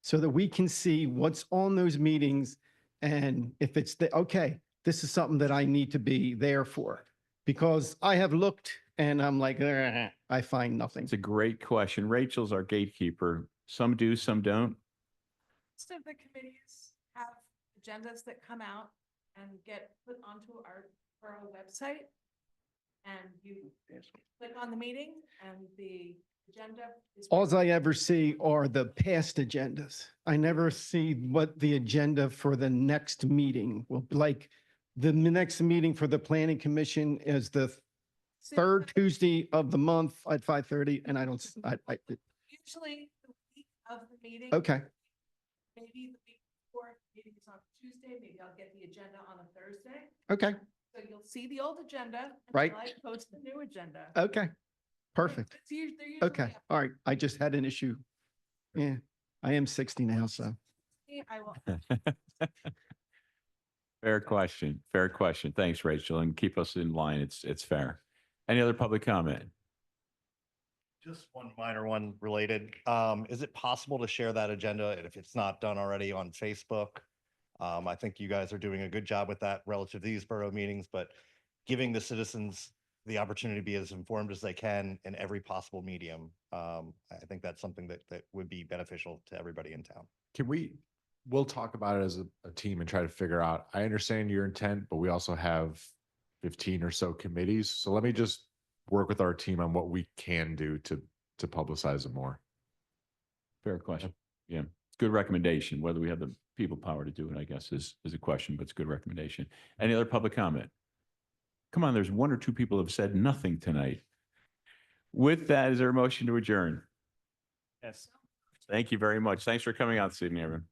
so that we can see what's on those meetings? And if it's okay, this is something that I need to be there for, because I have looked and I'm like, I find nothing. It's a great question. Rachel's our gatekeeper. Some do, some don't. Most of the committees have agendas that come out and get put onto our borough website. And you click on the meeting and the agenda is. Alls I ever see are the past agendas. I never see what the agenda for the next meeting will be like. The next meeting for the planning commission is the third Tuesday of the month at 5:30, and I don't, Usually the week of the meeting. okay, Maybe the week before, meeting is on Tuesday, maybe I'll get the agenda on a Thursday. okay, So you'll see the old agenda. Right. until I post the new agenda. okay, perfect. They're usually Okay, up. all right. I just had an issue. Yeah, I am 60 now, so. I will. Fair question. Fair question. Thanks, Rachel, and keep us in line. It's fair. Any other public comment? Just one minor one related. Is it possible to share that agenda if it's not done already on Facebook? I think you guys are doing a good job with that relative to these borough meetings, but giving the citizens the opportunity to be as informed as they can in every possible medium. I think that's something that would be beneficial to everybody in town. We'll talk about it as a team and try to figure out, I understand your intent, but we also have 15 or so committees. So let me just work with our team on what we can do to publicize it more. Fair question. Yeah, it's good recommendation. Whether we have the people power to do it, I guess, is a question, but it's a good recommendation. Any other public comment? Come on, there's one or two people who have said nothing tonight. With that, is there a motion to adjourn? Yes. Thank you very much. Thanks for coming out this evening, everyone.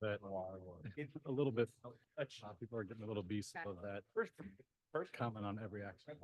That it's a little bit, people are getting a little beast of that. First comment on every action.